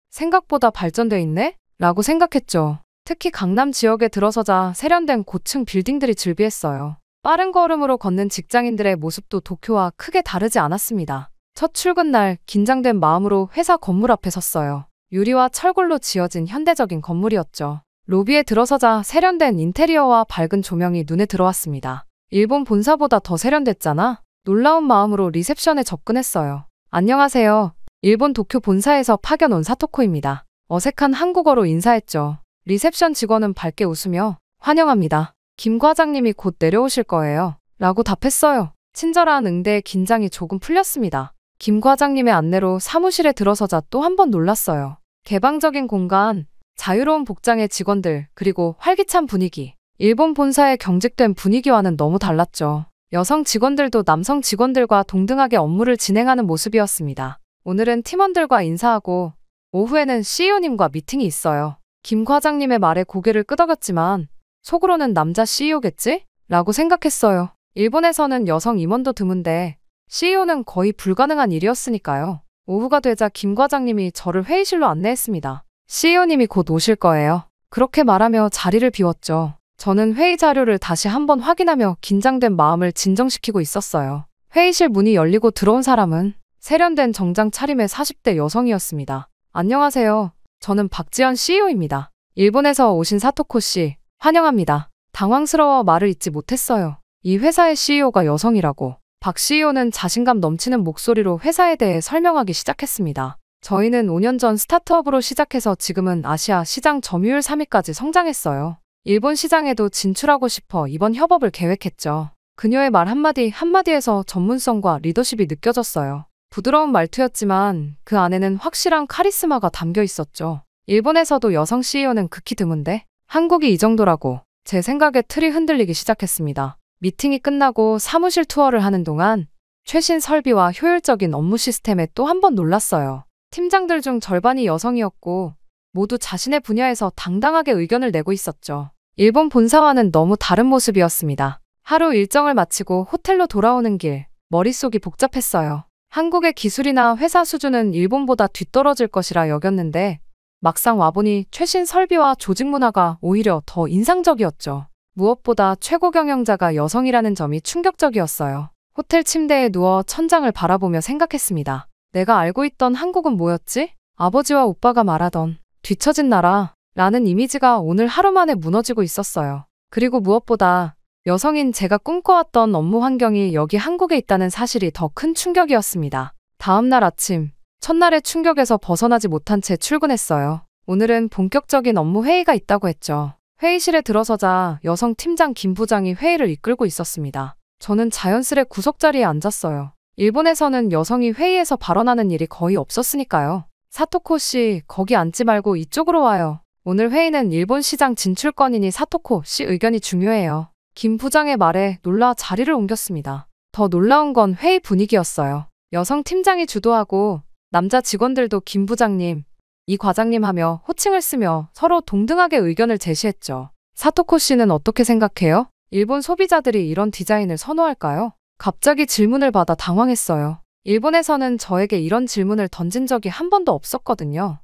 생각보다 발전돼 있네? 라고 생각했죠. 특히 강남 지역에 들어서자 세련된 고층 빌딩들이 즐비했어요. 빠른 걸음으로 걷는 직장인들의 모습도 도쿄와 크게 다르지 않았습니다. 첫 출근 날 긴장된 마음으로 회사 건물 앞에 섰어요. 유리와 철골로 지어진 현대적인 건물이었죠. 로비에 들어서자 세련된 인테리어와 밝은 조명이 눈에 들어왔습니다. 일본 본사보다 더 세련됐잖아? 놀라운 마음으로 리셉션에 접근했어요. 안녕하세요. 일본 도쿄 본사에서 파견 온 사토코입니다. 어색한 한국어로 인사했죠. 리셉션 직원은 밝게 웃으며 환영합니다. 김 과장님이 곧 내려오실 거예요. 라고 답했어요. 친절한 응대에 긴장이 조금 풀렸습니다. 김 과장님의 안내로 사무실에 들어서자 또 한 번 놀랐어요. 개방적인 공간, 자유로운 복장의 직원들, 그리고 활기찬 분위기. 일본 본사의 경직된 분위기와는 너무 달랐죠. 여성 직원들도 남성 직원들과 동등하게 업무를 진행하는 모습이었습니다. 오늘은 팀원들과 인사하고 오후에는 CEO님과 미팅이 있어요. 김 과장님의 말에 고개를 끄덕였지만 속으로는 남자 CEO겠지? 라고 생각했어요. 일본에서는 여성 임원도 드문데 CEO는 거의 불가능한 일이었으니까요. 오후가 되자 김 과장님이 저를 회의실로 안내했습니다. CEO님이 곧 오실 거예요. 그렇게 말하며 자리를 비웠죠. 저는 회의 자료를 다시 한번 확인하며 긴장된 마음을 진정시키고 있었어요. 회의실 문이 열리고 들어온 사람은 세련된 정장 차림의 40대 여성이었습니다. 안녕하세요. 저는 박지연 CEO입니다. 일본에서 오신 사토코 씨, 환영합니다. 당황스러워 말을 잇지 못했어요. 이 회사의 CEO가 여성이라고. 박 CEO는 자신감 넘치는 목소리로 회사에 대해 설명하기 시작했습니다. 저희는 5년 전 스타트업으로 시작해서 지금은 아시아 시장 점유율 3위까지 성장했어요. 일본 시장에도 진출하고 싶어 이번 협업을 계획했죠. 그녀의 말 한마디에서 전문성과 리더십이 느껴졌어요. 부드러운 말투였지만 그 안에는 확실한 카리스마가 담겨 있었죠. 일본에서도 여성 CEO는 극히 드문데 한국이 이 정도라고 제 생각에 틀이 흔들리기 시작했습니다. 미팅이 끝나고 사무실 투어를 하는 동안 최신 설비와 효율적인 업무 시스템에 또 한 번 놀랐어요. 팀장들 중 절반이 여성이었고 모두 자신의 분야에서 당당하게 의견을 내고 있었죠. 일본 본사와는 너무 다른 모습이었습니다. 하루 일정을 마치고 호텔로 돌아오는 길, 머릿속이 복잡했어요. 한국의 기술이나 회사 수준은 일본보다 뒤떨어질 것이라 여겼는데 막상 와보니 최신 설비와 조직 문화가 오히려 더 인상적이었죠. 무엇보다 최고 경영자가 여성이라는 점이 충격적이었어요. 호텔 침대에 누워 천장을 바라보며 생각했습니다. 내가 알고 있던 한국은 뭐였지? 아버지와 오빠가 말하던 뒤처진 나라 라는 이미지가 오늘 하루 만에 무너지고 있었어요. 그리고 무엇보다 여성인 제가 꿈꿔왔던 업무 환경이 여기 한국에 있다는 사실이 더 큰 충격이었습니다. 다음 날 아침, 첫날의 충격에서 벗어나지 못한 채 출근했어요. 오늘은 본격적인 업무 회의가 있다고 했죠. 회의실에 들어서자 여성 팀장 김 부장이 회의를 이끌고 있었습니다. 저는 자연스레 구석자리에 앉았어요. 일본에서는 여성이 회의에서 발언하는 일이 거의 없었으니까요. 사토코 씨, 거기 앉지 말고 이쪽으로 와요. 오늘 회의는 일본 시장 진출권이니 사토코 씨 의견이 중요해요. 김 부장의 말에 놀라 자리를 옮겼습니다. 더 놀라운 건 회의 분위기였어요. 여성 팀장이 주도하고 남자 직원들도 김 부장님, 이 과장님 하며 호칭을 쓰며 서로 동등하게 의견을 제시했죠. 사토코 씨는 어떻게 생각해요? 일본 소비자들이 이런 디자인을 선호할까요? 갑자기 질문을 받아 당황했어요. 일본에서는 저에게 이런 질문을 던진 적이 한 번도 없었거든요.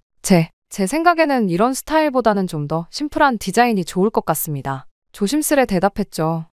제 생각에는 이런 스타일보다는 좀 더 심플한 디자인이 좋을 것 같습니다. 조심스레 대답했죠.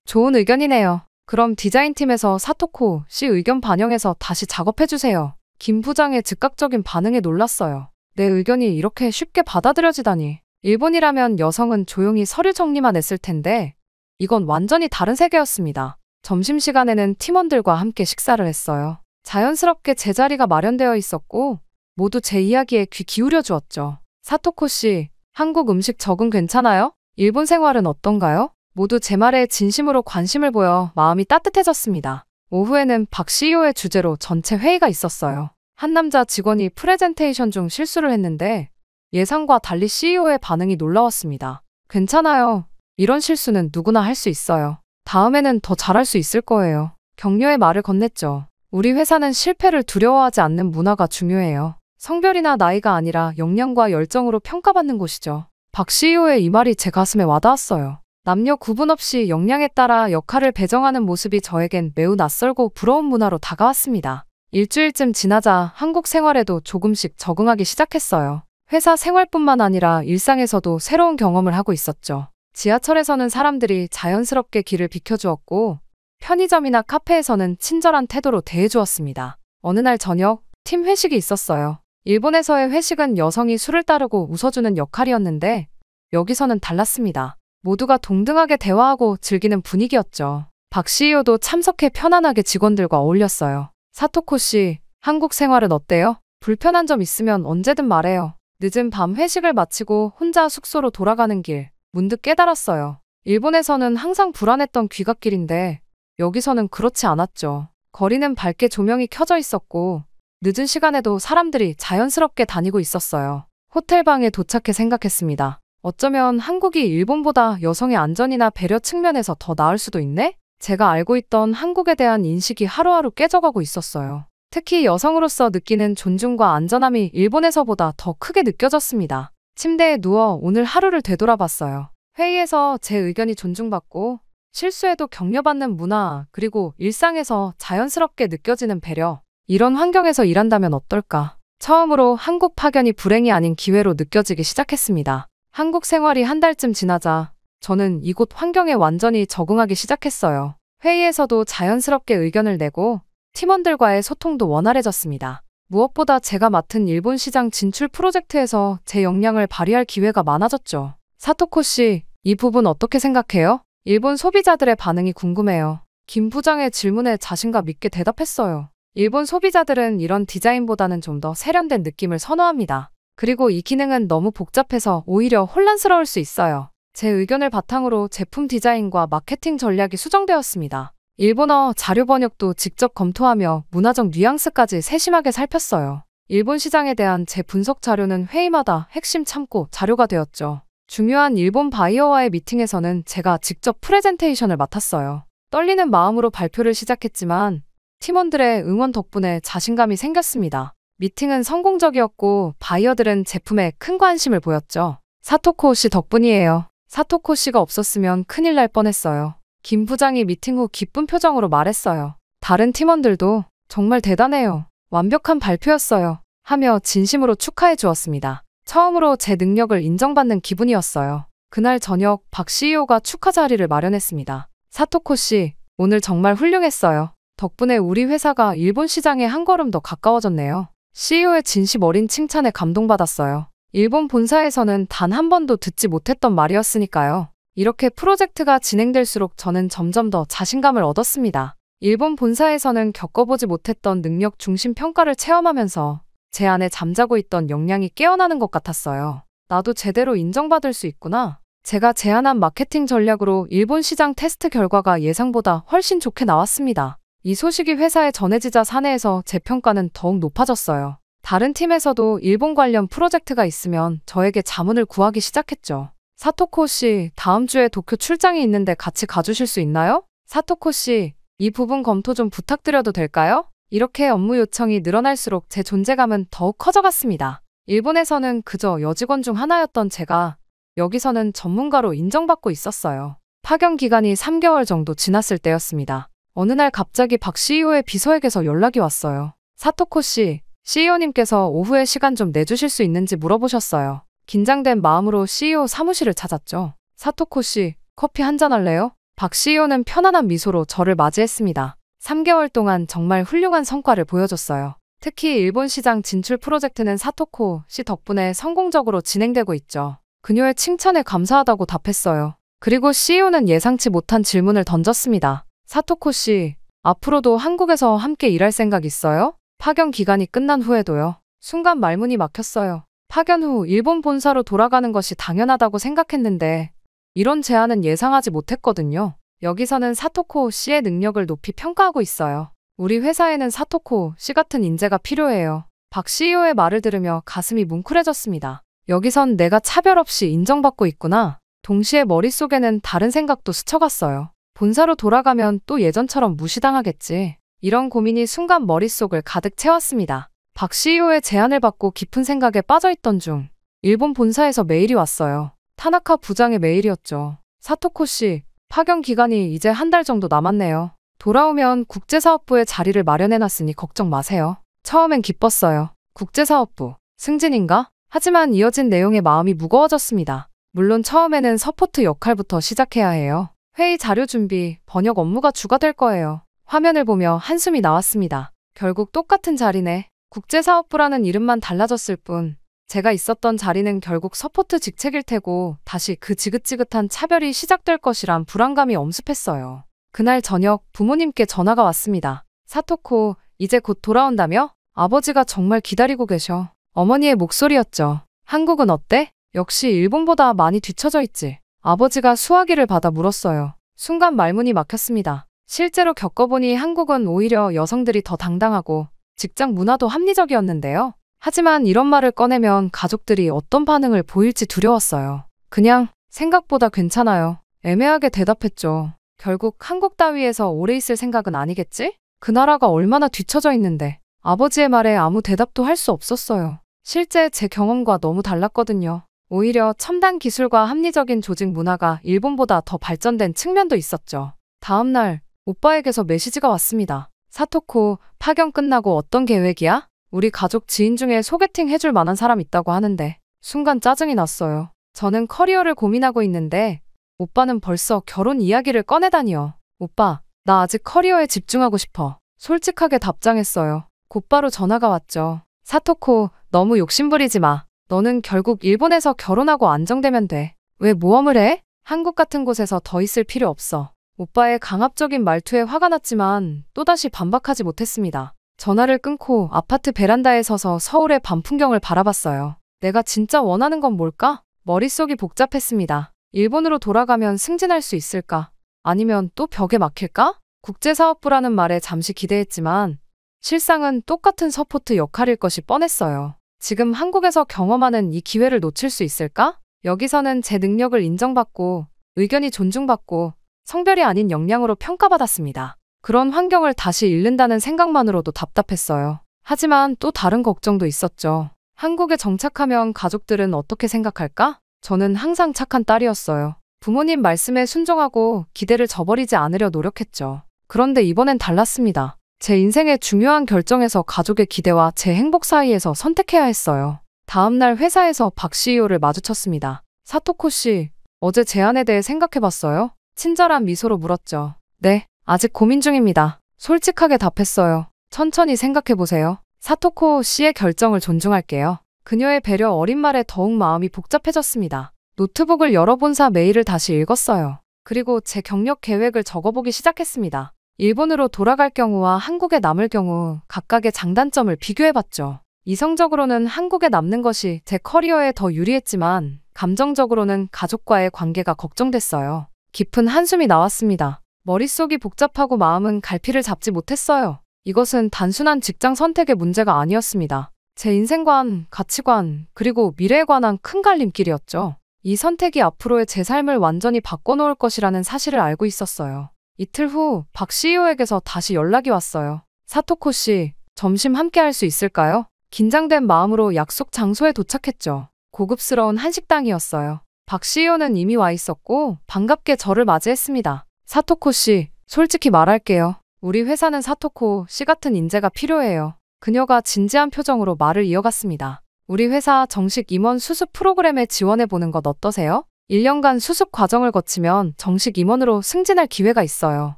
좋은 의견이네요. 그럼 디자인팀에서 사토코 씨 의견 반영해서 다시 작업해주세요. 김 부장의 즉각적인 반응에 놀랐어요. 내 의견이 이렇게 쉽게 받아들여지다니. 일본이라면 여성은 조용히 서류 정리만 했을 텐데 이건 완전히 다른 세계였습니다. 점심시간에는 팀원들과 함께 식사를 했어요. 자연스럽게 제 자리가 마련되어 있었고 모두 제 이야기에 귀 기울여 주었죠. 사토코 씨, 한국 음식 적응 괜찮아요? 일본 생활은 어떤가요? 모두 제 말에 진심으로 관심을 보여 마음이 따뜻해졌습니다. 오후에는 박 CEO의 주재로 전체 회의가 있었어요. 한 남자 직원이 프레젠테이션 중 실수를 했는데 예상과 달리 CEO의 반응이 놀라웠습니다. 괜찮아요. 이런 실수는 누구나 할 수 있어요. 다음에는 더 잘할 수 있을 거예요. 격려의 말을 건넸죠. 우리 회사는 실패를 두려워하지 않는 문화가 중요해요. 성별이나 나이가 아니라 역량과 열정으로 평가받는 곳이죠. 박 CEO의 이 말이 제 가슴에 와닿았어요. 남녀 구분 없이 역량에 따라 역할을 배정하는 모습이 저에겐 매우 낯설고 부러운 문화로 다가왔습니다. 일주일쯤 지나자 한국 생활에도 조금씩 적응하기 시작했어요. 회사 생활뿐만 아니라 일상에서도 새로운 경험을 하고 있었죠. 지하철에서는 사람들이 자연스럽게 길을 비켜주었고, 편의점이나 카페에서는 친절한 태도로 대해주었습니다. 어느 날 저녁, 팀 회식이 있었어요. 일본에서의 회식은 여성이 술을 따르고 웃어주는 역할이었는데, 여기서는 달랐습니다. 모두가 동등하게 대화하고 즐기는 분위기였죠. 박 CEO도 참석해 편안하게 직원들과 어울렸어요. 사토코 씨, 한국 생활은 어때요? 불편한 점 있으면 언제든 말해요. 늦은 밤 회식을 마치고 혼자 숙소로 돌아가는 길, 문득 깨달았어요. 일본에서는 항상 불안했던 귀갓길인데 여기서는 그렇지 않았죠. 거리는 밝게 조명이 켜져 있었고 늦은 시간에도 사람들이 자연스럽게 다니고 있었어요. 호텔방에 도착해 생각했습니다. 어쩌면 한국이 일본보다 여성의 안전이나 배려 측면에서 더 나을 수도 있네? 제가 알고 있던 한국에 대한 인식이 하루하루 깨져가고 있었어요. 특히 여성으로서 느끼는 존중과 안전함이 일본에서보다 더 크게 느껴졌습니다. 침대에 누워 오늘 하루를 되돌아봤어요. 회의에서 제 의견이 존중받고 실수에도 격려받는 문화, 그리고 일상에서 자연스럽게 느껴지는 배려. 이런 환경에서 일한다면 어떨까? 처음으로 한국 파견이 불행이 아닌 기회로 느껴지기 시작했습니다. 한국 생활이 한 달쯤 지나자 저는 이곳 환경에 완전히 적응하기 시작했어요. 회의에서도 자연스럽게 의견을 내고 팀원들과의 소통도 원활해졌습니다. 무엇보다 제가 맡은 일본 시장 진출 프로젝트에서 제 역량을 발휘할 기회가 많아졌죠. 사토코 씨, 이 부분 어떻게 생각해요? 일본 소비자들의 반응이 궁금해요. 김 부장의 질문에 자신감 있게 대답했어요. 일본 소비자들은 이런 디자인보다는 좀 더 세련된 느낌을 선호합니다. 그리고 이 기능은 너무 복잡해서 오히려 혼란스러울 수 있어요. 제 의견을 바탕으로 제품 디자인과 마케팅 전략이 수정되었습니다. 일본어 자료 번역도 직접 검토하며 문화적 뉘앙스까지 세심하게 살폈어요. 일본 시장에 대한 제 분석 자료는 회의마다 핵심 참고 자료가 되었죠. 중요한 일본 바이어와의 미팅에서는 제가 직접 프레젠테이션을 맡았어요. 떨리는 마음으로 발표를 시작했지만 팀원들의 응원 덕분에 자신감이 생겼습니다. 미팅은 성공적이었고 바이어들은 제품에 큰 관심을 보였죠. 사토코 씨 덕분이에요. 사토코 씨가 없었으면 큰일 날 뻔했어요. 김 부장이 미팅 후 기쁜 표정으로 말했어요. 다른 팀원들도 정말 대단해요. 완벽한 발표였어요. 하며 진심으로 축하해 주었습니다. 처음으로 제 능력을 인정받는 기분이었어요. 그날 저녁 박 CEO가 축하 자리를 마련했습니다. 사토코 씨, 오늘 정말 훌륭했어요. 덕분에 우리 회사가 일본 시장에 한 걸음 더 가까워졌네요. CEO의 진심 어린 칭찬에 감동받았어요. 일본 본사에서는 단 한 번도 듣지 못했던 말이었으니까요. 이렇게 프로젝트가 진행될수록 저는 점점 더 자신감을 얻었습니다. 일본 본사에서는 겪어보지 못했던 능력 중심 평가를 체험하면서 제 안에 잠자고 있던 역량이 깨어나는 것 같았어요. 나도 제대로 인정받을 수 있구나. 제가 제안한 마케팅 전략으로 일본 시장 테스트 결과가 예상보다 훨씬 좋게 나왔습니다. 이 소식이 회사에 전해지자 사내에서 제 평가는 더욱 높아졌어요. 다른 팀에서도 일본 관련 프로젝트가 있으면 저에게 자문을 구하기 시작했죠. 사토코 씨, 다음 주에 도쿄 출장이 있는데 같이 가주실 수 있나요? 사토코 씨, 이 부분 검토 좀 부탁드려도 될까요? 이렇게 업무 요청이 늘어날수록 제 존재감은 더욱 커져갔습니다. 일본에서는 그저 여직원 중 하나였던 제가 여기서는 전문가로 인정받고 있었어요. 파견 기간이 3개월 정도 지났을 때였습니다. 어느 날 갑자기 박 CEO의 비서에게서 연락이 왔어요. 사토코 씨, CEO님께서 오후에 시간 좀 내주실 수 있는지 물어보셨어요. 긴장된 마음으로 CEO 사무실을 찾았죠. 사토코 씨, 커피 한잔 할래요? 박 CEO는 편안한 미소로 저를 맞이했습니다. 3개월 동안 정말 훌륭한 성과를 보여줬어요. 특히 일본 시장 진출 프로젝트는 사토코 씨 덕분에 성공적으로 진행되고 있죠. 그녀의 칭찬에 감사하다고 답했어요. 그리고 CEO는 예상치 못한 질문을 던졌습니다. 사토코 씨, 앞으로도 한국에서 함께 일할 생각 있어요? 파견 기간이 끝난 후에도요. 순간 말문이 막혔어요. 파견 후 일본 본사로 돌아가는 것이 당연하다고 생각했는데 이런 제안은 예상하지 못했거든요. 여기서는 사토코 씨의 능력을 높이 평가하고 있어요. 우리 회사에는 사토코 씨 같은 인재가 필요해요. 박 CEO의 말을 들으며 가슴이 뭉클해졌습니다. 여기선 내가 차별 없이 인정받고 있구나. 동시에 머릿속에는 다른 생각도 스쳐갔어요. 본사로 돌아가면 또 예전처럼 무시당하겠지. 이런 고민이 순간 머릿속을 가득 채웠습니다. 박 CEO의 제안을 받고 깊은 생각에 빠져있던 중 일본 본사에서 메일이 왔어요. 타나카 부장의 메일이었죠. 사토코 씨, 파견 기간이 이제 한 달 정도 남았네요. 돌아오면 국제사업부에 자리를 마련해놨으니 걱정 마세요. 처음엔 기뻤어요. 국제사업부, 승진인가? 하지만 이어진 내용에 마음이 무거워졌습니다. 물론 처음에는 서포트 역할부터 시작해야 해요. 회의 자료 준비, 번역 업무가 주가 될 거예요. 화면을 보며 한숨이 나왔습니다. 결국 똑같은 자리네. 국제사업부라는 이름만 달라졌을 뿐 제가 있었던 자리는 결국 서포트 직책일 테고 다시 그 지긋지긋한 차별이 시작될 것이란 불안감이 엄습했어요. 그날 저녁 부모님께 전화가 왔습니다. 사토코, 이제 곧 돌아온다며? 아버지가 정말 기다리고 계셔. 어머니의 목소리였죠. 한국은 어때? 역시 일본보다 많이 뒤처져 있지. 아버지가 수화기를 받아 물었어요. 순간 말문이 막혔습니다. 실제로 겪어보니 한국은 오히려 여성들이 더 당당하고 직장 문화도 합리적이었는데요. 하지만 이런 말을 꺼내면 가족들이 어떤 반응을 보일지 두려웠어요. 그냥 생각보다 괜찮아요. 애매하게 대답했죠. 결국 한국 따위에서 오래 있을 생각은 아니겠지? 그 나라가 얼마나 뒤처져 있는데. 아버지의 말에 아무 대답도 할 수 없었어요. 실제 제 경험과 너무 달랐거든요. 오히려 첨단 기술과 합리적인 조직 문화가 일본보다 더 발전된 측면도 있었죠. 다음 날 오빠에게서 메시지가 왔습니다. 사토코, 파견 끝나고 어떤 계획이야? 우리 가족 지인 중에 소개팅 해줄 만한 사람 있다고 하는데. 순간 짜증이 났어요. 저는 커리어를 고민하고 있는데 오빠는 벌써 결혼 이야기를 꺼내다니요. 오빠, 나 아직 커리어에 집중하고 싶어. 솔직하게 답장했어요. 곧바로 전화가 왔죠. 사토코, 너무 욕심부리지 마. 너는 결국 일본에서 결혼하고 안정되면 돼. 왜 모험을 해? 한국 같은 곳에서 더 있을 필요 없어. 오빠의 강압적인 말투에 화가 났지만 또다시 반박하지 못했습니다. 전화를 끊고 아파트 베란다에 서서 서울의 밤 풍경을 바라봤어요. 내가 진짜 원하는 건 뭘까? 머릿속이 복잡했습니다. 일본으로 돌아가면 승진할 수 있을까? 아니면 또 벽에 막힐까? 국제사업부라는 말에 잠시 기대했지만 실상은 똑같은 서포트 역할일 것이 뻔했어요. 지금 한국에서 경험하는 이 기회를 놓칠 수 있을까? 여기서는 제 능력을 인정받고 의견이 존중받고 성별이 아닌 역량으로 평가받았습니다. 그런 환경을 다시 잃는다는 생각만으로도 답답했어요. 하지만 또 다른 걱정도 있었죠. 한국에 정착하면 가족들은 어떻게 생각할까? 저는 항상 착한 딸이었어요. 부모님 말씀에 순종하고 기대를 저버리지 않으려 노력했죠. 그런데 이번엔 달랐습니다. 제 인생의 중요한 결정에서 가족의 기대와 제 행복 사이에서 선택해야 했어요. 다음 날 회사에서 박 CEO를 마주쳤습니다. 사토코 씨, 어제 제안에 대해 생각해봤어요? 친절한 미소로 물었죠. 네, 아직 고민 중입니다. 솔직하게 답했어요. 천천히 생각해보세요. 사토코 씨의 결정을 존중할게요. 그녀의 배려 어린 말에 더욱 마음이 복잡해졌습니다. 노트북을 열어본사 메일을 다시 읽었어요. 그리고 제 경력 계획을 적어보기 시작했습니다. 일본으로 돌아갈 경우와 한국에 남을 경우 각각의 장단점을 비교해봤죠. 이성적으로는 한국에 남는 것이 제 커리어에 더 유리했지만 감정적으로는 가족과의 관계가 걱정됐어요. 깊은 한숨이 나왔습니다. 머릿속이 복잡하고 마음은 갈피를 잡지 못했어요. 이것은 단순한 직장 선택의 문제가 아니었습니다. 제 인생관, 가치관, 그리고 미래에 관한 큰 갈림길이었죠. 이 선택이 앞으로의 제 삶을 완전히 바꿔놓을 것이라는 사실을 알고 있었어요. 이틀 후 박 CEO에게서 다시 연락이 왔어요. 사토코 씨, 점심 함께 할 수 있을까요? 긴장된 마음으로 약속 장소에 도착했죠. 고급스러운 한식당이었어요. 박 CEO는 이미 와 있었고 반갑게 저를 맞이했습니다. 사토코 씨, 솔직히 말할게요. 우리 회사는 사토코 씨 같은 인재가 필요해요. 그녀가 진지한 표정으로 말을 이어갔습니다. 우리 회사 정식 임원 수습 프로그램에 지원해보는 것 어떠세요? 1년간 수습 과정을 거치면 정식 임원으로 승진할 기회가 있어요.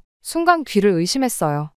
순간 귀를 의심했어요.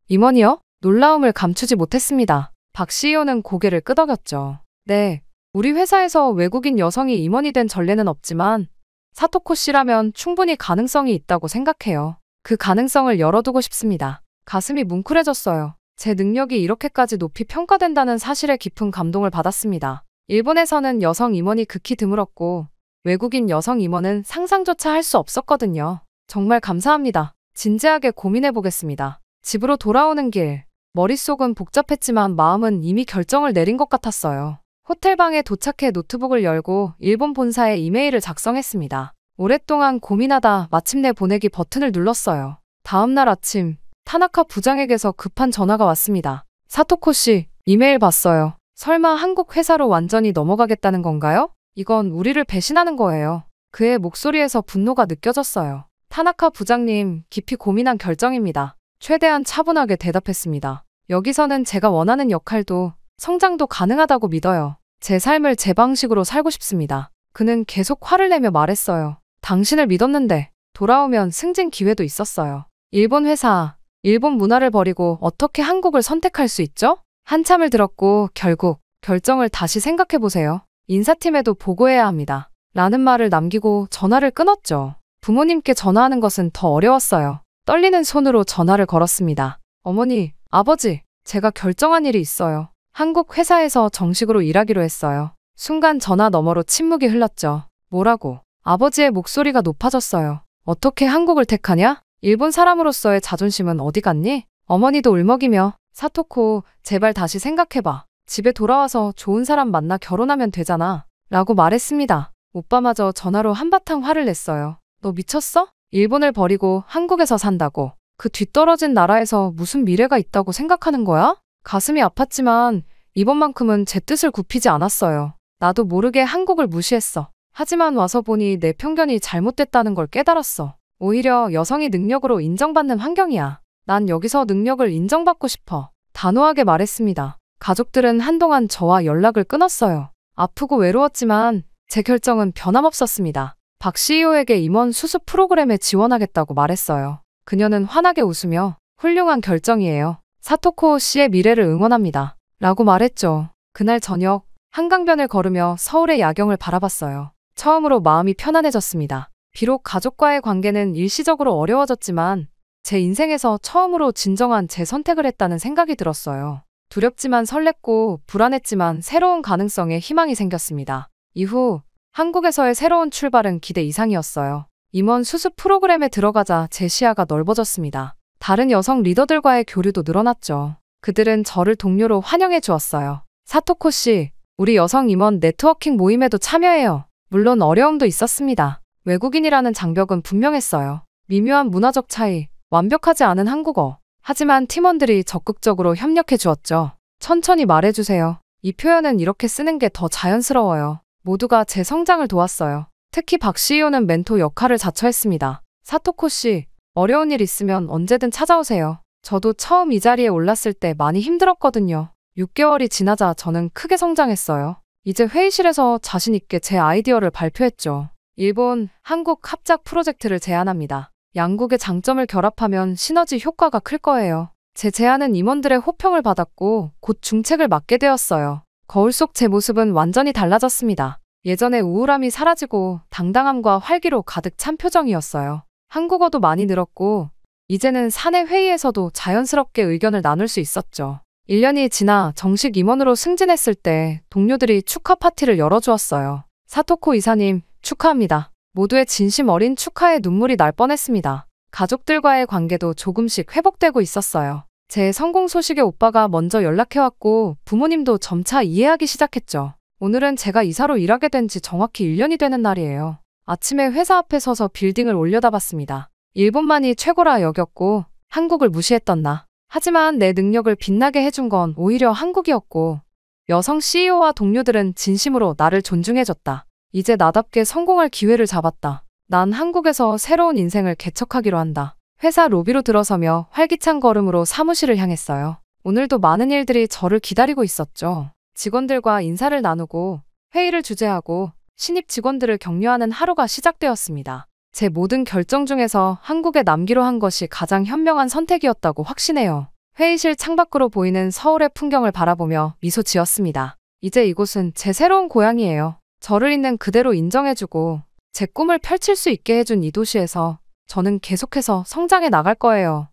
임원이요? 놀라움을 감추지 못했습니다. 박 CEO는 고개를 끄덕였죠. 네, 우리 회사에서 외국인 여성이 임원이 된 전례는 없지만 사토코 씨라면 충분히 가능성이 있다고 생각해요. 그 가능성을 열어두고 싶습니다. 가슴이 뭉클해졌어요. 제 능력이 이렇게까지 높이 평가된다는 사실에 깊은 감동을 받았습니다. 일본에서는 여성 임원이 극히 드물었고 외국인 여성 임원은 상상조차 할 수 없었거든요. 정말 감사합니다. 진지하게 고민해보겠습니다. 집으로 돌아오는 길, 머릿속은 복잡했지만 마음은 이미 결정을 내린 것 같았어요. 호텔방에 도착해 노트북을 열고 일본 본사에 이메일을 작성했습니다. 오랫동안 고민하다 마침내 보내기 버튼을 눌렀어요. 다음 날 아침, 타나카 부장에게서 급한 전화가 왔습니다. 사토코 씨, 이메일 봤어요. 설마 한국 회사로 완전히 넘어가겠다는 건가요? 이건 우리를 배신하는 거예요. 그의 목소리에서 분노가 느껴졌어요. 타나카 부장님, 깊이 고민한 결정입니다. 최대한 차분하게 대답했습니다. 여기서는 제가 원하는 역할도 성장도 가능하다고 믿어요. 제 삶을 제 방식으로 살고 싶습니다. 그는 계속 화를 내며 말했어요. 당신을 믿었는데 돌아오면 승진 기회도 있었어요. 일본 회사, 일본 문화를 버리고 어떻게 한국을 선택할 수 있죠? 한참을 들었고 결국 결정을 다시 생각해보세요. 인사팀에도 보고해야 합니다. 라는 말을 남기고 전화를 끊었죠. 부모님께 전화하는 것은 더 어려웠어요. 떨리는 손으로 전화를 걸었습니다. 어머니, 아버지, 제가 결정한 일이 있어요. 한국 회사에서 정식으로 일하기로 했어요. 순간 전화 너머로 침묵이 흘렀죠. 뭐라고? 아버지의 목소리가 높아졌어요. 어떻게 한국을 택하냐? 일본 사람으로서의 자존심은 어디 갔니? 어머니도 울먹이며 사토코, 제발 다시 생각해봐. 집에 돌아와서 좋은 사람 만나 결혼하면 되잖아. 라고 말했습니다. 오빠마저 전화로 한바탕 화를 냈어요. 너 미쳤어? 일본을 버리고 한국에서 산다고. 그 뒤떨어진 나라에서 무슨 미래가 있다고 생각하는 거야? 가슴이 아팠지만 이번만큼은 제 뜻을 굽히지 않았어요. 나도 모르게 한국을 무시했어. 하지만 와서 보니 내 편견이 잘못됐다는 걸 깨달았어. 오히려 여성이 능력으로 인정받는 환경이야. 난 여기서 능력을 인정받고 싶어. 단호하게 말했습니다. 가족들은 한동안 저와 연락을 끊었어요. 아프고 외로웠지만 제 결정은 변함없었습니다. 박 CEO에게 임원 수습 프로그램에 지원하겠다고 말했어요. 그녀는 환하게 웃으며 훌륭한 결정이에요. 사토코 씨의 미래를 응원합니다. 라고 말했죠. 그날 저녁 한강변을 걸으며 서울의 야경을 바라봤어요. 처음으로 마음이 편안해졌습니다. 비록 가족과의 관계는 일시적으로 어려워졌지만 제 인생에서 처음으로 진정한 제 선택을 했다는 생각이 들었어요. 두렵지만 설렜고 불안했지만 새로운 가능성에 희망이 생겼습니다. 이후 한국에서의 새로운 출발은 기대 이상이었어요. 임원 수습 프로그램에 들어가자 제 시야가 넓어졌습니다. 다른 여성 리더들과의 교류도 늘어났죠. 그들은 저를 동료로 환영해 주었어요. 사토코 씨, 우리 여성 임원 네트워킹 모임에도 참여해요. 물론 어려움도 있었습니다. 외국인이라는 장벽은 분명했어요. 미묘한 문화적 차이, 완벽하지 않은 한국어. 하지만 팀원들이 적극적으로 협력해 주었죠. 천천히 말해주세요. 이 표현은 이렇게 쓰는 게 더 자연스러워요. 모두가 제 성장을 도왔어요. 특히 박 CEO는 멘토 역할을 자처했습니다. 사토코 씨, 어려운 일 있으면 언제든 찾아오세요. 저도 처음 이 자리에 올랐을 때 많이 힘들었거든요. 6개월이 지나자 저는 크게 성장했어요. 이제 회의실에서 자신 있게 제 아이디어를 발표했죠. 일본, 한국 합작 프로젝트를 제안합니다. 양국의 장점을 결합하면 시너지 효과가 클 거예요. 제 제안은 임원들의 호평을 받았고 곧 중책을 맡게 되었어요. 거울 속 제 모습은 완전히 달라졌습니다. 예전에 우울함이 사라지고 당당함과 활기로 가득 찬 표정이었어요. 한국어도 많이 늘었고 이제는 사내 회의에서도 자연스럽게 의견을 나눌 수 있었죠. 1년이 지나 정식 임원으로 승진했을 때 동료들이 축하 파티를 열어주었어요. 사토코 이사님, 축하합니다. 모두의 진심 어린 축하에 눈물이 날 뻔했습니다. 가족들과의 관계도 조금씩 회복되고 있었어요. 제 성공 소식에 오빠가 먼저 연락해왔고 부모님도 점차 이해하기 시작했죠. 오늘은 제가 이사로 일하게 된 지 정확히 1년이 되는 날이에요. 아침에 회사 앞에 서서 빌딩을 올려다봤습니다. 일본만이 최고라 여겼고 한국을 무시했던 나. 하지만 내 능력을 빛나게 해준 건 오히려 한국이었고 여성 CEO와 동료들은 진심으로 나를 존중해줬다. 이제 나답게 성공할 기회를 잡았다. 난 한국에서 새로운 인생을 개척하기로 한다. 회사 로비로 들어서며 활기찬 걸음으로 사무실을 향했어요. 오늘도 많은 일들이 저를 기다리고 있었죠. 직원들과 인사를 나누고 회의를 주재하고 신입 직원들을 격려하는 하루가 시작되었습니다. 제 모든 결정 중에서 한국에 남기로 한 것이 가장 현명한 선택이었다고 확신해요. 회의실 창밖으로 보이는 서울의 풍경을 바라보며 미소 지었습니다. 이제 이곳은 제 새로운 고향이에요. 저를 있는 그대로 인정해주고 제 꿈을 펼칠 수 있게 해준 이 도시에서 저는 계속해서 성장해 나갈 거예요.